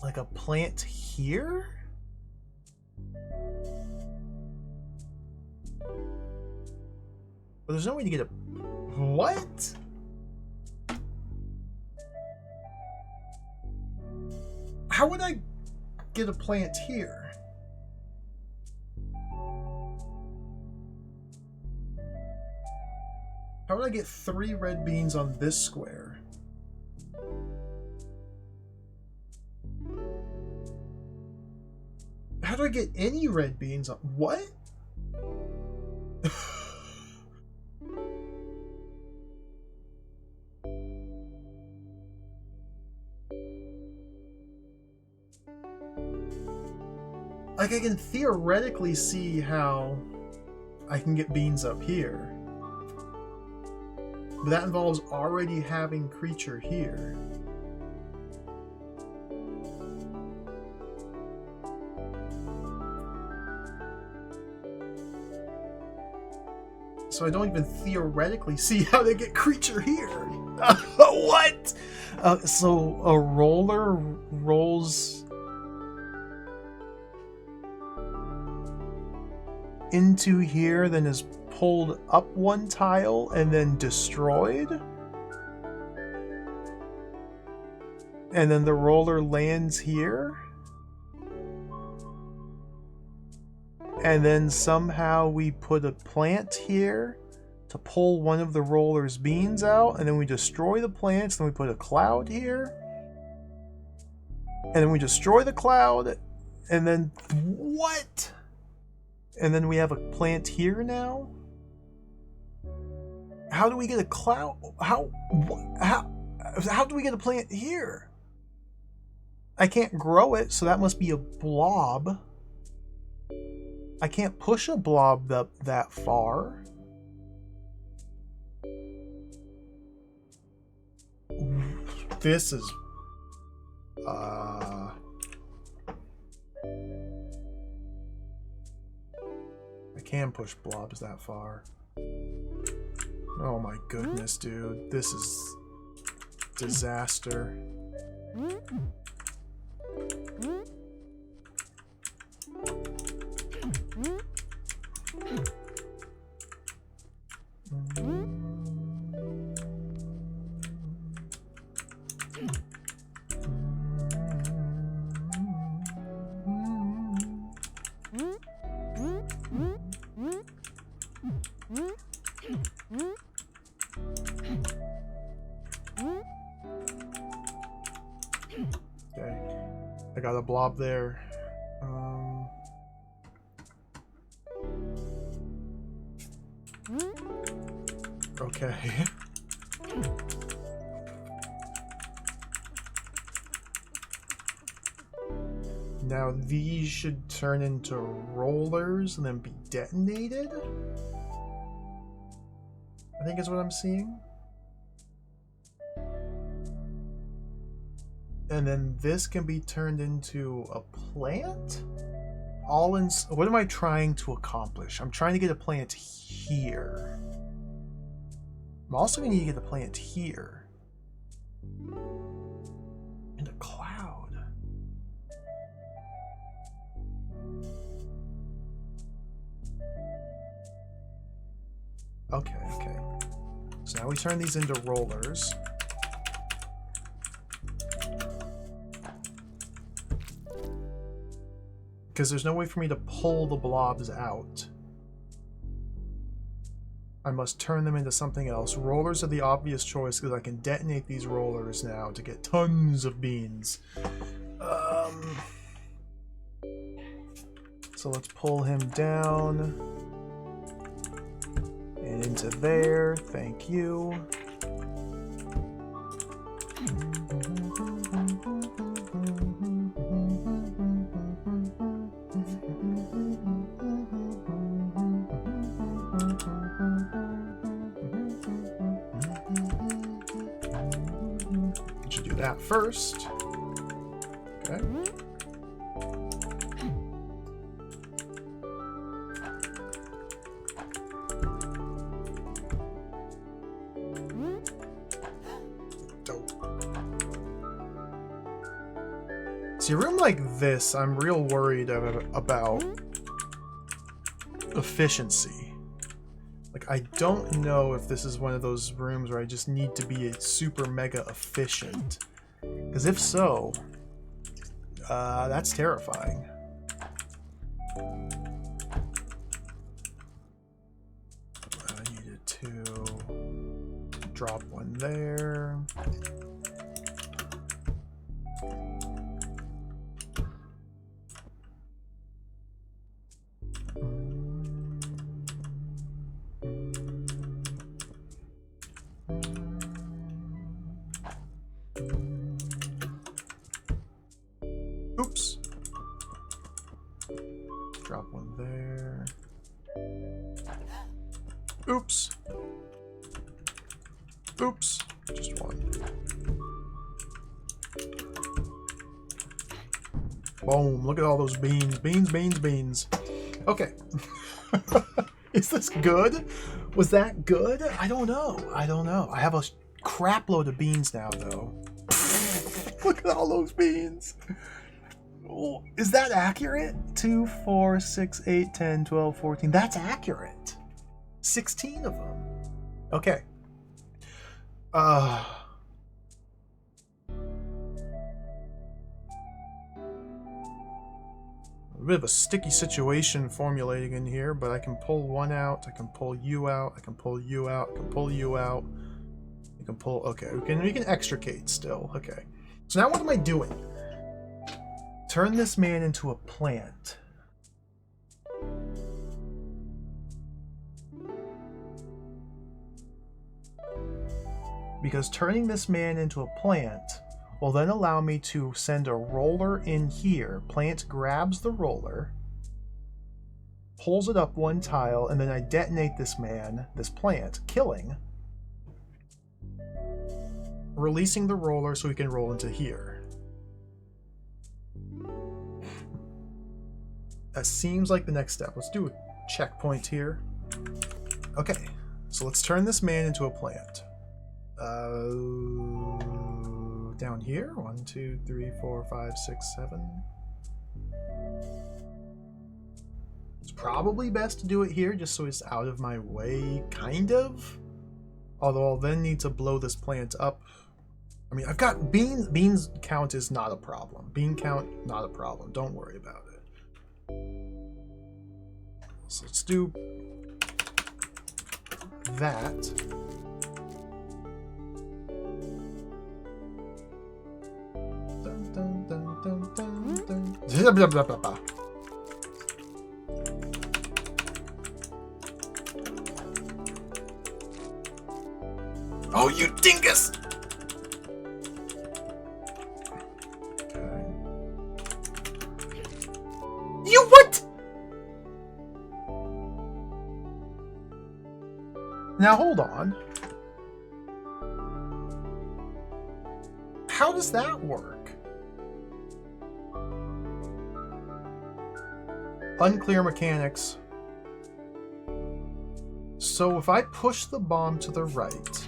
Like a plant here? But there's no way to get a... What? How would I get a plant here? How would I get 3 red beans on this square? How do I get any red beans on... What? Like, I can theoretically see how I can get beans up here. But that involves already having creature here. So I don't even theoretically see how to get creature here. What? So a roller rolls into here, then is pulled up 1 tile and then destroyed? And then the roller lands here? And then somehow we put a plant here to pull one of the roller's beans out, and then we destroy the plants, then we put a cloud here. And then we destroy the cloud, and then... What? And then we have a plant here now? How do we get a cloud? How do we get a plant here? I can't grow it, so that must be a blob. I can't push a blob up that far. This is... I can push blobs that far. Oh my goodness, dude. This is... disaster. Okay, I got a blob there. Okay. Now these should turn into rollers and then be detonated? I think is what I'm seeing. And then this can be turned into a plant? All in... What am I trying to accomplish? I'm trying to get a plant here. I'm also going to need to get a plant here. And a cloud. Okay, okay. So now we turn these into rollers. Because there's no way for me to pull the blobs out. I must turn them into something else. Rollers are the obvious choice because I can detonate these rollers now to get tons of beans. So let's pull him down. And into there. Thank you. Should do that first. Okay. See, a room like this, I'm real worried about efficiency. Like, I don't know if this is one of those rooms where I just need to be super mega efficient. Because if so, that's terrifying. I needed to drop one there. Oops. Drop one there. Oops. Oops. Just one. Boom. Look at all those beans. Beans, beans, beans. Okay. Is this good? Was that good? I don't know. I don't know. I have a crap load of beans now, though. Look at all those beans. Oh, is that accurate? 2, 4, 6, 8, 10, 12, 14. That's accurate. 16 of them. Okay. A bit of a sticky situation formulating in here, but I can pull one out. I can pull you out. I can pull you out. I can pull you out. I can pull. Okay, we can extricate still. Okay. So now what am I doing? Turn this man into a plant. Because turning this man into a plant will then allow me to send a roller in here. Plant grabs the roller, pulls it up one tile, and then I detonate this man, this plant, killing, releasing the roller so we can roll into here. That seems like the next step. Let's do a checkpoint here. Okay, so let's turn this man into a plant. Down here. 1, 2, 3, 4, 5, 6, 7. It's probably best to do it here just so it's out of my way, kind of. Although I'll then need to blow this plant up. I mean, I've got beans. Beans count is not a problem. Bean count, not a problem. Don't worry about it. So let's do that. Dun, dun, dun, dun, dun, dun. Blah, blah, blah, blah. Oh, you dingus! Okay. You what? Now hold on. How does that work? Unclear mechanics. So if I push the bomb to the right,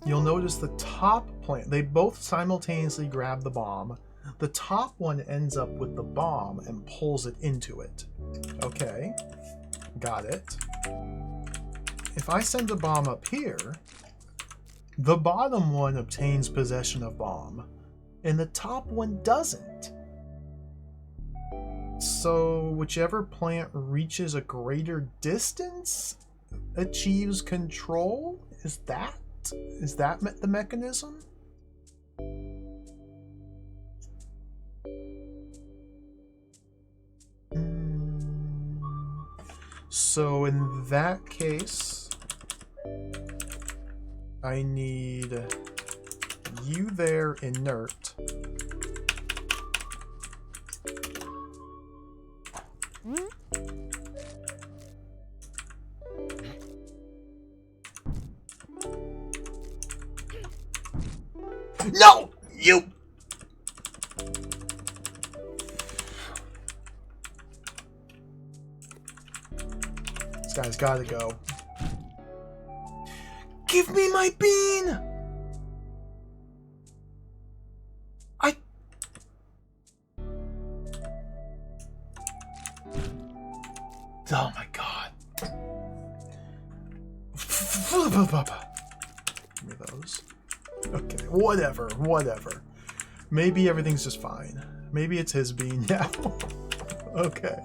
you'll notice the top plant, they both simultaneously grab the bomb. The top one ends up with the bomb and pulls it into it. Okay, got it. If I send the bomb up here, the bottom one obtains possession of bomb, and the top one doesn't. So whichever plant reaches a greater distance achieves control? Is that the mechanism? So in that case, I need you there inert. No! You! This guy's gotta go. Give me my bean! Oh my god. Give me those. Okay, whatever. Maybe everything's just fine. Maybe it's his bean now. Okay.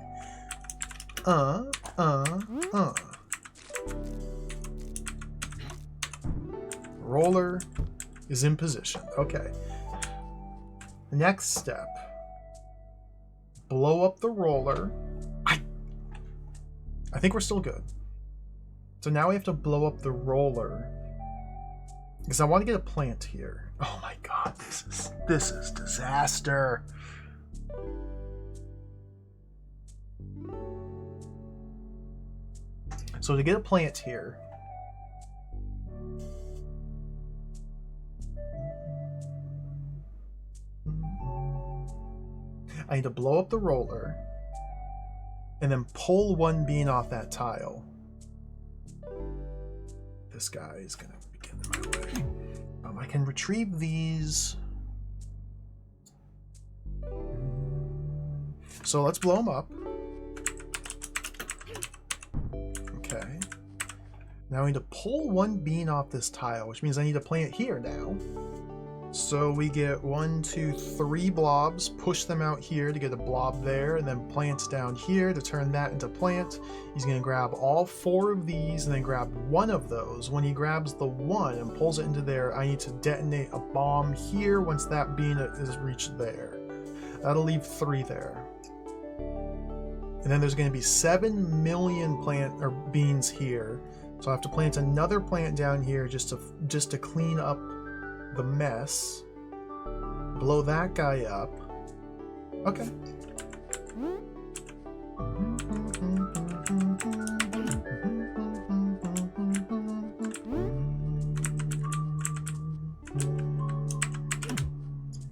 Roller is in position. Okay. Next step. Blow up the roller. I think we're still good. So now we have to blow up the roller. Because I want to get a plant here. Oh my god, this is disaster. So to get a plant here, I need to blow up the roller and then pull one bean off that tile. This guy is gonna be getting in my way. I can retrieve these. So let's blow them up. Okay. Now I need to pull one bean off this tile, which means I need to plant here now. So we get 1, 2, 3 blobs, push them out here to get a blob there, and then plants down here to turn that into plant. He's going to grab all 4 of these and then grab one of those. When he grabs the one and pulls it into there, I need to detonate a bomb here once that bean is reached there. That'll leave 3 there. And then there's going to be 7 million beans here. So I have to plant another plant down here just to clean up the mess. Blow that guy up. Okay.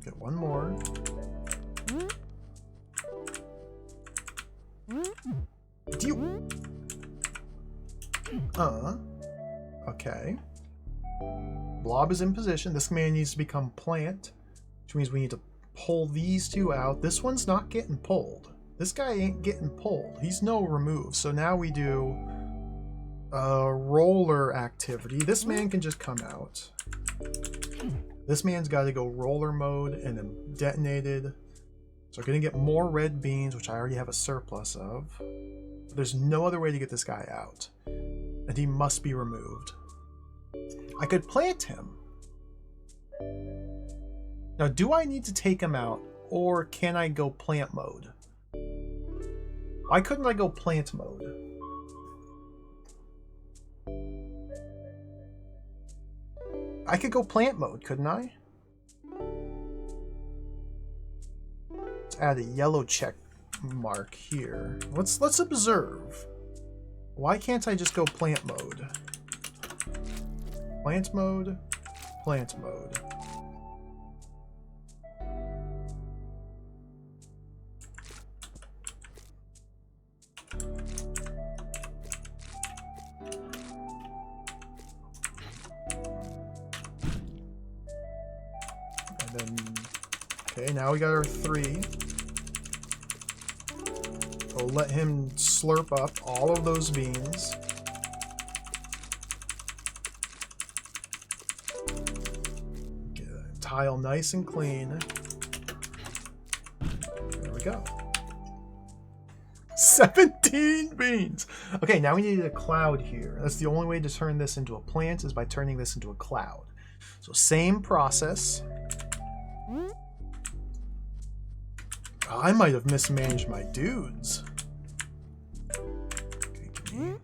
Get one more. Okay. Blob is in position. This man needs to become plant, which means we need to pull these 2 out. This one's not getting pulled. This guy ain't getting pulled. He's no remove. So now we do a roller activity. This man can just come out. This man's got to go roller mode and then detonated. So we're going to get more red beans, which I already have a surplus of. There's no other way to get this guy out. And he must be removed. I could plant him. Now, do I need to take him out, or can I go plant mode? Why couldn't I go plant mode? I could go plant mode, couldn't I? Let's add a yellow check mark here. Let's observe. Why can't I just go plant mode? Plant mode, plant mode. And then, okay, now we got our 3. We'll let him slurp up all of those beans. Tile nice and clean. There we go. 17 beans! Okay, now we need a cloud here. That's the only way to turn this into a plant, is by turning this into a cloud. So same process. I might have mismanaged my dudes. Okay,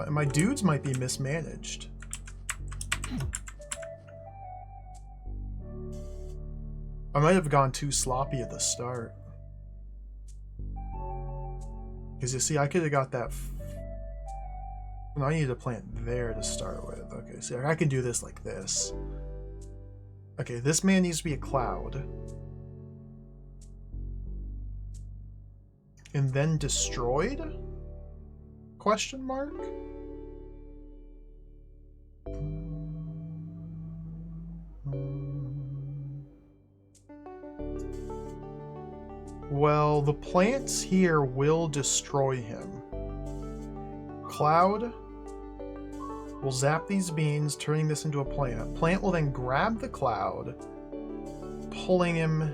my dudes might be mismanaged. I might have gone too sloppy at the start. Because you see, I could have got that. No, I need to plant there to start with. Okay, so I can do this like this. Okay, this man needs to be a cloud. And then destroyed? Question mark? Well, the plants here will destroy him. cloud will zap these beans, turning this into a plant. Plant will then grab the cloud, pulling him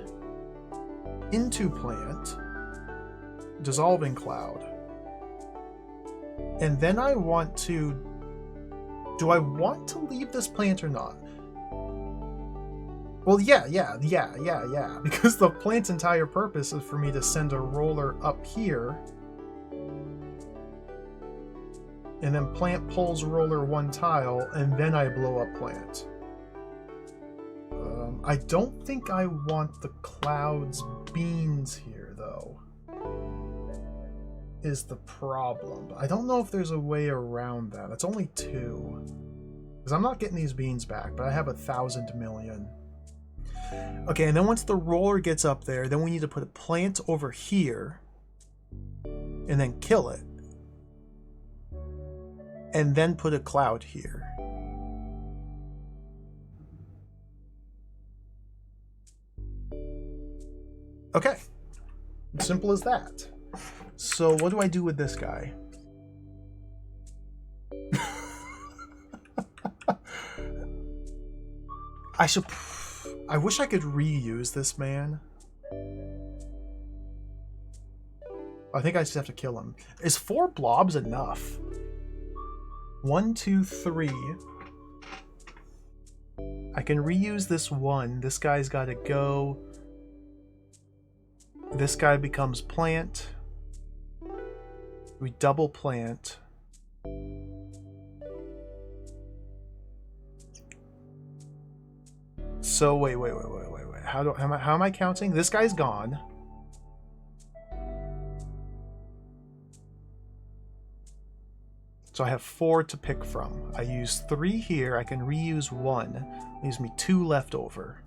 into plant, dissolving cloud. And then I want to... Do I want to leave this plant or not? Well, yeah. Because the plant's entire purpose is for me to send a roller up here. And then plant pulls roller one tile, and then I blow up plant. I don't think I want the cloud's beans here, though. Is the problem. I don't know if there's a way around that. It's only 2. Because I'm not getting these beans back, but I have 1,000 million. Okay, and then once the roller gets up there, then we need to put a plant over here. And then kill it. And then put a cloud here. Okay. Simple as that. So what do I do with this guy? I wish I could reuse this man. I think I just have to kill him. Is 4 blobs enough? 1, 2, 3. I can reuse this one. This guy's got to go. This guy becomes plant. We double plant. So wait. How am I counting? This guy's gone. So I have 4 to pick from. I use 3 here. I can reuse 1. Leaves me 2 left over.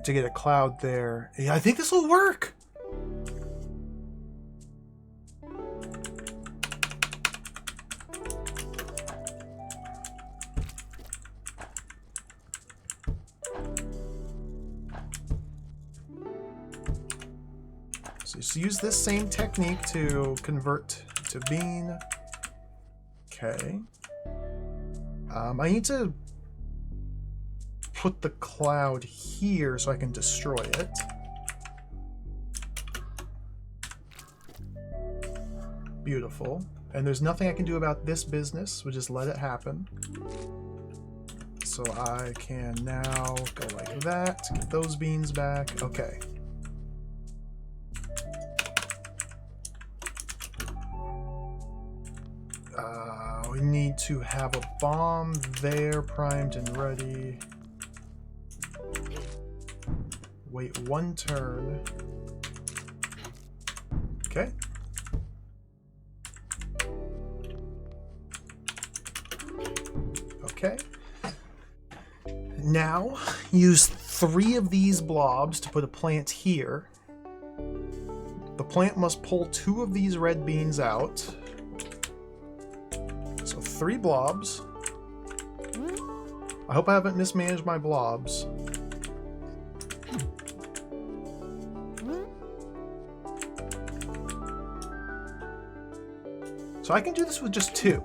To get a cloud there. Yeah, I think this will work. So just use this same technique to convert to bean. Okay. I need to put the cloud here so I can destroy it. Beautiful. And there's nothing I can do about this business. We'll just let it happen. So I can now go like that to get those beans back. Okay. We need to have a bomb there, primed and ready. Wait 1 turn. Okay. Okay. Now, use 3 of these blobs to put a plant here. The plant must pull 2 of these red beans out. So 3 blobs. I hope I haven't mismanaged my blobs. So I can do this with just 2.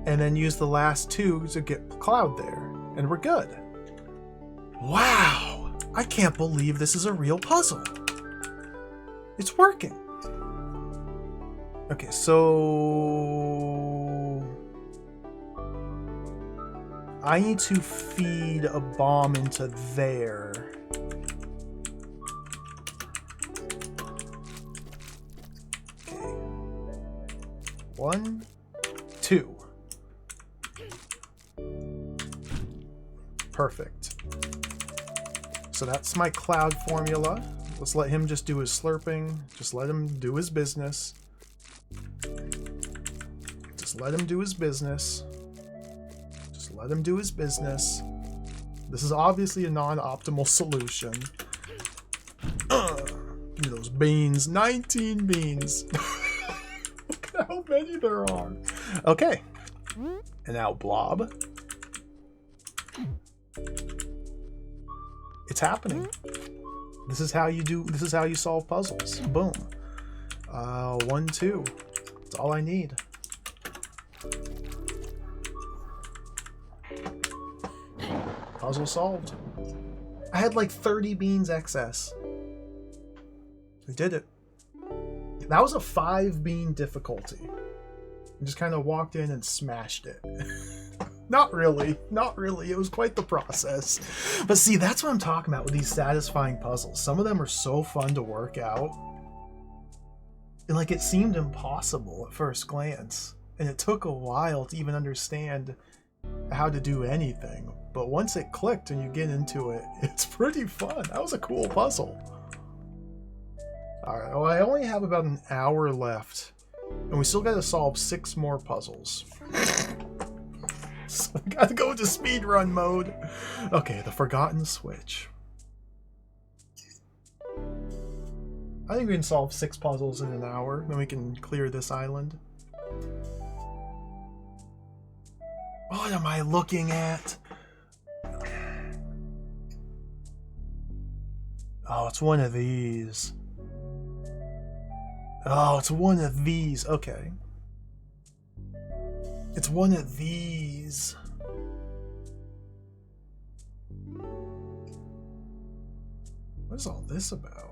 And then use the last 2 to get cloud there. And we're good. Wow! I can't believe this is a real puzzle. It's working. Okay, so... I need to feed a bomb into there. Okay. 1, 2. Perfect. So that's my cloud formula. Let's let him just do his slurping. Just let him do his business. Just let him do his business. Just let him do his business. This is obviously a non-optimal solution. Give me those beans. 19 beans. Look at how many there are. Okay. And now blob. It's happening. This is how you solve puzzles. Boom. 1, 2. That's all I need. Puzzle solved. I had like 30 beans excess. We did it. That was a 5-bean difficulty. I just kind of walked in and smashed it. Not really. Not really. It was quite the process. But see, that's what I'm talking about with these satisfying puzzles. Some of them are so fun to work out. And like it seemed impossible at first glance. And it took a while to even understand how to do anything. But once it clicked and you get into it, it's pretty fun. That was a cool puzzle. Alright, well, I only have about an hour left. And we still gotta solve 6 more puzzles. So we gotta go into speedrun mode. Okay, the forgotten switch. I think we can solve 6 puzzles in an hour, then we can clear this island. What am I looking at? Oh, it's one of these. Oh, it's one of these. Okay. It's one of these. What is all this about?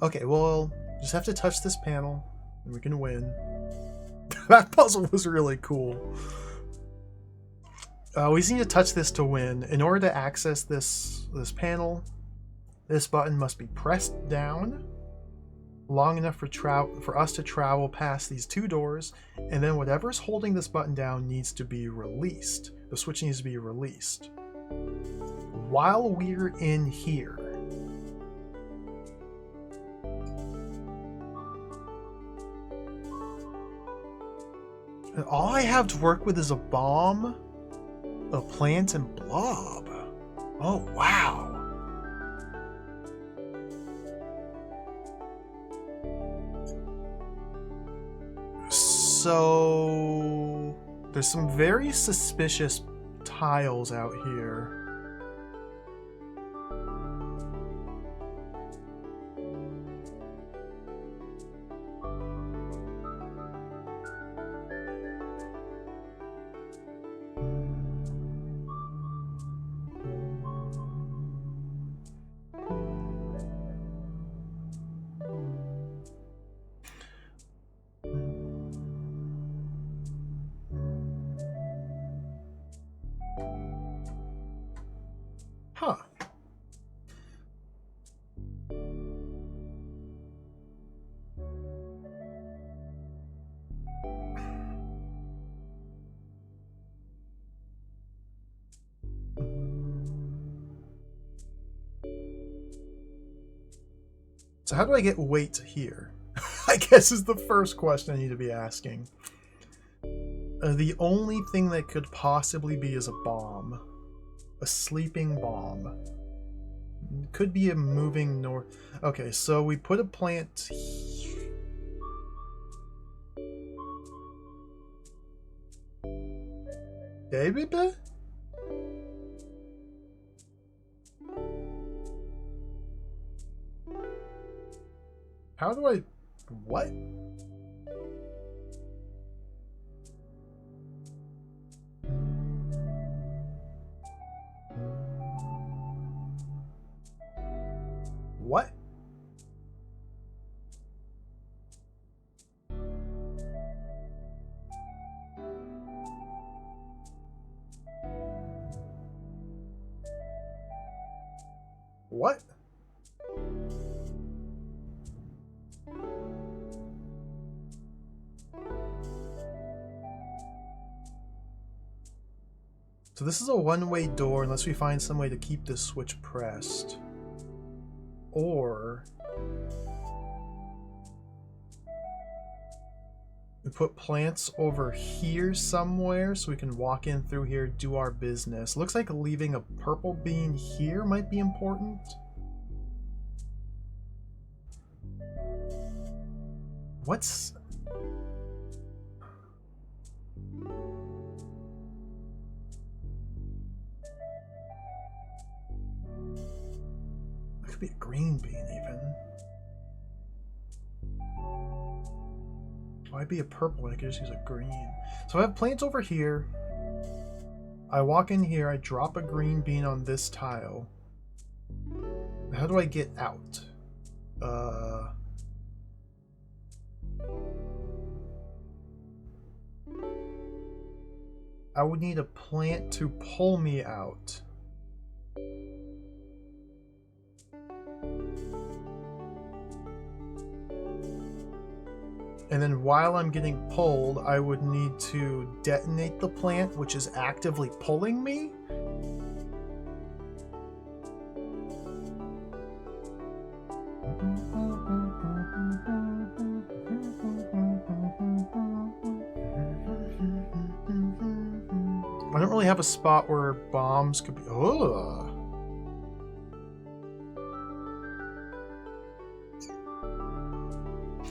Okay, well, just have to touch this panel and we can win. That puzzle was really cool. We just need to touch this to win. In order to access this panel, this button must be pressed down long enough for us to travel past these 2 doors, and then whatever's holding this button down needs to be released. The switch needs to be released. While we're in here, and all I have to work with is a bomb, a plant, and blob. Oh, wow. So there's some very suspicious tiles out here. Huh. So how do I get weight here? I guess is the first question I need to be asking. The only thing that could possibly be is a bomb. A sleeping bomb. Could be a moving north. Okay, so we put a plant here. Baby? How do I... What? What? What? So this is a one-way door unless we find some way to keep this switch pressed. Or we put plants over here somewhere so we can walk in through here, do our business. Looks like leaving a purple bean here might be important. What's... be a green bean even. Why be a purple when I could just use a green? So I have plants over here. I walk in here, I drop a green bean on this tile. How do I get out? I would need a plant to pull me out. And then while I'm getting pulled, I would need to detonate the plant, which is actively pulling me. I don't really have a spot where bombs could be. Ugh.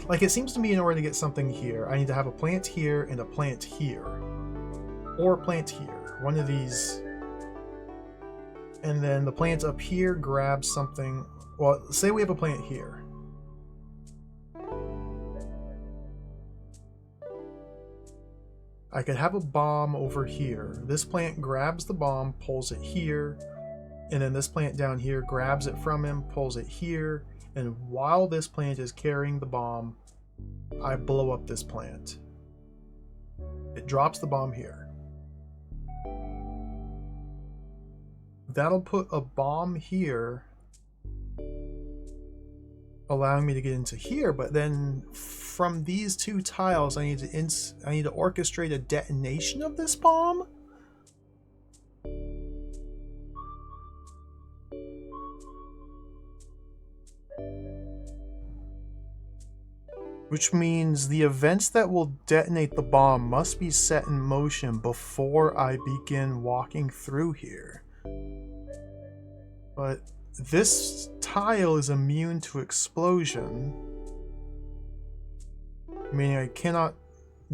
Like, it seems to me in order to get something here, I need to have a plant here and a plant here. Or a plant here. One of these. And then the plant up here grabs something. Well, say we have a plant here. I could have a bomb over here. This plant grabs the bomb, pulls it here. And then this plant down here grabs it from him, pulls it here. And while this plant is carrying the bomb, I blow up this plant. It drops the bomb here. That'll put a bomb here, allowing me to get into here, but then from these two tiles, I need to orchestrate a detonation of this bomb? Which means the events that will detonate the bomb must be set in motion before I begin walking through here. But this tile is immune to explosion, meaning I cannot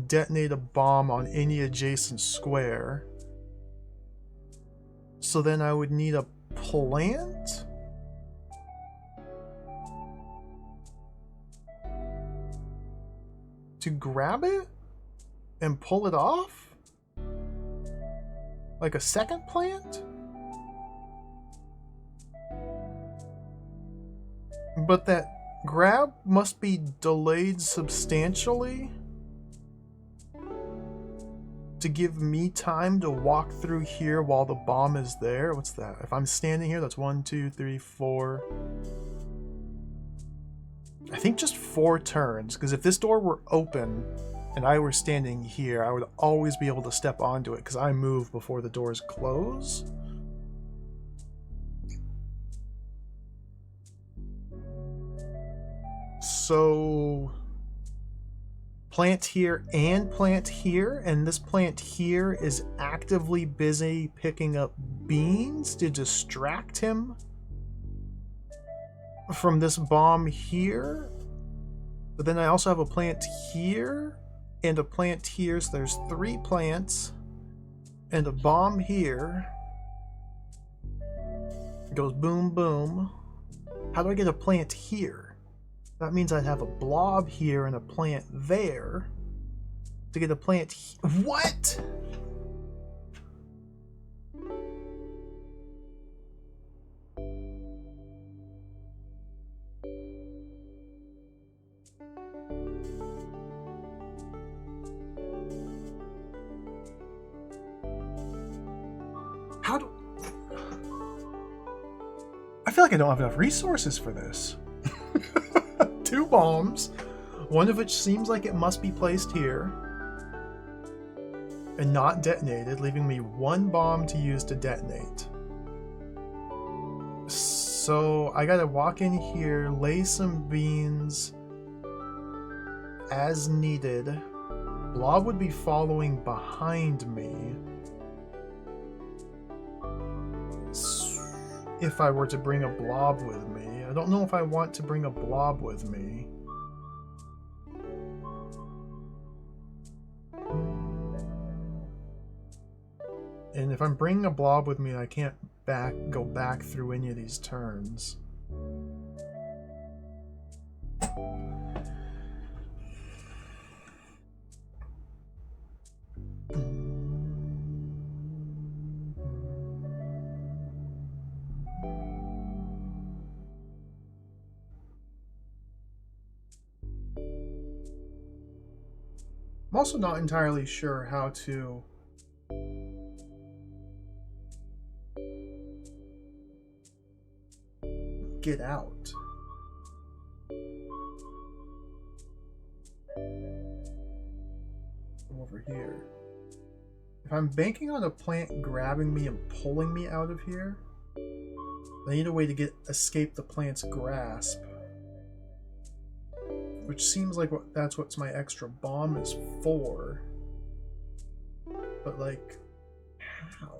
detonate a bomb on any adjacent square. So then I would need a plant? To grab it and pull it off? Like a second plant? But that grab must be delayed substantially to give me time to walk through here while the bomb is there. What's that? If I'm standing here, that's 1, 2, 3, 4. I think just 4 turns, because if this door were open and I were standing here, I would always be able to step onto it because I move before the doors close. So plant here and plant here, and this plant here is actively busy picking up beans to distract him from this bomb here. But then I also have a plant here and a plant here, so there's 3 plants and a bomb here. It goes boom boom. How do I get a plant here? That means I'd have a blob here and a plant there to get a plant what? How do... I feel like I don't have enough resources for this. 2 bombs, one of which seems like it must be placed here and not detonated, leaving me 1 bomb to use to detonate. So I gotta walk in here, lay some beans as needed. Blob would be following behind me if I were to bring a blob with me. I don't know if I want to bring a blob with me. And if I'm bringing a blob with me, I can't go back through any of these turns. I'm also not entirely sure how to get out. Over here. If I'm banking on a plant grabbing me and pulling me out of here, I need a way to escape the plant's grasp. Which seems like that's what my extra bomb is for. But like, how?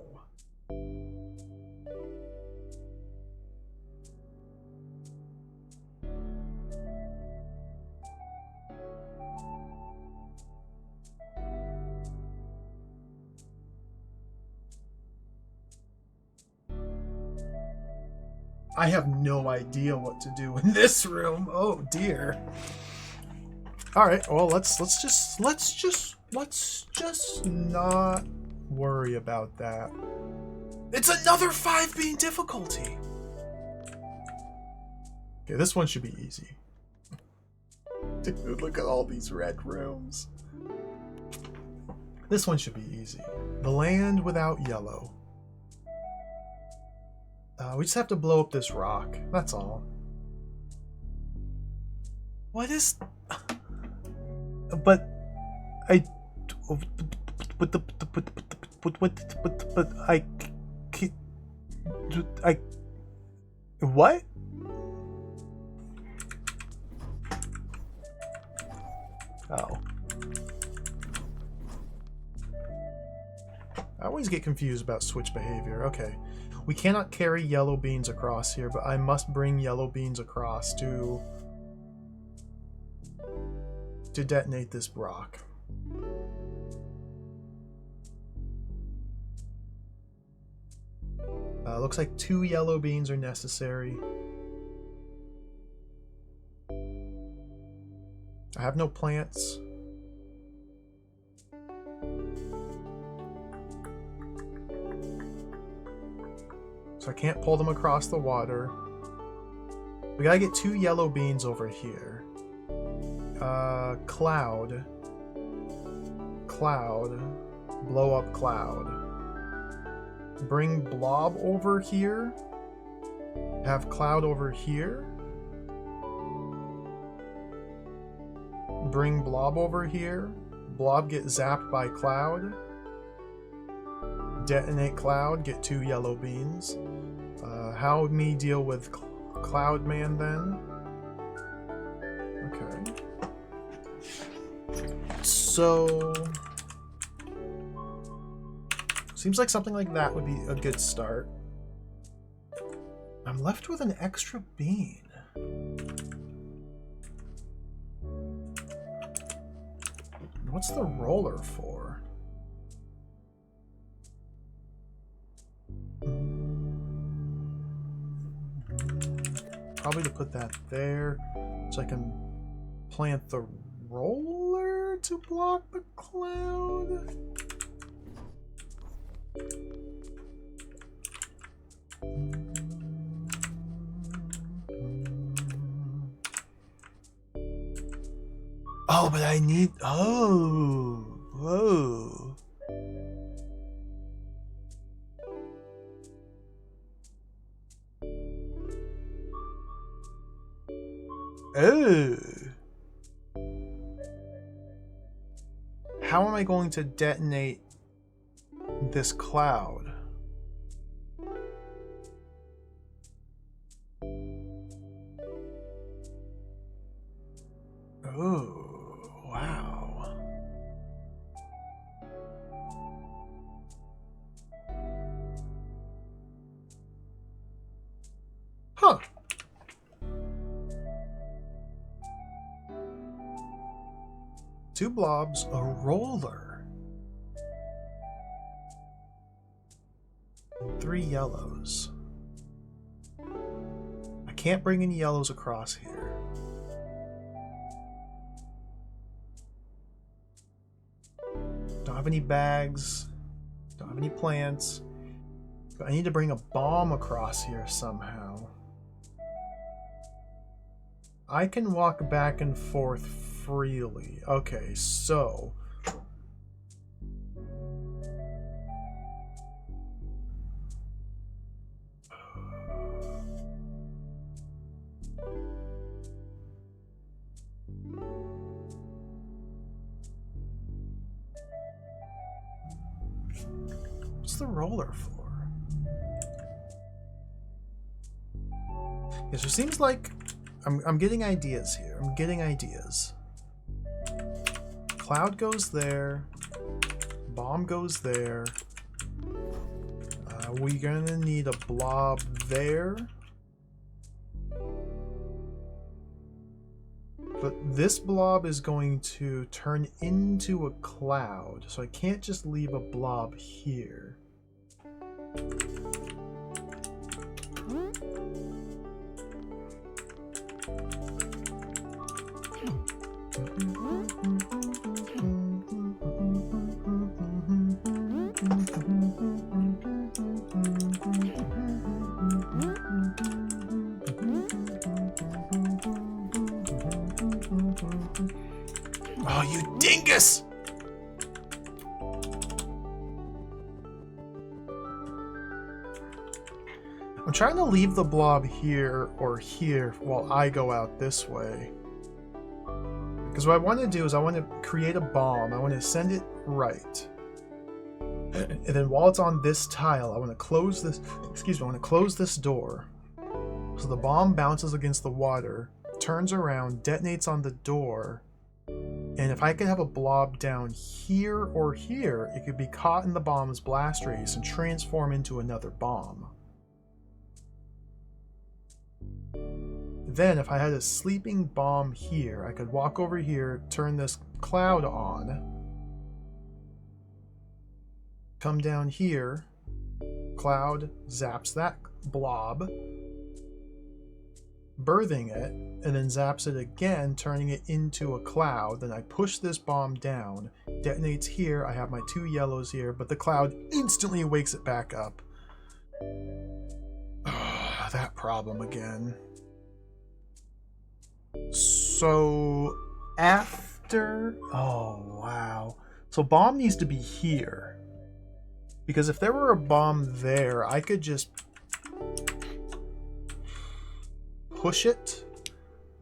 I have no idea what to do in this room. Oh dear. All right. Well, let's just not worry about that. It's another 5 being difficulty. Okay, this one should be easy. Dude, look at all these red rooms. This one should be easy. The land without yellow. We just have to blow up this rock. That's all. What is... But... I... But I... I... What? Oh. I always get confused about switch behavior. Okay. We cannot carry yellow beans across here, but I must bring yellow beans across to detonate this rock. Looks like 2 yellow beans are necessary. I have no plants. So I can't pull them across the water. We gotta get 2 yellow beans over here. Cloud. Cloud. Blow up cloud. Bring blob over here. Have cloud over here. Bring blob over here. Blob get zapped by cloud. Detonate cloud, get 2 yellow beans. How me deal with Cloud Man then? Okay. So... seems like something like that would be a good start. I'm left with an extra bean. What's the roller for? Probably to put that there so I can plant the roller to block the cloud. Oh, but I need... oh, whoa. Oh. How am I going to detonate this cloud? Oh, wow. Huh. Two blobs, a roller. 3 yellows. I can't bring any yellows across here. have any bags. Don't have any plants. But I need to bring a bomb across here somehow. I can walk back and forth freely. Okay, so... What's the roller for? Yes, it seems like I'm getting ideas here. I'm getting ideas. Cloud goes there. Bomb goes there. We're gonna need a blob there. But this blob is going to turn into a cloud, so I can't just leave a blob here. Oh, you dingus! I'm trying to leave the blob here or here while I go out this way. Because what I want to do is I want to create a bomb. I want to send it right. And then while it's on this tile, I want to close this, I want to close this door. So the bomb bounces against the water, turns around, detonates on the door. And if I could have a blob down here or here, it could be caught in the bomb's blast radius and transform into another bomb. Then if I had a sleeping bomb here, I could walk over here, turn this cloud on, come down here, cloud zaps that blob, birthing it, and then zaps it again, turning it into a cloud. Then I push this bomb down, detonates here, I have my 2 yellows here, but the cloud instantly wakes it back up. That problem again. So after... Oh, wow. So bomb needs to be here. Because if there were a bomb there, I could just push it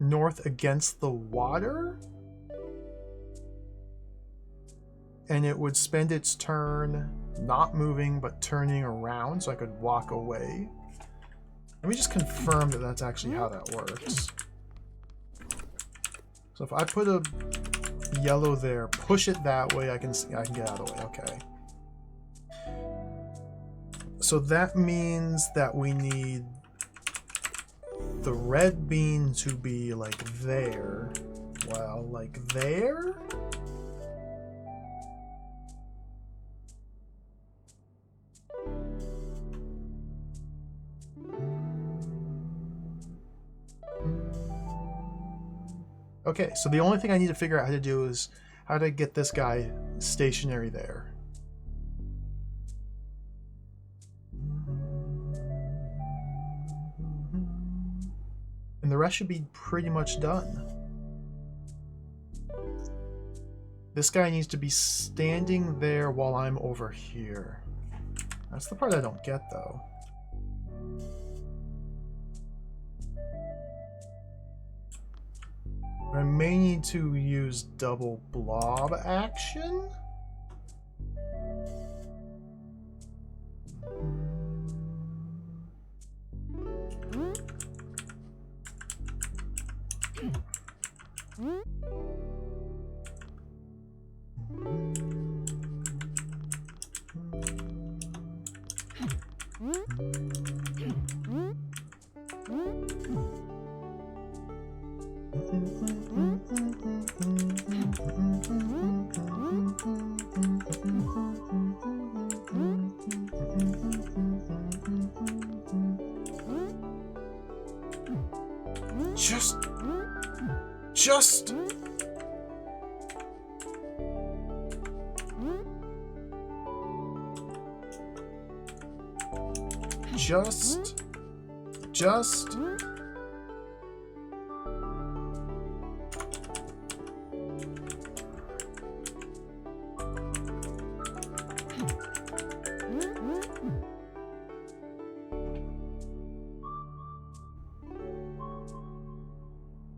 north against the water, and it would spend its turn not moving but turning around, so I could walk away. Let me just confirm that that's actually how that works. So if I put a yellow there, push it that way, I can get out of the way. Okay. So that means that we need the red bean to be like there. Well, like there? Okay, so the only thing I need to figure out how to do is how to get this guy stationary there. And the rest should be pretty much done. This guy needs to be standing there while I'm over here. That's the part I don't get, though. I may need to use double blob action. Just just.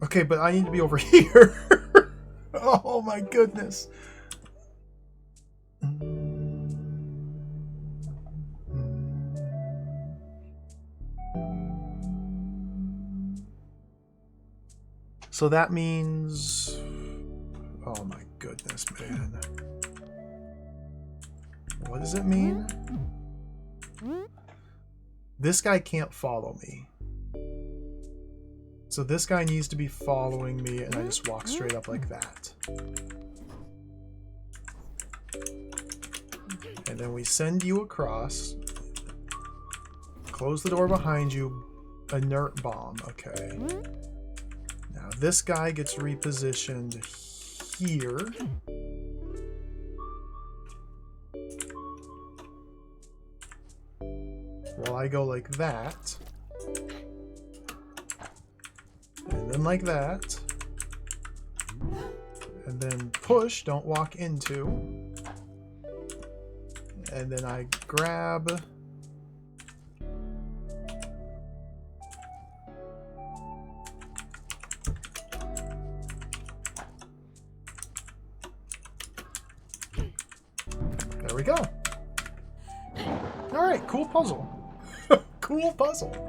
Okay, but I need to be over here. Oh my goodness. So that means... Oh my goodness, man. What does it mean? This guy can't follow me. So this guy needs to be following me, and I just walk straight up like that. And then we send you across. Close the door behind you. Inert bomb. Okay. Now this guy gets repositioned here. While I go like that. And then like that. And then push, don't walk into. And then I grab. There we go. Alright, cool puzzle. Cool puzzle.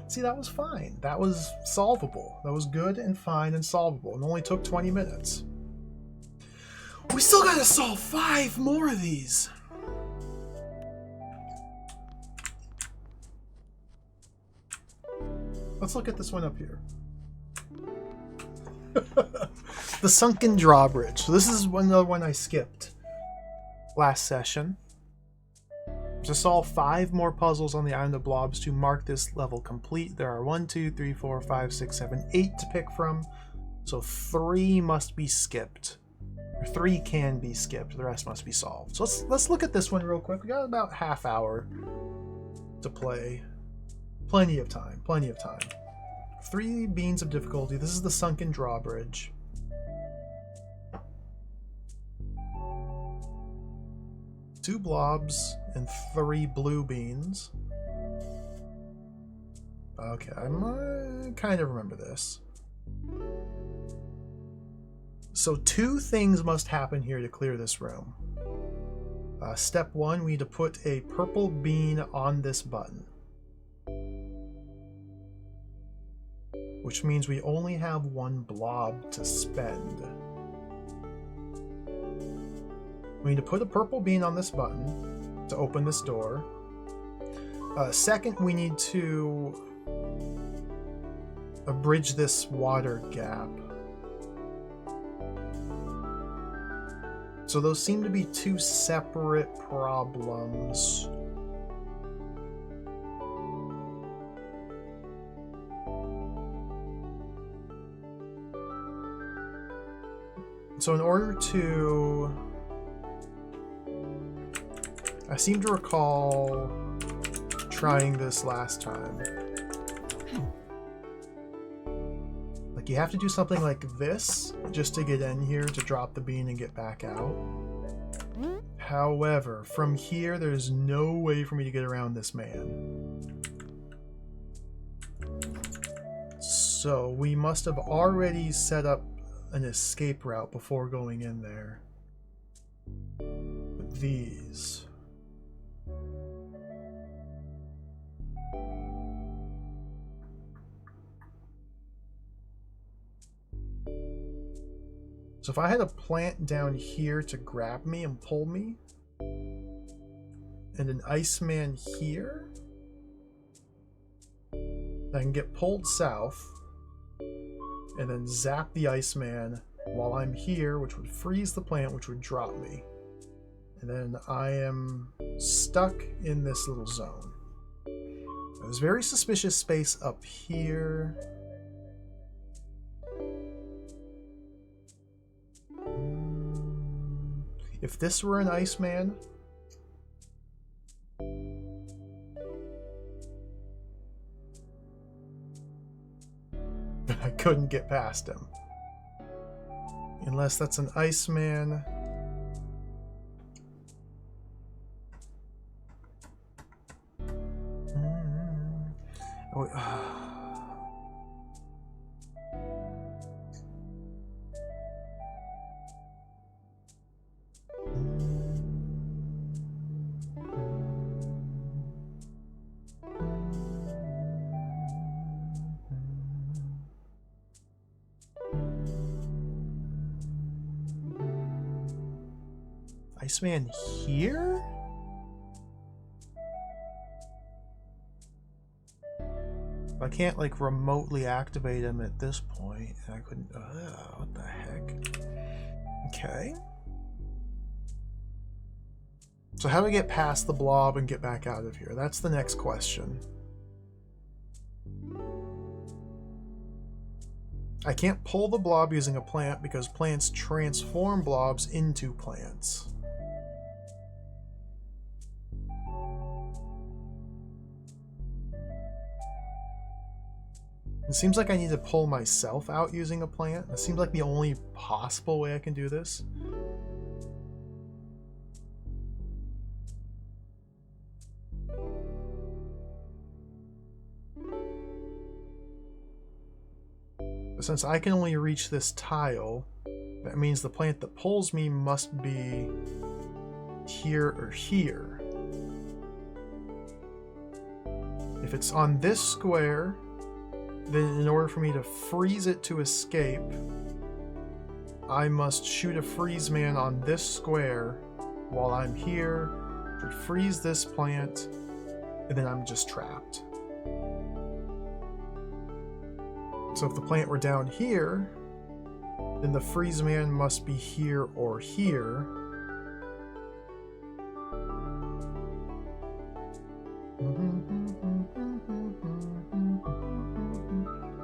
See, that was fine. That was solvable. That was good and fine and solvable. It only took 20 minutes. We still gotta solve 5 more of these. Let's look at this one up here. The sunken drawbridge. So this is another one I skipped last session. To solve 5 more puzzles on the island of blobs to mark this level complete. There are 1, 2, 3, 4, 5, 6, 7, 8 to pick from. So 3 must be skipped. Or 3 can be skipped. The rest must be solved. So let's look at this one real quick. We got about half hour to play. Plenty of time. Plenty of time. 3 beans of difficulty. This is the sunken drawbridge. Two blobs and 3 blue beans. Okay, I kind of remember this. So 2 things must happen here to clear this room. Step 1, we need to put a purple bean on this button. Which means we only have 1 blob to spend. We need to put a purple bean on this button to open this door. Second, we need to bridge this water gap. So those seem to be 2 separate problems. So in order to... I seem to recall trying this last time. Like, you have to do something like this just to get in here to drop the bean and get back out. However, from here, there's no way for me to get around this man. So we must have already set up an escape route before going in there. With these. So if I had a plant down here to grab me and pull me, and an Iceman here, I can get pulled south, and then zap the Iceman while I'm here, which would freeze the plant, which would drop me. And then I am stuck in this little zone. There's very suspicious space up here. If this were an Iceman, I couldn't get past him. Unless that's an Iceman. Oh, Iceman here? I can't like remotely activate him at this point. I couldn't. What the heck? Okay. So how do we get past the blob and get back out of here? That's the next question. I can't pull the blob using a plant because plants transform blobs into plants. It seems like I need to pull myself out using a plant. It seems like the only possible way I can do this. But since I can only reach this tile, that means the plant that pulls me must be here or here. If it's on this square, then in order for me to freeze it to escape, I must shoot a freeze man on this square while I'm here to freeze this plant, and then I'm just trapped. So if the plant were down here, then the freeze man must be here or here.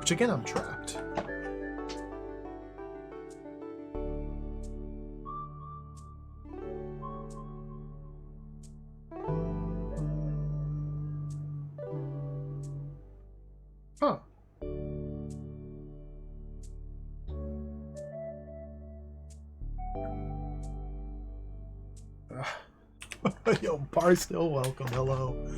Which again, I'm trapped. Huh. Yo, Bar still welcome. Hello.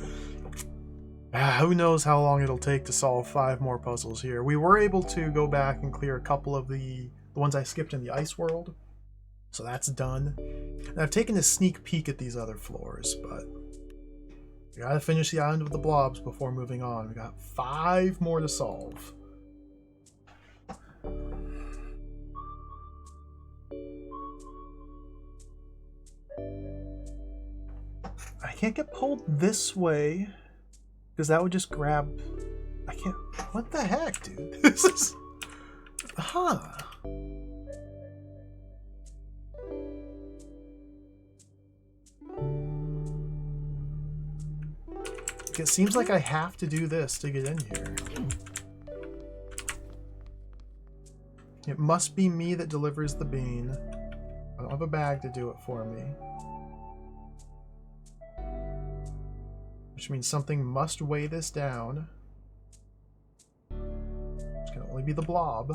Who knows how long it'll take to solve 5 more puzzles here. We were able to go back and clear a couple of the ones I skipped in the ice world. So that's done. And I've taken a sneak peek at these other floors, but we gotta finish the island of the blobs before moving on. We got 5 more to solve. I can't get pulled this way because that would just grab. I can't. What the heck, dude? This is. Huh. It seems like I have to do this to get in here. It must be me that delivers the bean. I don't have a bag to do it for me. Which means something must weigh this down. Which can only be the blob.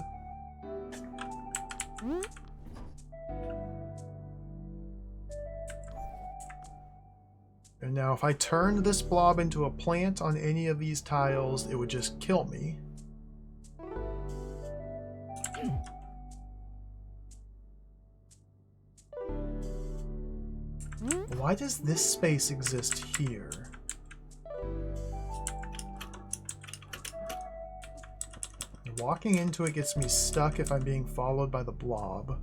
And now if I turned this blob into a plant on any of these tiles, it would just kill me. Why does this space exist here? Walking into it gets me stuck if I'm being followed by the blob.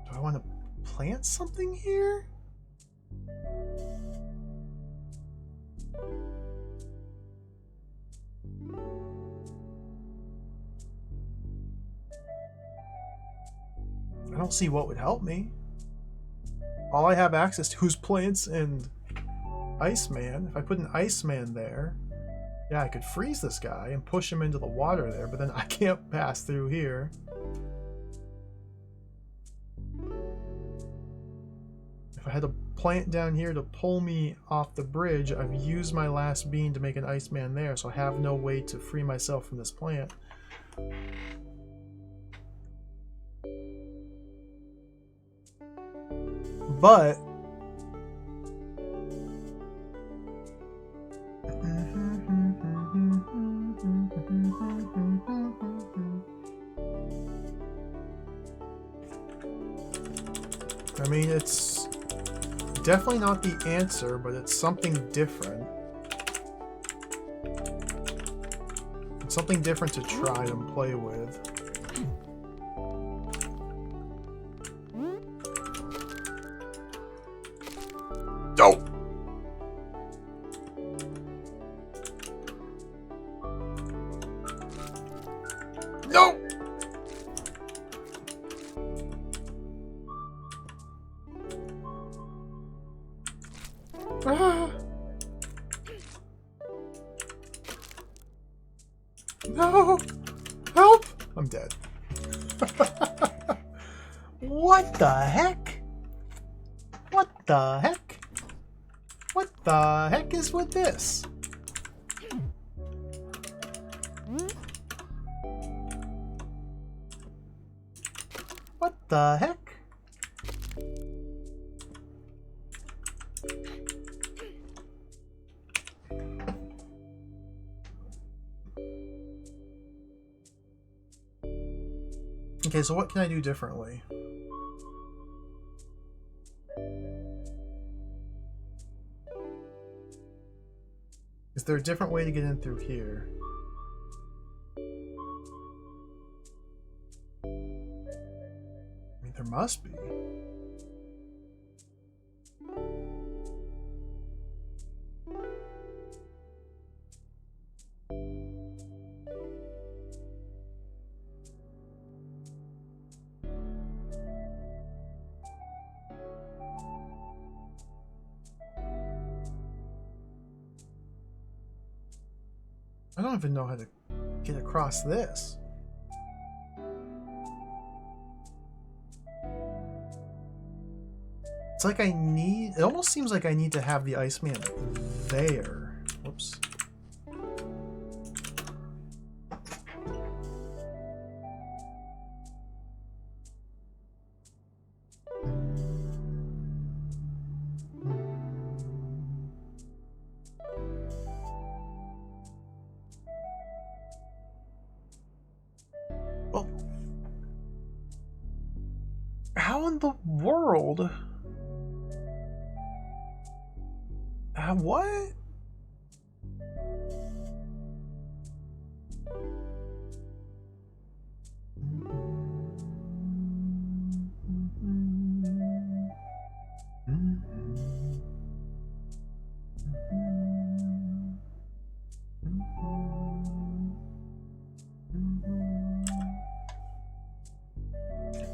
Do I want to plant something here? I don't see what would help me. All I have access to is plants and Iceman. If I put an Iceman there, yeah, I could freeze this guy and push him into the water there, but then I can't pass through here. If I had a plant down here to pull me off the bridge, I've used my last bean to make an Iceman there, so I have no way to free myself from this plant. But I mean, it's definitely not the answer, but it's something different. It's something different to try and play with. No! No! Ah. No! Help! I'm dead. What the heck? What the heck? What the heck is with this? What the heck? Okay, so what can I do differently? Is there a different way to get in through here? I mean, there must be. I don't even know how to get across this. It's like it almost seems like I need to have the Iceman there. Whoops. Well, how in the world? What?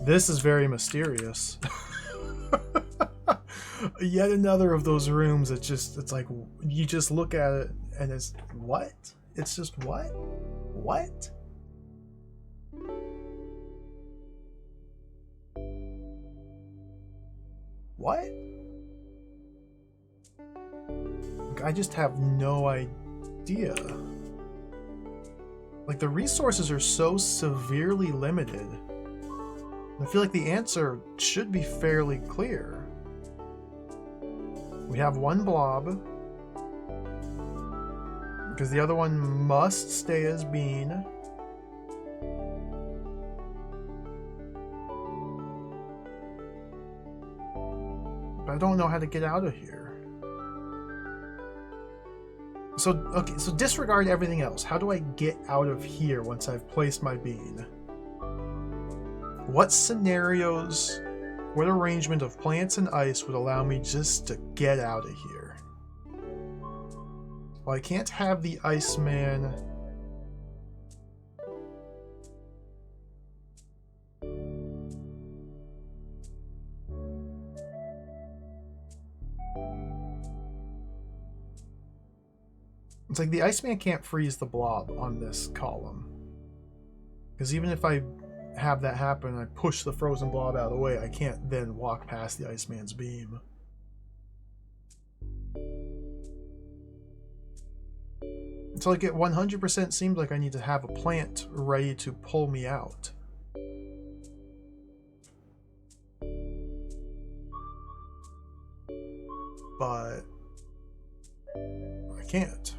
This is very mysterious. Yet another of those rooms, it's like, you just look at it and it's, what? It's just, what? What? What? I just have no idea. Like, the resources are so severely limited. I feel like the answer should be fairly clear. We have one blob, because the other one must stay as bean. But I don't know how to get out of here. So, okay, so disregard everything else. How do I get out of here once I've placed my bean? What scenarios, what arrangement of plants and ice would allow me just to get out of here? Well, I can't have the Iceman. It's like the Iceman can't freeze the blob on this column. Because even if I have that happen and I push the frozen blob out of the way, I can't then walk past the Iceman's beam. So like it 100% seems like I need to have a plant ready to pull me out. But I can't.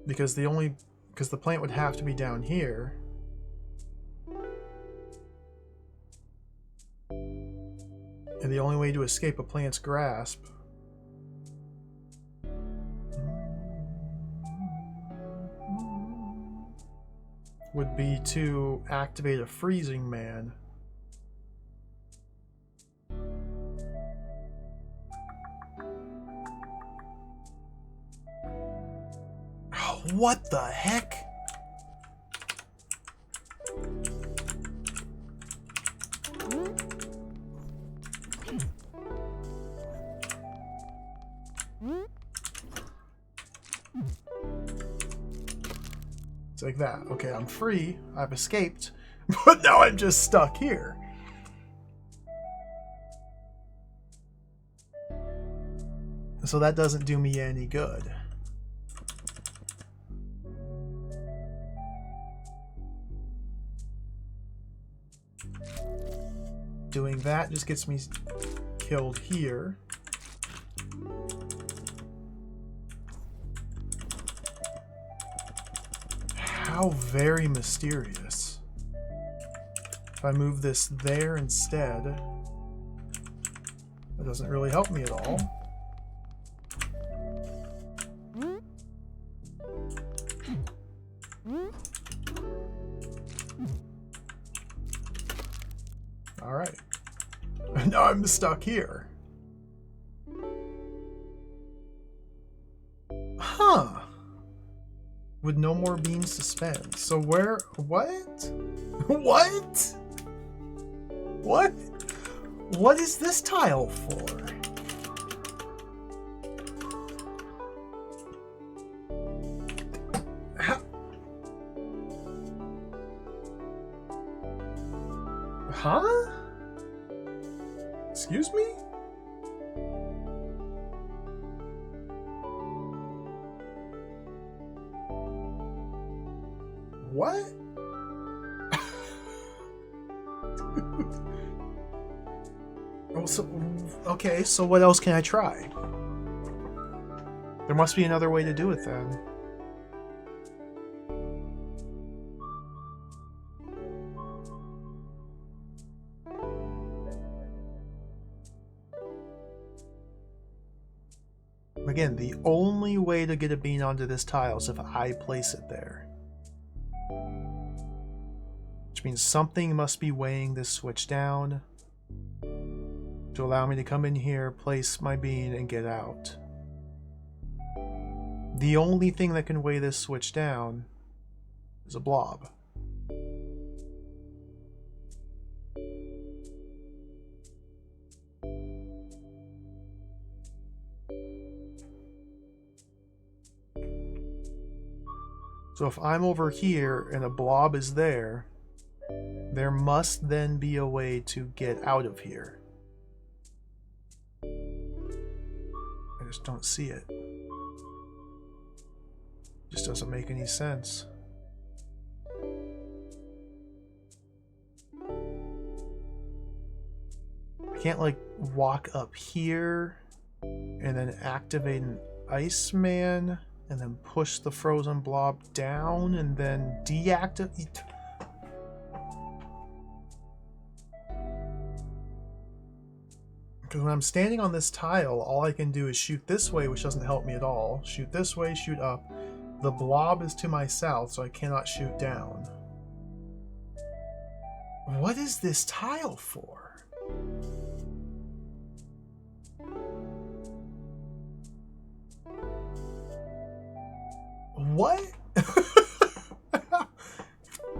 Because the plant would have to be down here. And the only way to escape a plant's grasp would be to activate a freezing man. Oh, what the heck? It's like that. Okay, I'm free. I've escaped. But now I'm just stuck here. So that doesn't do me any good. Doing that just gets me killed here. How very mysterious. If I move this there instead, that doesn't really help me at all. All right. Now I'm stuck here. Huh. With no more beans to spend. So where... What? What? What? What is this tile for? How? Huh? Excuse me? What? Oh, so, okay, so what else can I try? There must be another way to do it then. Again, the only way to get a bean onto this tile is if I place it there. Which means something must be weighing this switch down to allow me to come in here, place my bean, and get out. The only thing that can weigh this switch down is a blob. So if I'm over here and a blob is there, there must then be a way to get out of here. I just don't see it. Just doesn't make any sense. I can't like walk up here and then activate an Iceman and then push the frozen blob down and then deactivate. Because when I'm standing on this tile, all I can do is shoot this way, which doesn't help me at all. Shoot this way, shoot up. The blob is to my south, so I cannot shoot down. What is this tile for? What?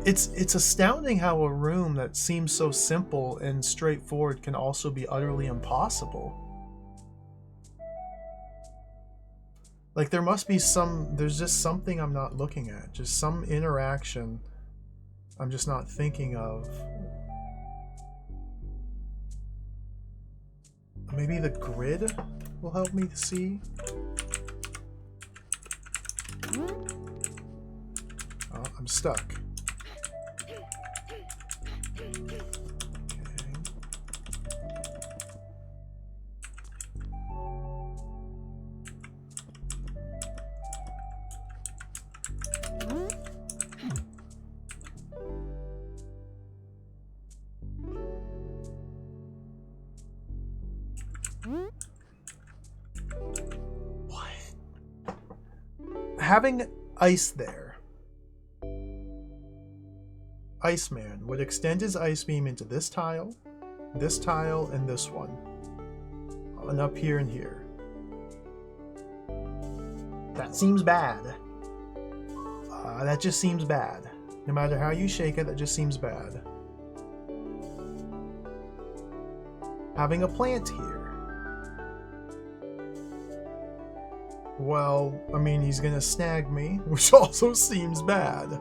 It's astounding how a room that seems so simple and straightforward can also be utterly impossible. Like there must be there's just something I'm not looking at, just some interaction I'm just not thinking of. Maybe the grid will help me see. Oh, I'm stuck. Having ice there, Iceman would extend his ice beam into this tile, and this one, and up here and here. That seems bad. That just seems bad. No matter how you shake it, that just seems bad. Having a plant here. Well, I mean, he's gonna snag me, which also seems bad.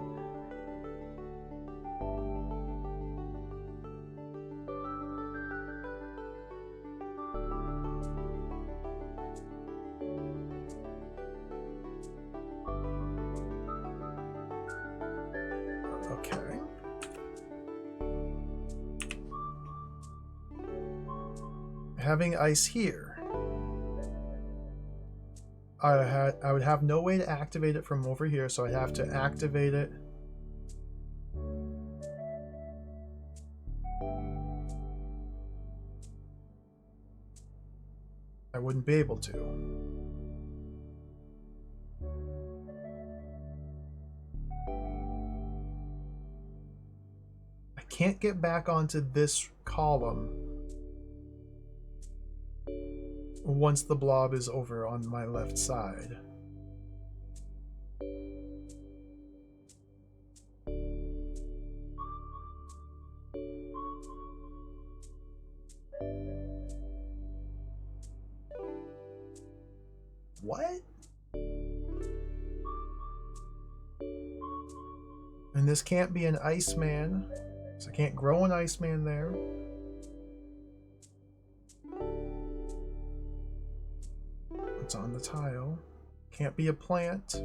Okay. Having ice here. I would have no way to activate it from over here, so I'd have to activate it. I wouldn't be able to. I can't get back onto this column once the blob is over on my left side. What? And this can't be an Iceman, so I can't grow an Iceman there. It's on the tile. Can't be a plant.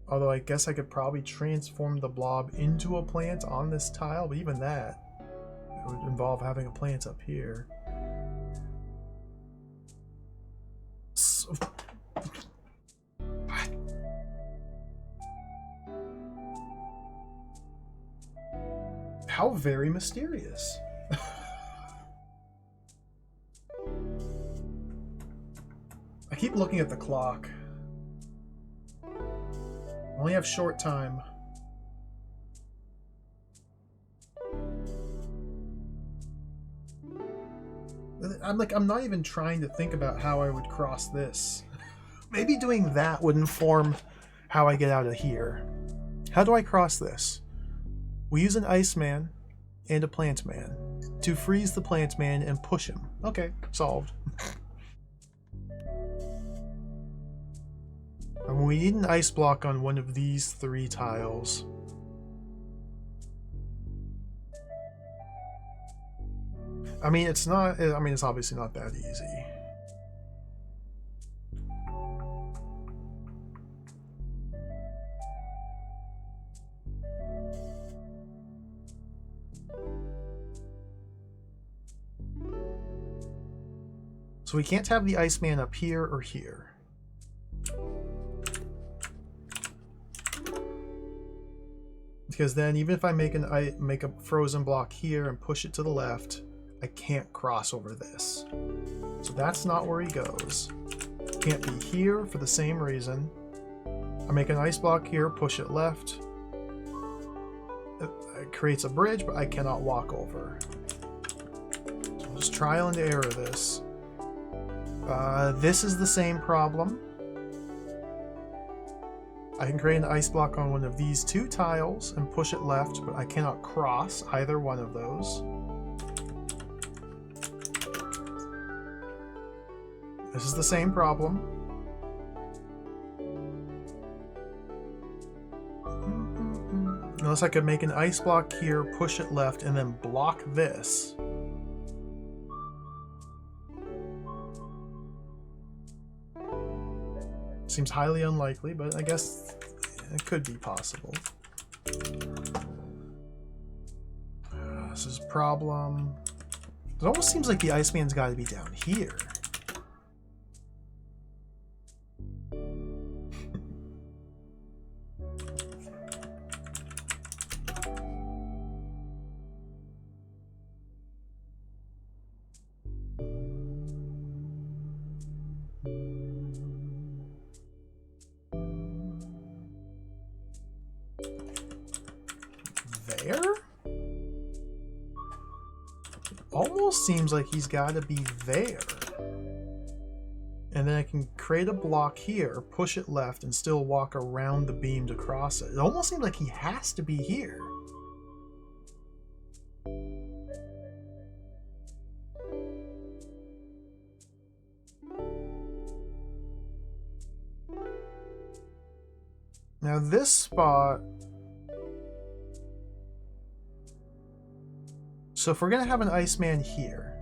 Although I guess I could probably transform the blob into a plant on this tile, but even that, it would involve having a plant up here. So, how very mysterious. I keep looking at the clock. I only have short time. I'm not even trying to think about how I would cross this. Maybe doing that would inform how I get out of here. How do I cross this? We use an Iceman and a Plant Man to freeze the Plant Man and push him. Okay, solved. And we need an ice block on one of these 3 tiles. I mean, it's obviously not that easy. So we can't have the Iceman up here or here. Because then even if I make a frozen block here and push it to the left, I can't cross over this. So that's not where he goes. Can't be here for the same reason. I make an ice block here, push it left. It creates a bridge, but I cannot walk over. So I'll just trial and error this. This is the same problem. I can create an ice block on one of these 2 tiles and push it left, but I cannot cross either one of those. This is the same problem. Unless I could make an ice block here, push it left, and then block this. Seems highly unlikely, but I guess it could be possible. This is a problem. It almost seems like the Iceman's got to be down here. There? Almost seems like he's got to be there. And then I can create a block here, push it left, and still walk around the beam to cross it. It almost seems like he has to be here. Now this spot... So if we're going to have an Iceman here,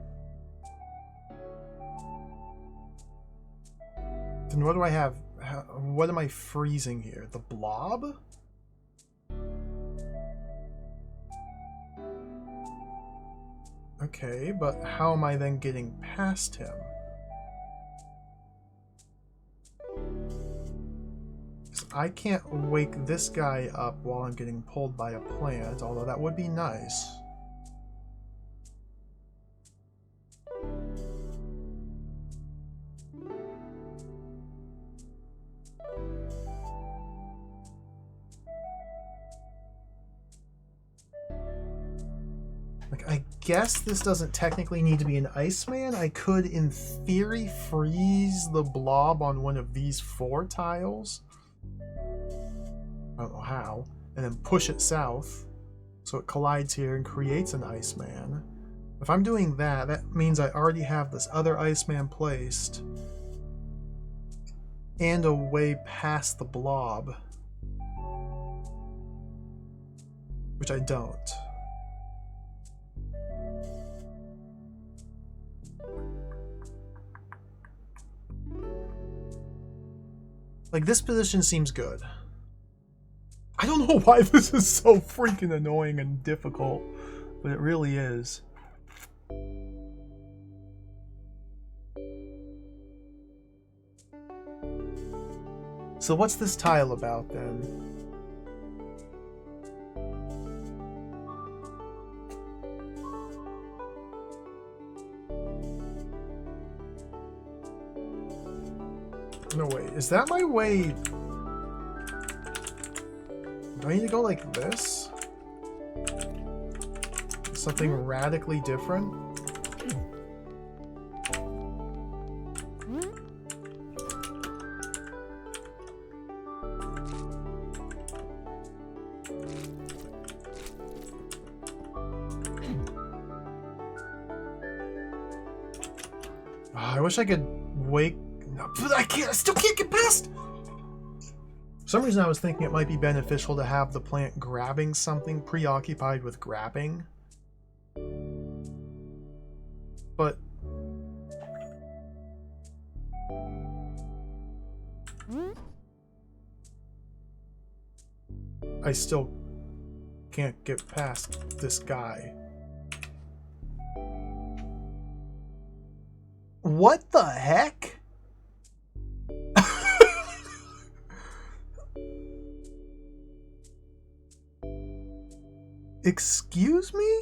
then what do I have? What am I freezing here? The blob? Okay, but how am I then getting past him? I can't wake this guy up while I'm getting pulled by a plant, although that would be nice. Like, I guess this doesn't technically need to be an Iceman. I could, in theory, freeze the blob on one of these 4 tiles. I don't know how. And then push it south so it collides here and creates an Iceman. If I'm doing that, that means I already have this other Iceman placed and a way past the blob, which I don't. Like, this position seems good. I don't know why this is so freaking annoying and difficult, but it really is. So what's this tile about then? No, wait, is that my way? Do I need to go like this? Something radically different? I wish I could wake... No, but I can't. I still can't get past. For some reason, I was thinking it might be beneficial to have the plant grabbing something, preoccupied with grabbing. But I still can't get past this guy. What the heck? Excuse me?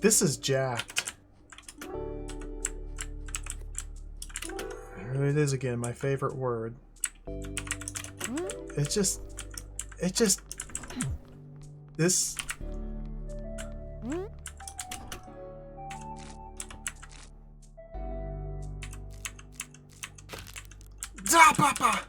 This is jacked. Here it is again, my favorite word. It just, this. Zapapa!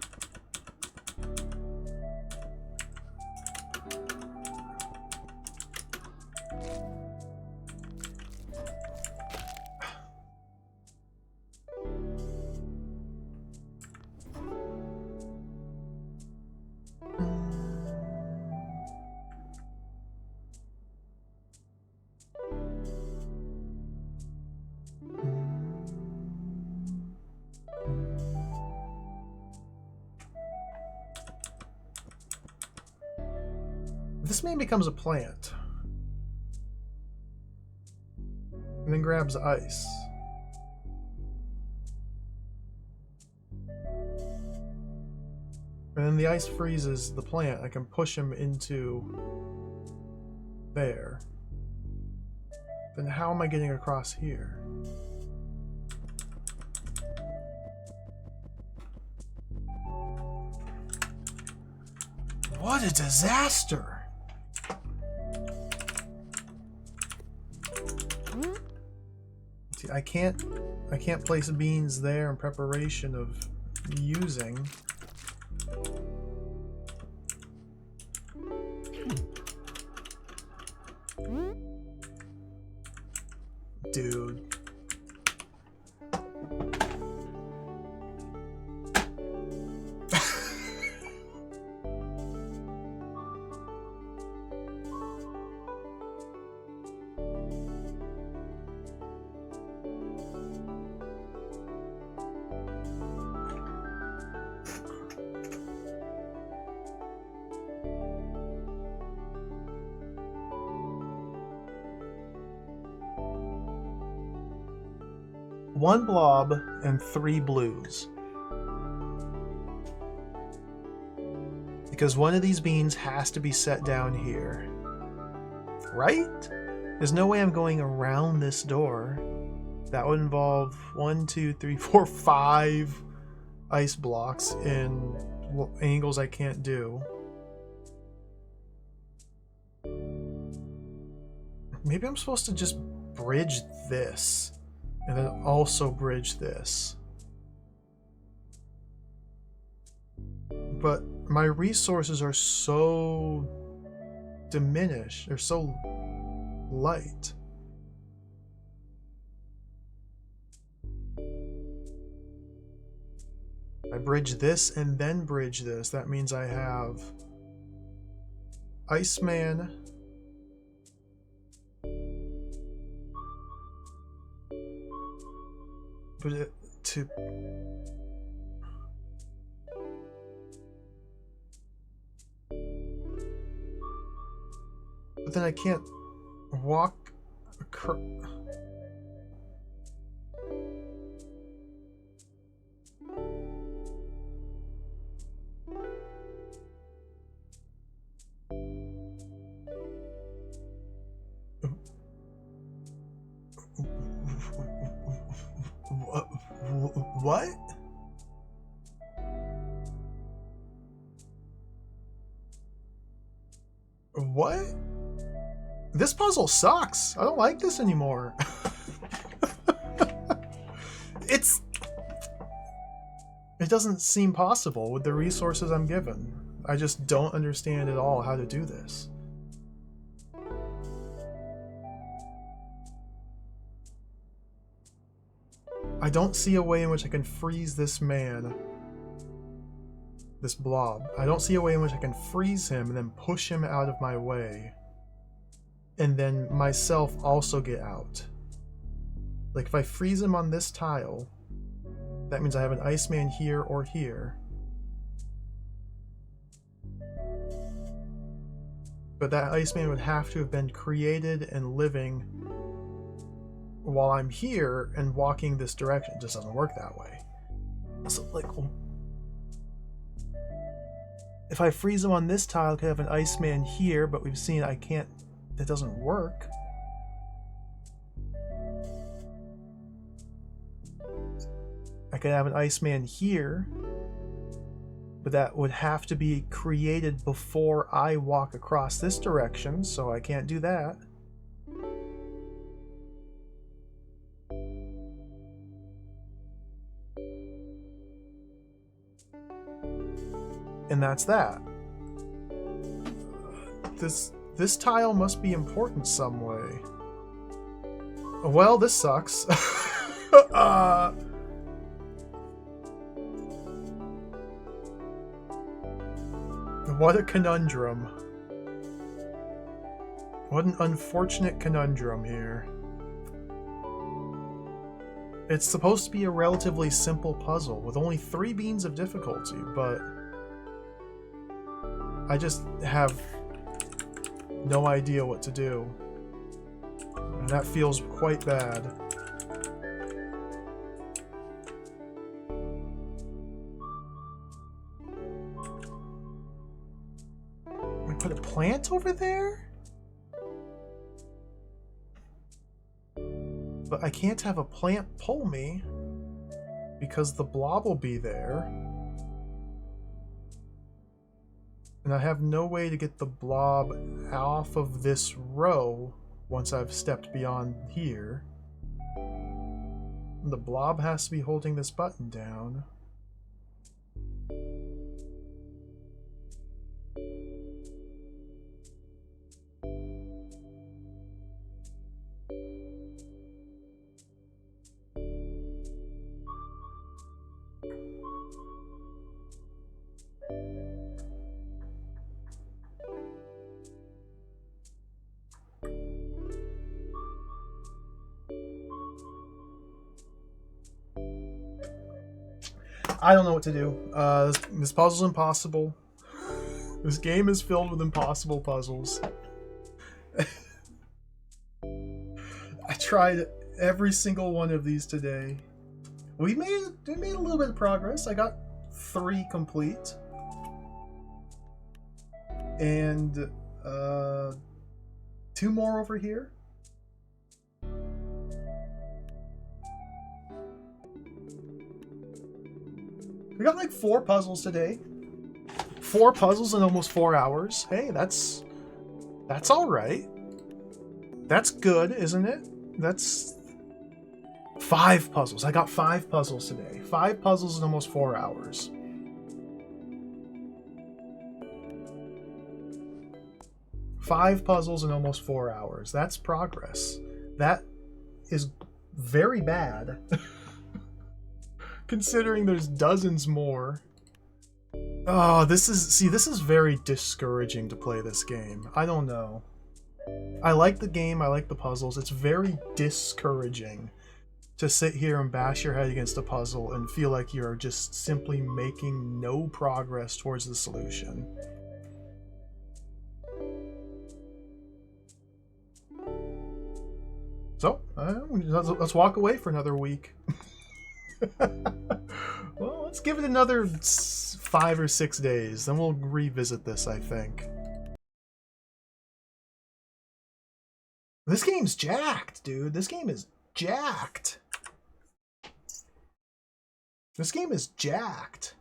This man becomes a plant. And then grabs ice. And then the ice freezes the plant. I can push him into there. Then how am I getting across here? What a disaster! See, I can't place beans there in preparation of using. Dude. One blob and 3 blues. Because one of these beans has to be set down here. Right? There's no way I'm going around this door. That would involve 1, 2, 3, 4, 5 ice blocks in angles I can't do. Maybe I'm supposed to just bridge this. And then also bridge this. But my resources are so diminished. They're so light. I bridge this and then bridge this. That means I have Iceman. But but then I can't walk across. What? What? This puzzle sucks. I don't like this anymore. It doesn't seem possible with the resources I'm given. I just don't understand at all how to do this. I don't see a way in which I can freeze this man, this blob. I don't see a way in which I can freeze him and then push him out of my way. And then myself also get out. Like if I freeze him on this tile, that means I have an Iceman here or here. But that Iceman would have to have been created and living while I'm here and walking this direction. It just doesn't work that way. So, like, if I freeze him on this tile, I could have an Iceman here, but we've seen I can't. That doesn't work. I could have an Iceman here, but that would have to be created before I walk across this direction, so I can't do that. And that's that. This tile must be important some way. Well, this sucks. What a conundrum. What an unfortunate conundrum here. It's supposed to be a relatively simple puzzle with only 3 beans of difficulty, but I just have no idea what to do. And that feels quite bad. I put a plant over there? But I can't have a plant pull me because the blob will be there. And I have no way to get the blob off of this row once I've stepped beyond here. The blob has to be holding this button down. I don't know what to do. This puzzle's impossible. This game is filled with impossible puzzles. I tried every single one of these today. We made a little bit of progress. I got 3 complete. And 2 more over here. We got like 4 puzzles today. 4 puzzles in almost 4 hours. Hey, that's all right. That's good, isn't it? That's 5 puzzles. I got 5 puzzles today. 5 puzzles in almost 4 hours. Five puzzles in almost 4 hours. That's progress. That is very bad. Considering there's dozens more. Oh, this is very discouraging to play this game. I don't know. I like the game, I like the puzzles. It's very discouraging to sit here and bash your head against a puzzle and feel like you're just simply making no progress towards the solution. So, let's walk away for another week. Well, let's give it another 5 or 6 days, then we'll revisit this, I think. This game's jacked, dude. This game is jacked. This game is jacked.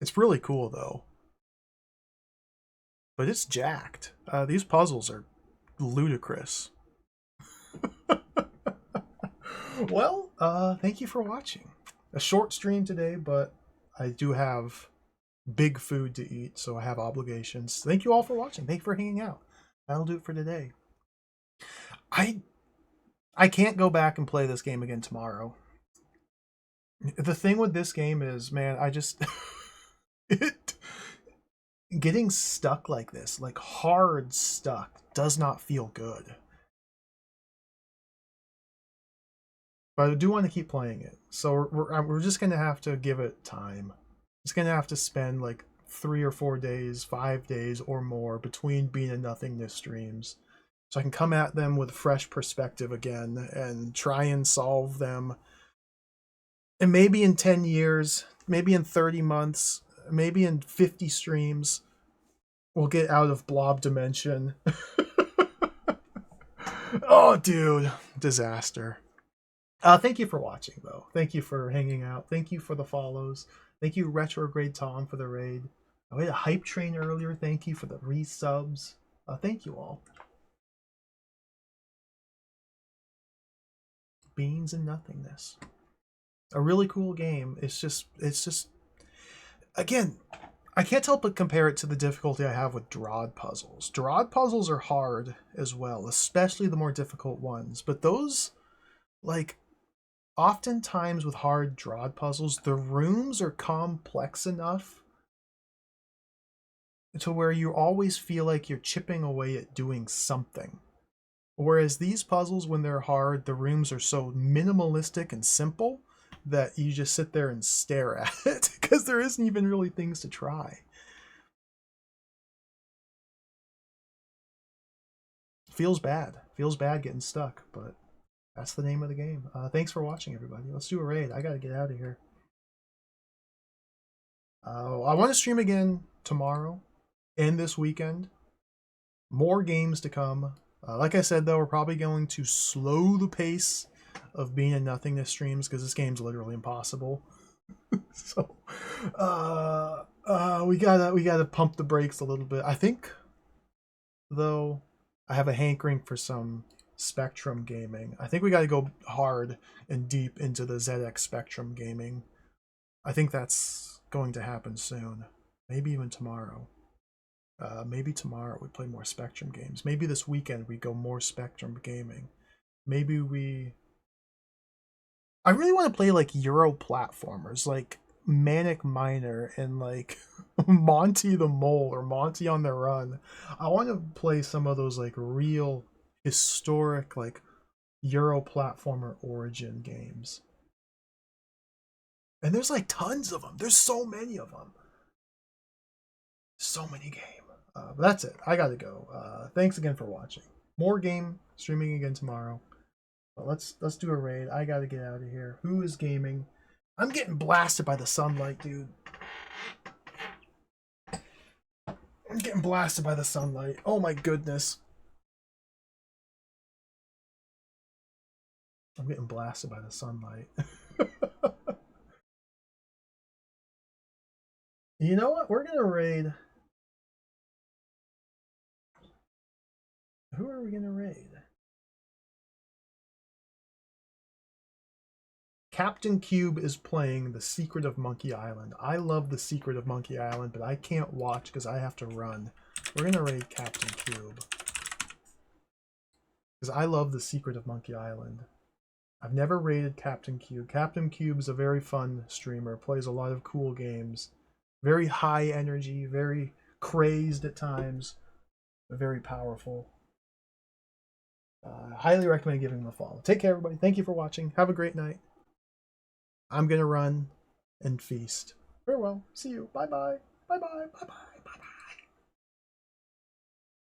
It's really cool, though. But it's jacked. These puzzles are ludicrous. Well, thank you for watching. A short stream today, but I do have big food to eat, so I have obligations. Thank you all for watching. Thank you for hanging out. That'll do it for today. I can't go back and play this game again tomorrow. The thing with this game is, man, I just... getting stuck like this, like hard stuck, does not feel good. But I do want to keep playing it. So we're just going to have to give it time. It's going to have to spend like 3 or 4 days, 5 days or more between Being a Nothingness streams. So I can come at them with fresh perspective again and try and solve them. And maybe in 10 years, maybe in 30 months, maybe in 50 streams, we'll get out of blob dimension. Oh, dude. Disaster. Thank you for watching, though. Thank you for hanging out. Thank you for the follows. Thank you, Retrograde Tom, for the raid. I had a hype train earlier. Thank you for the resubs. Thank you all. Beans and Nothingness. A really cool game. It's just again, I can't help but compare it to the difficulty I have with Drod puzzles. Drod puzzles are hard as well, especially the more difficult ones. But those, like, oftentimes with hard Drod puzzles, the rooms are complex enough to where you always feel like you're chipping away at doing something. Whereas these puzzles, when they're hard, the rooms are so minimalistic and simple that you just sit there and stare at it because there isn't even really things to try. Feels bad. Feels bad getting stuck, but that's the name of the game. Thanks for watching, everybody. Let's do a raid. I gotta get out of here. I want to stream again tomorrow and this weekend. More games to come. Like I said, though, we're probably going to slow the pace of being in nothingness streams because this game's literally impossible. So, we gotta pump the brakes a little bit. I think, though, I have a hankering for some Spectrum gaming. I think we gotta go hard and deep into the ZX Spectrum gaming. I think that's going to happen soon. Maybe even tomorrow. Maybe tomorrow we play more Spectrum games. Maybe this weekend we go more Spectrum gaming. Maybe we... I really want to play like Euro platformers, like Manic Miner and like Monty the Mole or Monty on the Run. I want to play some of those like real historic like Euro platformer origin games. And there's like tons of them. There's so many of them. So many games. But that's it. I gotta go. Thanks again for watching. More game streaming again tomorrow. But let's do a raid. I gotta get out of here. Who is gaming? I'm getting blasted by the sunlight, dude. I'm getting blasted by the sunlight. Oh my goodness. I'm getting blasted by the sunlight. You know what? We're gonna raid. Who are we gonna raid? Captain Cube is playing The Secret of Monkey Island. I love The Secret of Monkey Island, but I can't watch because I have to run. We're gonna raid Captain Cube. Because I love The Secret of Monkey Island. I've never raided Captain Cube. Captain Cube is a very fun streamer, plays a lot of cool games. Very high energy, very crazed at times, but very powerful. Highly recommend giving him a follow. Take care, everybody. Thank you for watching. Have a great night. I'm going to run and feast. Farewell. See you. Bye-bye. Bye-bye. Bye-bye.